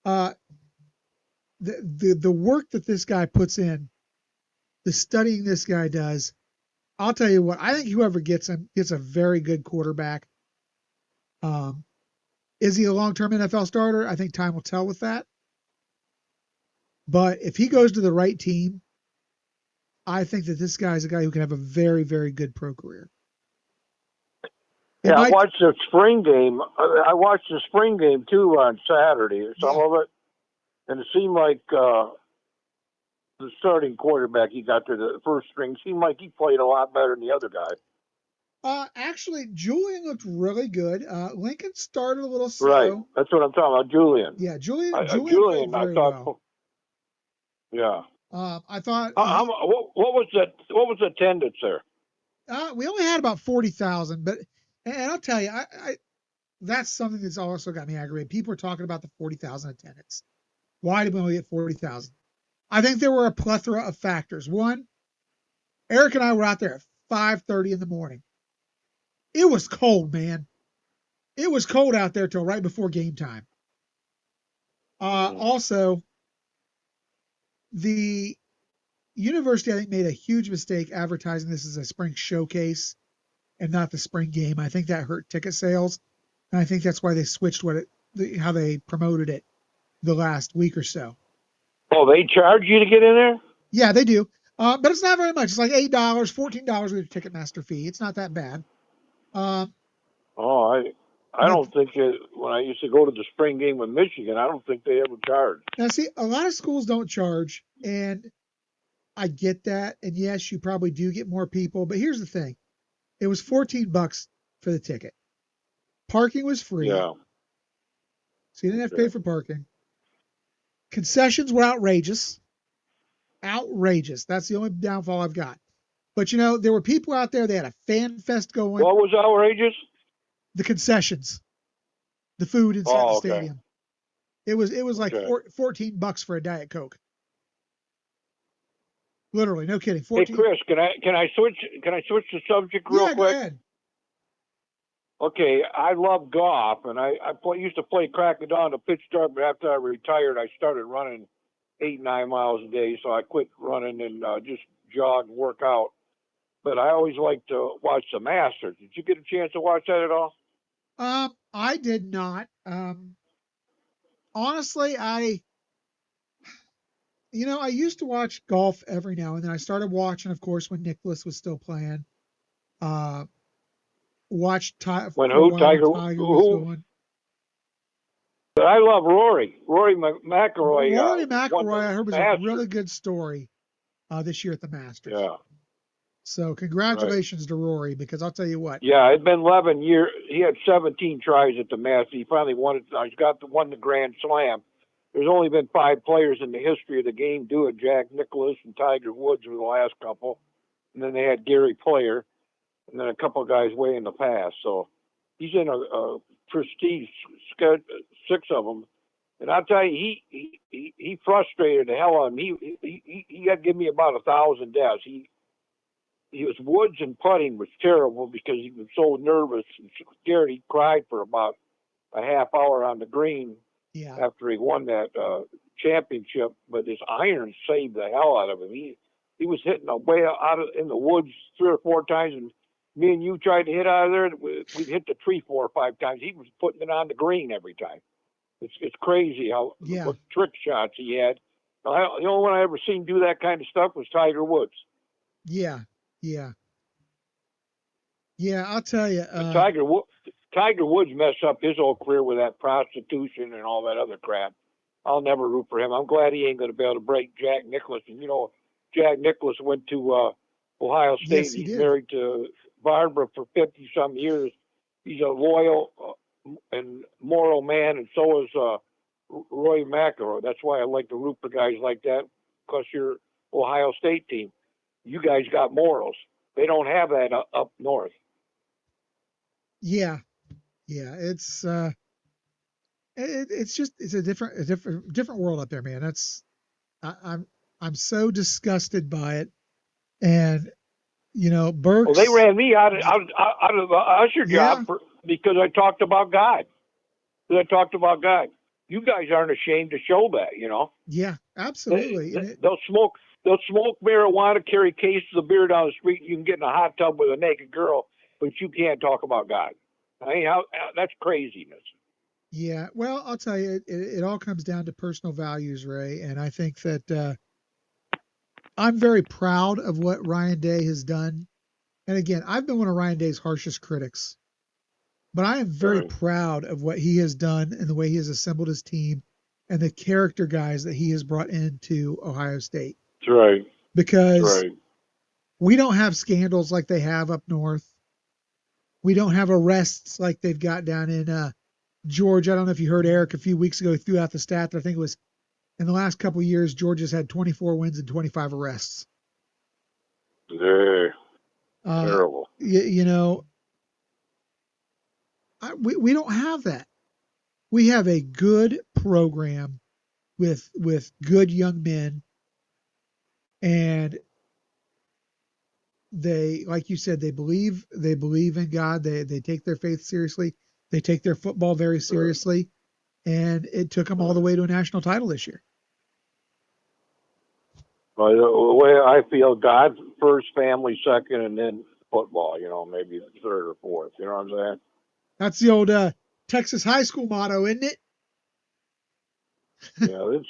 The work that this guy puts in, the studying this guy does, I'll tell you what, I think whoever gets him gets a very good quarterback. Is he a long-term NFL starter? I think time will tell with that. But if he goes to the right team, I think that this guy is a guy who can have a very, very good pro career. I watched the spring game. I watched the spring game too on Saturday, some of it, and it seemed like the starting quarterback he got to the first string seemed like he played a lot better than the other guy. Actually, Julian looked really good. Lincoln started a little slow. Right, that's what I'm talking about, Julian. Yeah, Julian played very I thought. well. Yeah. I thought. What was the attendance there? We only had about 40,000, but and I'll tell you, I that's something that's also got me aggravated. People are talking about the 40,000 attendance. Why did we only get 40,000? I think there were a plethora of factors. One, Eric and I were out there at 5:30 in the morning. It was cold, man. It was cold out there till right before game time. Also, the university, I think, made a huge mistake advertising this as a spring showcase and not the spring game. I think that hurt ticket sales, and I think that's why they switched how they promoted it the last week or so. Oh, they charge you to get in there? Yeah, they do, but it's not very much. It's like $8, $14 with a Ticketmaster fee. It's not that bad. I don't think when I used to go to the spring game with Michigan, I don't think they ever charged. Now, see, a lot of schools don't charge, and I get that. And yes, you probably do get more people, but here's the thing. It was $14 for the ticket. Parking was free. Yeah. So you didn't have to pay for parking. Concessions were outrageous. Outrageous. That's the only downfall I've got. But, there were people out there. They had a fan fest going. What was outrageous? The concessions. The food inside the stadium. It was like $14 for a Diet Coke. Literally, no kidding. 14. Hey Chris, can I switch the subject real quick? Go ahead. Okay, I love golf, and I used to play crack of dawn to pitch dark, but after I retired, I started running 8-9 miles a day, so I quit running and just jog and work out. But I always like to watch the Masters. Did you get a chance to watch that at all? I did not. Honestly, I used to watch golf every now and then. I started watching, of course, when Nicklaus was still playing. Watched when who? Tiger was going. But I love Rory. Rory McIlroy. Rory McIlroy, I heard, was a really good story this year at the Masters. Yeah. So congratulations to Rory, because I'll tell you what. Yeah, it's been 11 years. He had 17 tries at the Masters. He finally won it. He's won the Grand Slam. There's only been 5 players in the history of the game do it. Jack Nicklaus and Tiger Woods were the last couple. and then they had Gary Player, and then a couple of guys way in the past. So he's in a prestige 6 of them. And I'll tell you, he frustrated the hell out of him. He got to give me about 1,000 deaths. He was woods and putting was terrible because he was so nervous and scared. He cried for about a half hour on the green after he won that championship. But his irons saved the hell out of him. He was hitting way out in the woods 3 or 4 times, and me and you tried to hit out of there. We'd hit the tree 4 or 5 times. He was putting it on the green every time. It's crazy what trick shots he had. The only one I ever seen do that kind of stuff was Tiger Woods. Yeah. I'll tell you. Tiger Woods messed up his whole career with that prostitution and all that other crap. I'll never root for him. I'm glad he ain't going to be able to break Jack Nicklaus. And Jack Nicklaus went to Ohio State. Yes, he He's did. married to Barbara for 50-some years. He's a loyal and moral man, and so is Roy McIlroy. That's why I like to root for guys like that, because you're Ohio State team. You guys got morals. They don't have that up north. Yeah. It's it's a different world up there, man. I'm so disgusted by it, and Burks. Well, they ran me out of the usher job because I talked about God. You guys aren't ashamed to show that, Yeah, absolutely. They'll smoke marijuana, carry cases of beer down the street. You can get in a hot tub with a naked girl, but you can't talk about God. I mean, that's craziness. Yeah, well, I'll tell you, it all comes down to personal values, Ray, and I think that I'm very proud of what Ryan Day has done. And again, I've been one of Ryan Day's harshest critics, but I am very proud of what he has done and the way he has assembled his team and the character guys that he has brought into Ohio State. That's right. Because we don't have scandals like they have up north. We don't have arrests like they've got down in Georgia. I don't know if you heard Eric a few weeks ago, he threw out the stat that I think it was in the last couple of years, Georgia's had 24 wins and 25 arrests. Terrible. We don't have that. We have a good program with good young men, and they, like you said, they believe in God. They take their faith seriously. They take their football very seriously, and it took them all the way to a national title this year. Well, the way I feel, God first, family second, and then football. Maybe third or fourth. You know what I'm saying? That's the old Texas high school motto, isn't it? Yeah,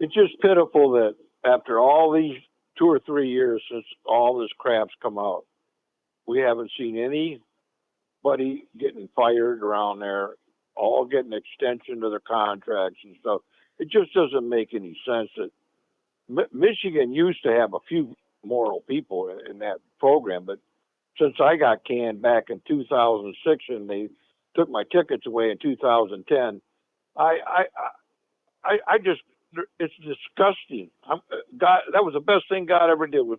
it's just pitiful that after all these 2 or 3 years since all this crap's come out, we haven't seen anybody getting fired around there, all getting extension to their contracts and stuff. It just doesn't make any sense that Michigan used to have a few moral people in that program, but since I got canned back in 2006 and they took my tickets away in 2010, I just, it's disgusting. God, that was the best thing God ever did, was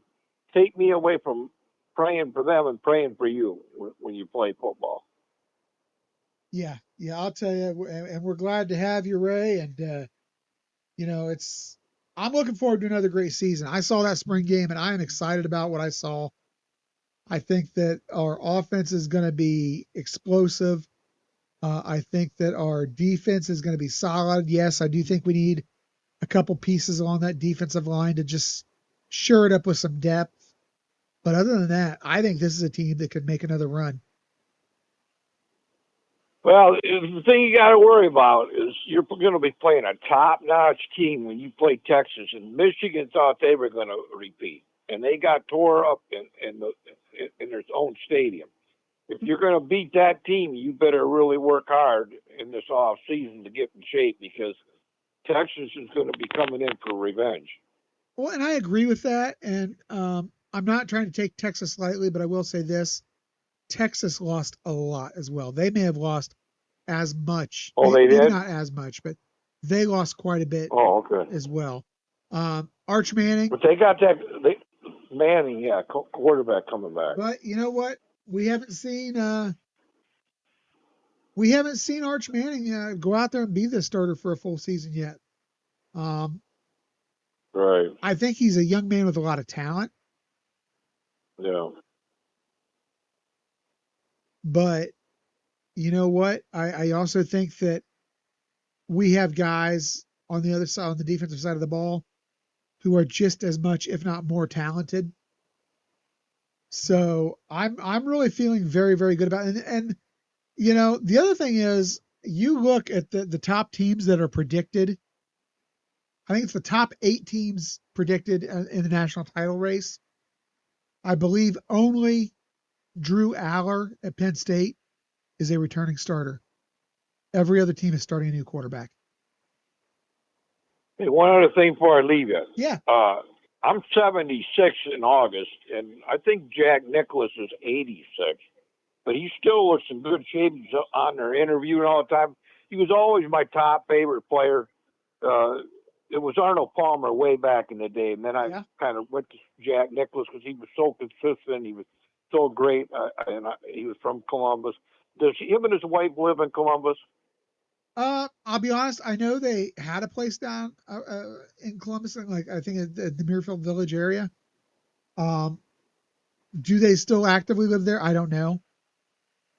take me away from praying for them and praying for you when you play football. Yeah, I'll tell you, and we're glad to have you, Ray. And I'm looking forward to another great season. I saw that spring game, and I am excited about what I saw. I think that our offense is going to be explosive. I think that our defense is going to be solid. Yes, I do think we need a couple pieces along that defensive line to just shore it up with some depth. But other than that, I think this is a team that could make another run. Well, the thing you got to worry about is you're going to be playing a top-notch team when you play Texas, and Michigan thought they were going to repeat, and they got tore up in their own stadium. If you're going to beat that team, you better really work hard in this off season to get in shape, because Texas is going to be coming in for revenge. Well, and I agree with that, and I'm not trying to take Texas lightly, but I will say this. Texas lost a lot as well. They may have lost as much. Oh, they did? Not as much, but they lost quite a bit okay. as well. Arch Manning. But they got that. Manning, yeah, quarterback coming back. But you know what? We haven't seen Arch Manning go out there and be the starter for a full season yet. Right. I think he's a young man with a lot of talent. Yeah. But you know what? I also think that we have guys on the other side, on the defensive side of the ball, who are just as much, if not more, talented. So I'm really feeling very, very good about it. And you know, the other thing is, you look at the top teams that are predicted. I think it's the top 8 teams predicted in the national title race. I believe only Drew Aller at Penn State is a returning starter. Every other team is starting a new quarterback. Hey, one other thing before I leave you. Yeah. I'm 76 in August, and I think Jack Nicklaus is 86. But he still looks in good shape. He's on their interviewing all the time. He was always my top favorite player. It was Arnold Palmer way back in the day, and then I kind of went to Jack Nicklaus because he was so consistent. He was so great, he was from Columbus. Does him and his wife live in Columbus? I'll be honest. I know they had a place down in Columbus, like I think at the Muirfield Village area. Do they still actively live there? I don't know.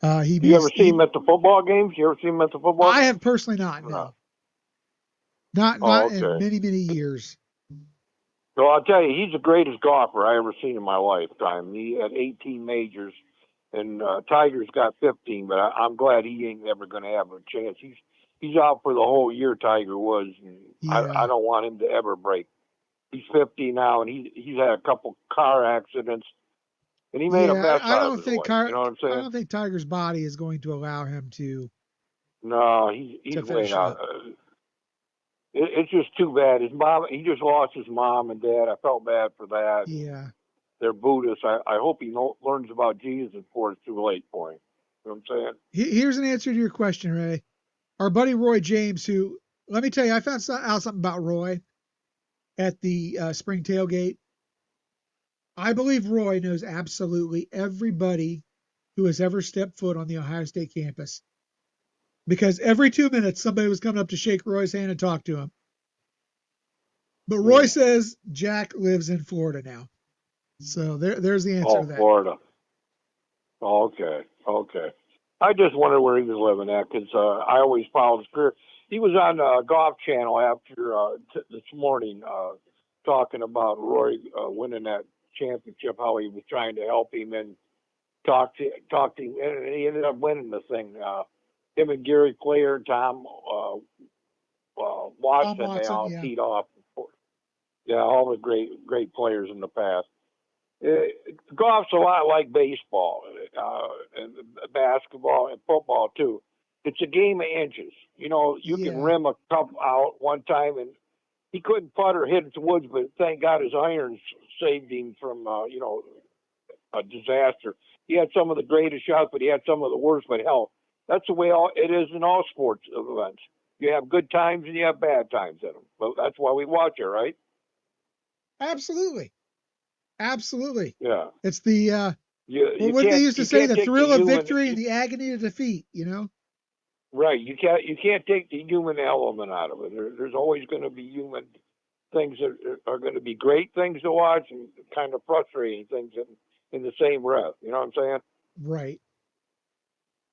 You ever see him at the football games? You ever see him at the football? I have personally not. No. Not in many years. So I'll tell you, he's the greatest golfer I ever seen in my lifetime. He had 18 majors, and Tiger's got 15. But I'm glad he ain't ever going to have a chance. He's out for the whole year. Tiger was. And I don't want him to ever break. He's 50 now, and he's had a couple car accidents, and he made a mess out of his life. You know what I'm saying? I don't think Tiger's body is going to allow him to. No, he's way out. It's just too bad. His mom, he just lost his mom and dad. I felt bad for that. Yeah. They're Buddhists. I hope he learns about Jesus before it's too late for him. You know what I'm saying? Here's an answer to your question, Ray. Our buddy Roy James, who, let me tell you, I found out something about Roy at the spring tailgate. I believe Roy knows absolutely everybody who has ever stepped foot on the Ohio State campus. Because every 2 minutes, somebody was coming up to shake Roy's hand and talk to him. But Roy says Jack lives in Florida now. So there's the answer to that. Florida. Okay. I just wondered where he was living at because I always followed his career. He was on Golf Channel after this morning talking about Roy winning that championship, how he was trying to help him and talk to him, and he ended up winning the thing. Him and Gary Player and Tom Watson, they all teed off. Yeah, all the great players in the past. Golf's a lot like baseball, and basketball and football too. It's a game of inches. You know, you can rim a cup out one time, and he couldn't putt or hit it to woods, but thank God his irons saved him from a disaster. He had some of the greatest shots, but he had some of the worst. But hell, that's the way it is in all sports events. You have good times and you have bad times in them. But that's why we watch it, right? Absolutely. Yeah. It's the what they used to say, the thrill of victory and the agony of defeat, you know? Right. You can't take the human element out of it. There's always going to be human things that are going to be great things to watch and kind of frustrating things in the same breath. You know what I'm saying? Right.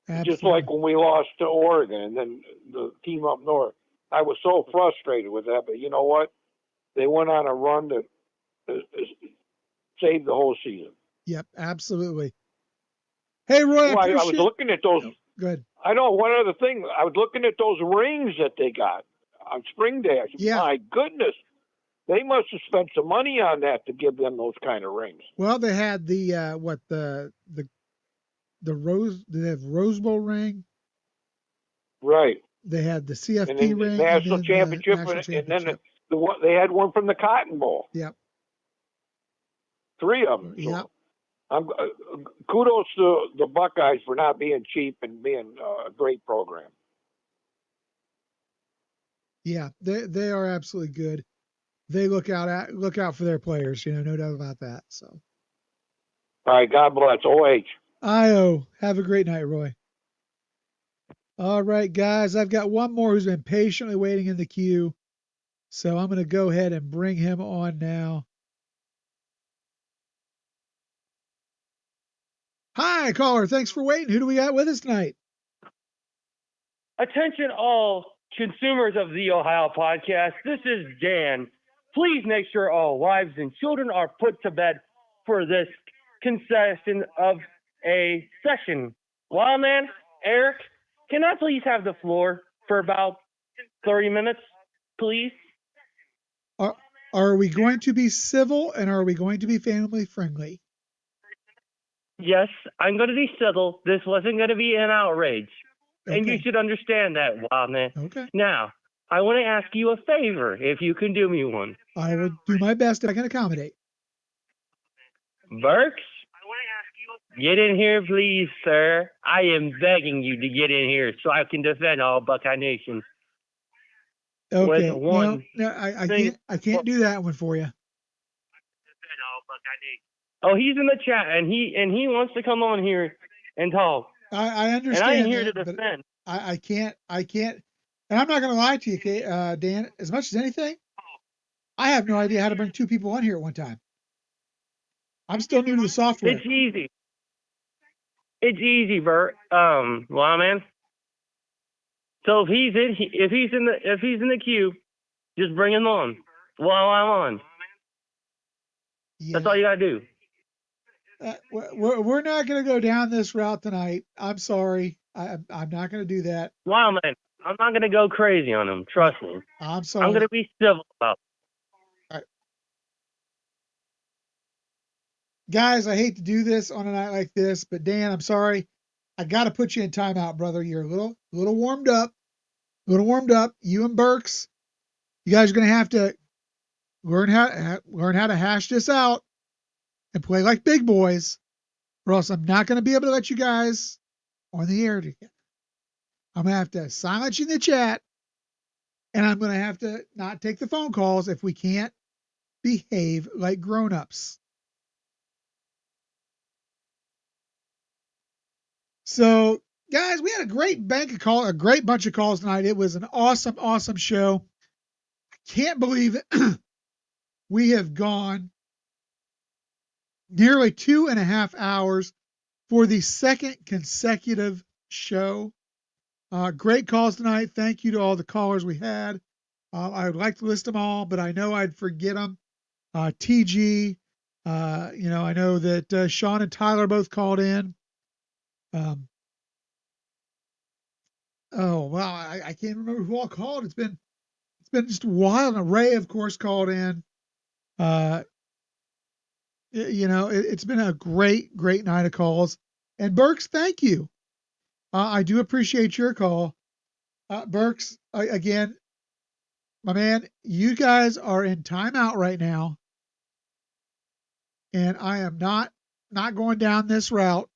Absolutely. Just like when we lost to Oregon and then the team up north. I was so frustrated with that, but you know what? They went on a run that saved the whole season. Yep, absolutely. Hey, Roy, I was looking at those. Good. I know one other thing. I was looking at those rings that they got on Spring Dash. Yeah. My goodness. They must have spent some money on that to give them those kind of rings. Well, they had the Rose. Did they have Rose Bowl ring? Right. They had the CFP and then ring, National Championship, and then they had one from the Cotton Bowl. Yep. 3 of them. So yep. Kudos to the Buckeyes for not being cheap and being a great program. Yeah, they are absolutely good. they look out for their players. No doubt about that. So, All right, God bless. OH. IO, have a great night, Roy. All right, guys, I've got one more who's been patiently waiting in the queue. So I'm going to go ahead and bring him on now. Hi, caller. Thanks for waiting. Who do we got with us tonight? Attention all consumers of the Ohio podcast. This is Dan. Please make sure all wives and children are put to bed for this concession of a session. Wildman, Eric, can I please have the floor for about 30 minutes, please? Are we going to be civil and are we going to be family friendly? Yes, I'm going to be civil. This wasn't going to be an outrage. Okay. And you should understand that, Wildman. Okay. Now, I want to ask you a favor, if you can do me one. I will do my best if I can accommodate. Burks, get in here, please, sir. I am begging you to get in here so I can defend all Buckeye Nation. Okay. With one no, I can't do that one for you. Oh, he's in the chat, and he wants to come on here and talk. I understand. And I ain't here that, to defend. I can't. And I'm not going to lie to you, Dan. As much as anything, I have no idea how to bring two people on here at one time. I'm still new to the software. It's easy. It's easy, Bert. Well, man. So if he's in the queue, just bring him on while I'm on. Yeah. That's all you gotta do. We're not going to go down this route tonight. I'm sorry. I'm not going to do that. Wow, man. I'm not going to go crazy on him. Trust me. I'm sorry. I'm going to be civil about it. All right. Guys, I hate to do this on a night like this, but Dan, I'm sorry. I got to put you in timeout, brother. You're a little warmed up. You and Burks, you guys are going to have to learn how to hash this out and play like big boys, or else I'm not going to be able to let you guys on the air together. I'm going to have to silence you in the chat, and I'm going to have to not take the phone calls if we can't behave like grown-ups. So, guys, we had a great bunch of calls tonight. It was an awesome, awesome show. I can't believe it. We have gone nearly 2.5 hours for the second consecutive show. Great calls tonight. Thank you to all the callers we had. I would like to list them all, but I know I'd forget them. TG, I know that Sean and Tyler both called in. I can't remember who all called. It's been just a while. An array, of course, called in. It's been a great night of calls. And Burks, thank you. I do appreciate your call. Burks, again, my man, you guys are in timeout right now. And I am not going down this route.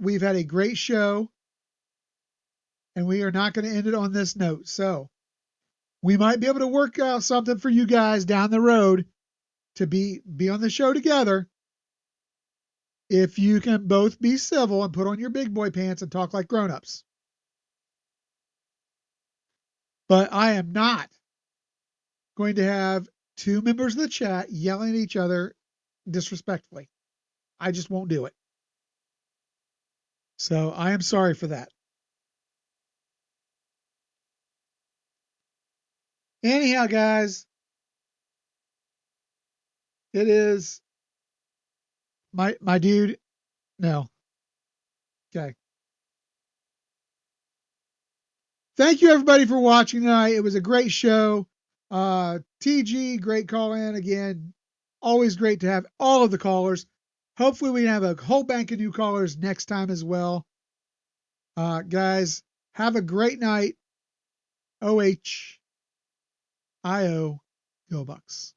We've had a great show. And we are not going to end it on this note. So we might be able to work out something for you guys down the road to be on the show together. If you can both be civil and put on your big boy pants and talk like grown-ups. But I am not going to have two members of the chat yelling at each other disrespectfully. I just won't do it. So I am sorry for that. Anyhow, guys, it is my dude. No. Okay. Thank you everybody for watching tonight. It was a great show. TG, great call in again. Always great to have all of the callers. Hopefully we have a whole bank of new callers next time as well. Guys, have a great night. OHIO, go Bucks.